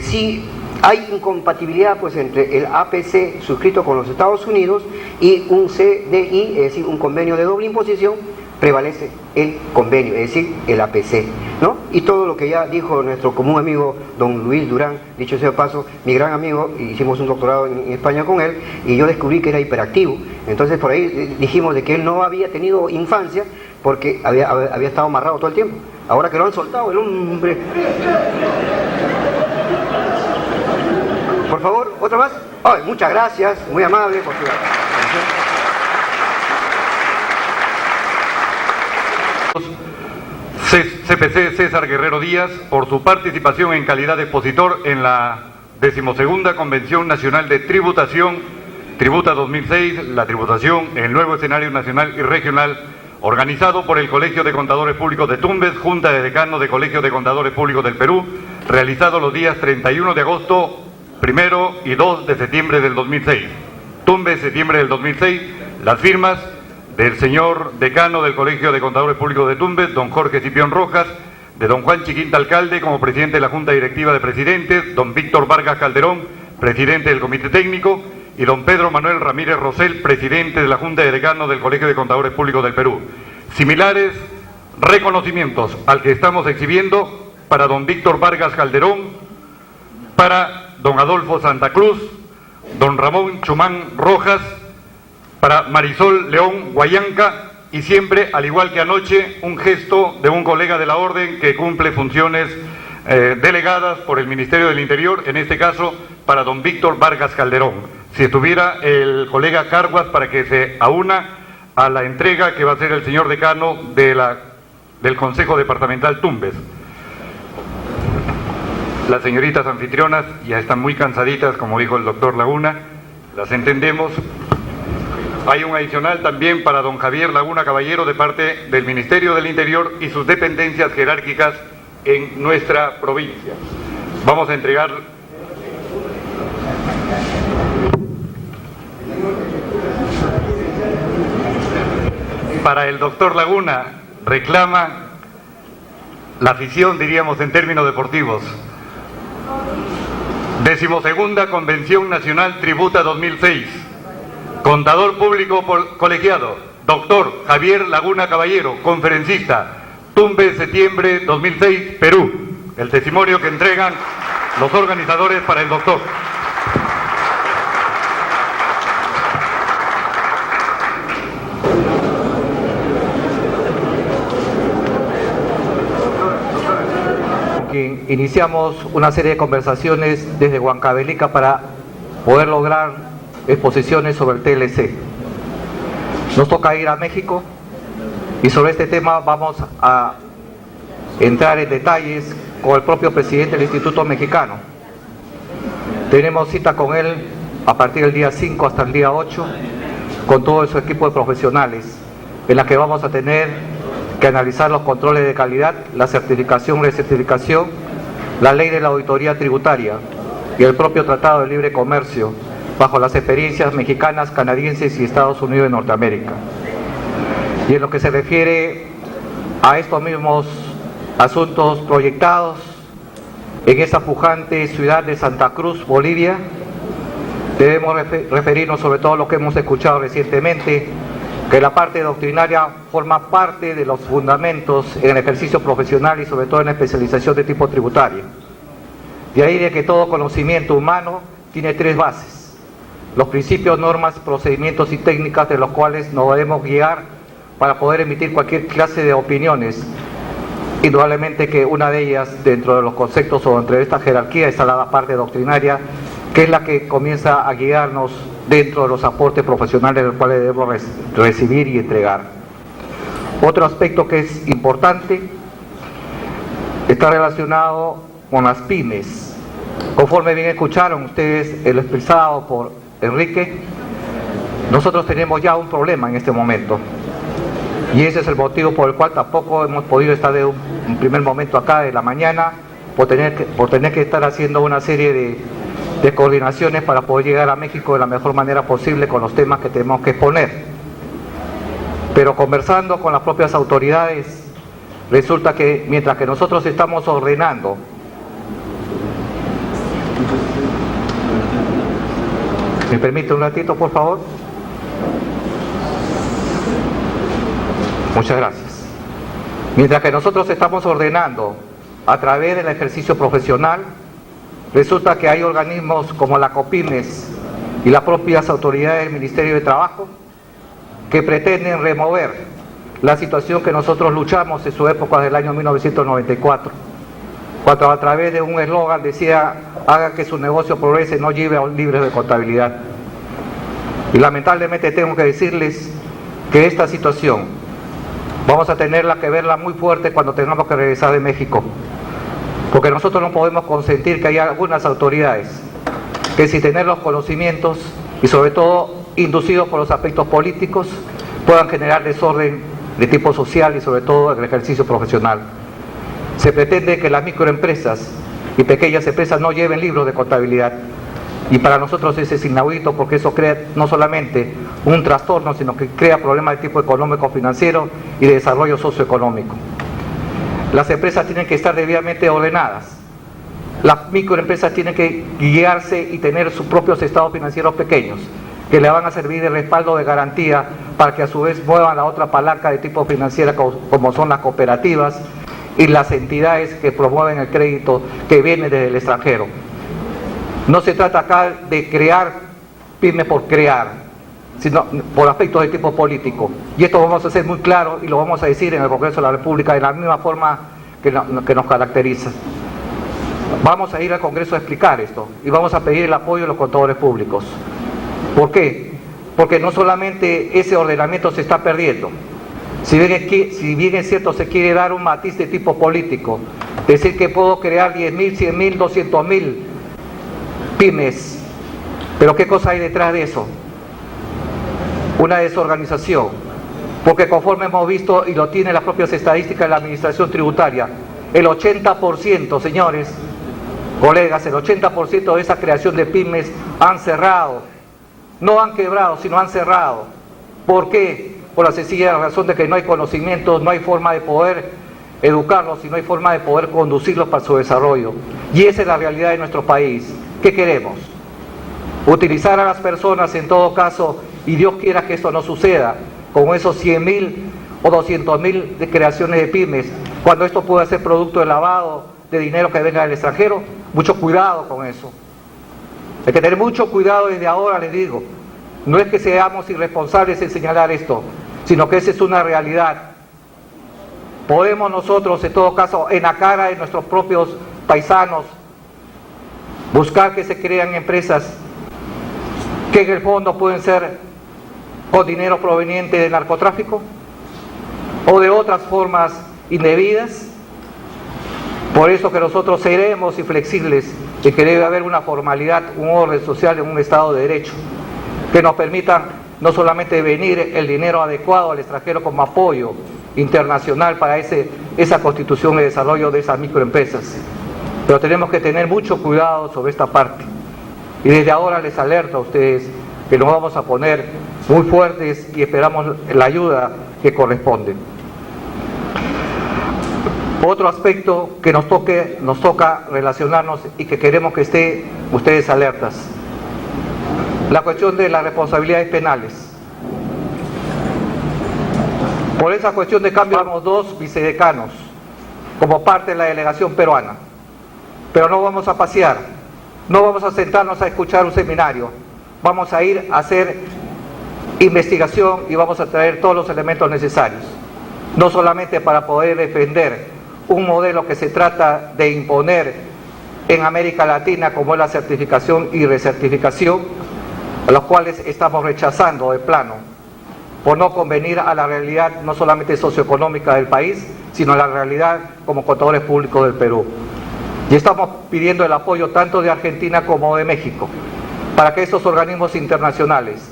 Sí, hay incompatibilidad pues entre el APC suscrito con los Estados Unidos y un CDI, es decir, un convenio de doble imposición. Prevalece el convenio, es decir, el APC, ¿no? Y todo lo que ya dijo nuestro común amigo don Luis Durán, dicho sea de paso, mi gran amigo, hicimos un doctorado en España con él, y yo descubrí que era hiperactivo. Entonces por ahí dijimos de que él no había tenido infancia porque había estado amarrado todo el tiempo. Ahora que lo han soltado, el hombre... Por favor, otra más. Ay, muchas gracias, muy amable por su atención. CPC César Guerrero Díaz, por su participación en calidad de expositor en la 12ª Convención Nacional de Tributación, Tributa 2006, la tributación en el nuevo escenario nacional y regional, organizado por el Colegio de Contadores Públicos de Tumbes, Junta de Decanos de Colegio de Contadores Públicos del Perú, realizado los días 31 de agosto, 1 y 2 de septiembre del 2006. Tumbes, septiembre del 2006, las firmas del señor decano del Colegio de Contadores Públicos de Tumbes, don Jorge Cipión Rojas, de don Juan Chiquinta Alcalde como presidente de la Junta Directiva de Presidentes, don Víctor Vargas Calderón, presidente del Comité Técnico, y don Pedro Manuel Ramírez Rosell, presidente de la Junta de Decanos del Colegio de Contadores Públicos del Perú. Similares reconocimientos al que estamos exhibiendo para don Víctor Vargas Calderón, para don Adolfo Santa Cruz, don Ramón Chumán Rojas, para Marisol León Guayanca, y siempre, al igual que anoche, un gesto de un colega de la Orden que cumple funciones delegadas por el Ministerio del Interior, en este caso para don Víctor Vargas Calderón. Si estuviera el colega Carguas para que se aúna a la entrega que va a hacer el señor decano del Consejo Departamental Tumbes. Las señoritas anfitrionas ya están muy cansaditas, como dijo el doctor Laguna, las entendemos. Hay un adicional también para don Javier Laguna Caballero de parte del Ministerio del Interior y sus dependencias jerárquicas en nuestra provincia. Vamos a entregar... Para el doctor Laguna, reclama la afición, diríamos en términos deportivos. 12ª Convención Nacional Tributa 2006. Contador Público Colegiado, doctor Javier Laguna Caballero, conferencista, Tumbes, septiembre 2006, Perú. El testimonio que entregan los organizadores para el doctor. Iniciamos una serie de conversaciones desde Huancavelica para poder lograr exposiciones sobre el TLC. Nos toca ir a México y sobre este tema vamos a entrar en detalles con el propio presidente del Instituto Mexicano. Tenemos cita con él a partir del día 5 hasta el día 8 con todo su equipo de profesionales, en la que vamos a tener que analizar los controles de calidad, la certificación, recertificación, la ley de la auditoría tributaria y el propio Tratado de Libre Comercio bajo las experiencias mexicanas, canadienses y Estados Unidos de Norteamérica. Y en lo que se refiere a estos mismos asuntos proyectados en esa pujante ciudad de Santa Cruz, Bolivia, debemos referirnos sobre todo a lo que hemos escuchado recientemente que la parte doctrinaria forma parte de los fundamentos en el ejercicio profesional y sobre todo en la especialización de tipo tributario. De ahí de que todo conocimiento humano tiene tres bases: los principios, normas, procedimientos y técnicas de los cuales nos debemos guiar para poder emitir cualquier clase de opiniones. Indudablemente que una de ellas, dentro de los conceptos o dentro de esta jerarquía, está la parte doctrinaria, que es la que comienza a guiarnos dentro de los aportes profesionales los cuales debemos recibir y entregar. Otro aspecto que es importante está relacionado con las pymes. Conforme bien escucharon ustedes el expresado por Enrique, nosotros tenemos ya un problema en este momento. Y ese es el motivo por el cual tampoco hemos podido estar de un primer momento acá de la mañana, por tener que estar haciendo una serie de coordinaciones para poder llegar a México de la mejor manera posible con los temas que tenemos que exponer. Pero conversando con las propias autoridades, resulta que mientras que nosotros estamos ordenando ¿me permite un ratito, por favor? Muchas gracias. Mientras que nosotros estamos ordenando a través del ejercicio profesional, resulta que hay organismos como la COPIMES y las propias autoridades del Ministerio de Trabajo que pretenden remover la situación que nosotros luchamos en su época del año 1994, cuando a través de un eslogan decía: haga que su negocio progrese, no lleve a un libre de contabilidad. Y lamentablemente tengo que decirles que esta situación vamos a tenerla que verla muy fuerte cuando tengamos que regresar de México, porque nosotros no podemos consentir que haya algunas autoridades que, sin tener los conocimientos y sobre todo inducidos por los aspectos políticos, puedan generar desorden de tipo social y sobre todo en el ejercicio profesional. Se pretende que las microempresas y pequeñas empresas no lleven libros de contabilidad, y para nosotros ese es inaudito, porque eso crea no solamente un trastorno, sino que crea problemas de tipo económico, financiero y de desarrollo socioeconómico. Las empresas tienen que estar debidamente ordenadas. Las microempresas tienen que guiarse y tener sus propios estados financieros pequeños, que le van a servir de respaldo, de garantía, para que a su vez muevan la otra palanca de tipo financiera, como son las cooperativas y las entidades que promueven el crédito que viene desde el extranjero. No se trata acá de crear pymes por crear, sino por aspectos de tipo político. Y esto vamos a hacer muy claro y lo vamos a decir en el Congreso de la República de la misma forma que nos caracteriza. Vamos a ir al Congreso a explicar esto y vamos a pedir el apoyo de los contadores públicos. ¿Por qué? Porque no solamente ese ordenamiento se está perdiendo. Si bien es cierto, se quiere dar un matiz de tipo político, decir que puedo crear 10.000, 100.000, 200.000 pymes, pero ¿qué cosa hay detrás de eso? Una desorganización, porque conforme hemos visto y lo tienen las propias estadísticas de la administración tributaria, el 80%, señores, colegas, el 80% de esa creación de pymes han cerrado, no han quebrado, sino han cerrado. ¿Por qué? Por la sencilla razón de que no hay conocimientos, no hay forma de poder educarlos y no hay forma de poder conducirlos para su desarrollo. Y esa es la realidad de nuestro país. ¿Qué queremos? Utilizar a las personas en todo caso, y Dios quiera que esto no suceda, con esos 100.000 o 200.000 de creaciones de pymes, cuando esto puede ser producto de lavado de dinero que venga del extranjero. Mucho cuidado con eso. Hay que tener mucho cuidado desde ahora, les digo. No es que seamos irresponsables en señalar esto, sino que esa es una realidad. Podemos nosotros, en todo caso, en la cara de nuestros propios paisanos, buscar que se crean empresas que en el fondo pueden ser con dinero proveniente del narcotráfico o de otras formas indebidas. Por eso que nosotros seremos inflexibles de que debe haber una formalidad, un orden social en un Estado de Derecho, que nos permitan no solamente venir el dinero adecuado al extranjero como apoyo internacional para esa constitución y desarrollo de esas microempresas, pero tenemos que tener mucho cuidado sobre esta parte. Y desde ahora les alerto a ustedes que nos vamos a poner muy fuertes y esperamos la ayuda que corresponde. Otro aspecto que nos toca relacionarnos y que queremos que estén ustedes alertas: la cuestión de las responsabilidades penales. Por esa cuestión de cambio tenemos 2 vicedecanos como parte de la delegación peruana, pero no vamos a pasear, no vamos a sentarnos a escuchar un seminario, vamos a ir a hacer investigación y vamos a traer todos los elementos necesarios, no solamente para poder defender un modelo que se trata de imponer en América Latina como es la certificación y recertificación, a los cuales estamos rechazando de plano por no convenir a la realidad no solamente socioeconómica del país, sino a la realidad como contadores públicos del Perú. Y estamos pidiendo el apoyo tanto de Argentina como de México, para que esos organismos internacionales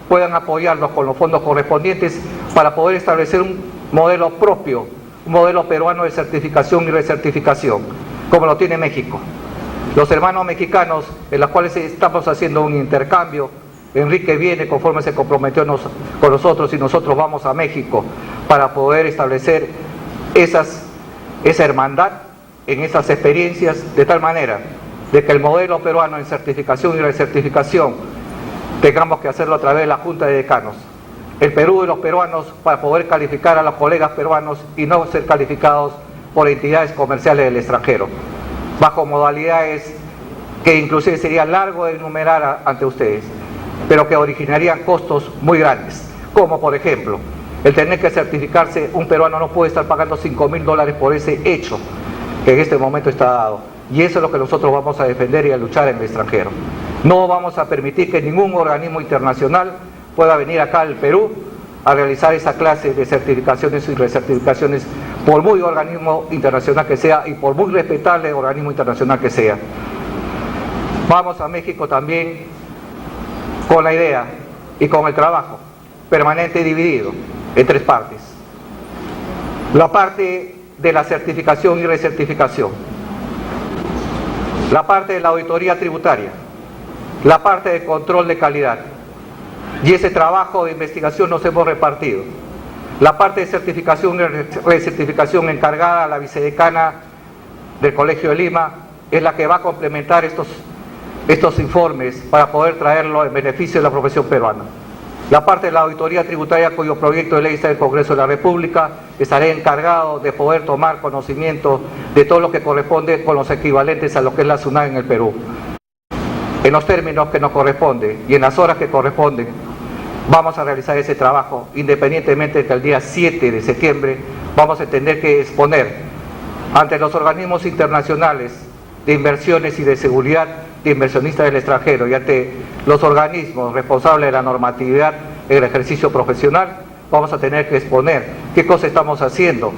puedan apoyarnos con los fondos correspondientes para poder establecer un modelo propio, un modelo peruano de certificación y recertificación, como lo tiene México. Los hermanos mexicanos, en los cuales estamos haciendo un intercambio, Enrique viene conforme se comprometió con nosotros y nosotros vamos a México para poder establecer esa hermandad en esas experiencias, de tal manera de que el modelo peruano en certificación y recertificación tengamos que hacerlo a través de la Junta de Decanos. El Perú y los peruanos para poder calificar a los colegas peruanos y no ser calificados por entidades comerciales del extranjero, bajo modalidades que inclusive sería largo de enumerar ante ustedes, pero que originarían costos muy grandes, como por ejemplo, el tener que certificarse, un peruano no puede estar pagando $5.000 por ese hecho que en este momento está dado, y eso es lo que nosotros vamos a defender y a luchar en el extranjero. No vamos a permitir que ningún organismo internacional pueda venir acá al Perú a realizar esa clase de certificaciones y recertificaciones, por muy organismo internacional que sea y por muy respetable organismo internacional que sea. Vamos a México también con la idea y con el trabajo permanente y dividido en 3 partes. La parte de la certificación y recertificación, la parte de la auditoría tributaria, la parte de control de calidad, y ese trabajo de investigación nos hemos repartido. La parte de certificación y recertificación encargada a la vicedecana del Colegio de Lima es la que va a complementar estos informes para poder traerlo en beneficio de la profesión peruana. La parte de la auditoría tributaria, cuyo proyecto de ley está en el Congreso de la República, estaré encargado de poder tomar conocimiento de todo lo que corresponde con los equivalentes a lo que es la SUNAT en el Perú, en los términos que nos corresponde y en las horas que corresponden. Vamos a realizar ese trabajo, independientemente de que el día 7 de septiembre vamos a tener que exponer ante los organismos internacionales de inversiones y de seguridad de inversionistas del extranjero y ante los organismos responsables de la normatividad en el ejercicio profesional, vamos a tener que exponer qué cosa estamos haciendo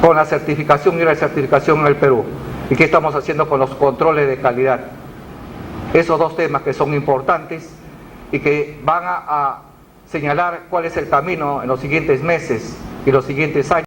con la certificación y recertificación en el Perú y qué estamos haciendo con los controles de calidad. Esos 2 temas que son importantes y que van a señalar cuál es el camino en los siguientes meses y los siguientes años.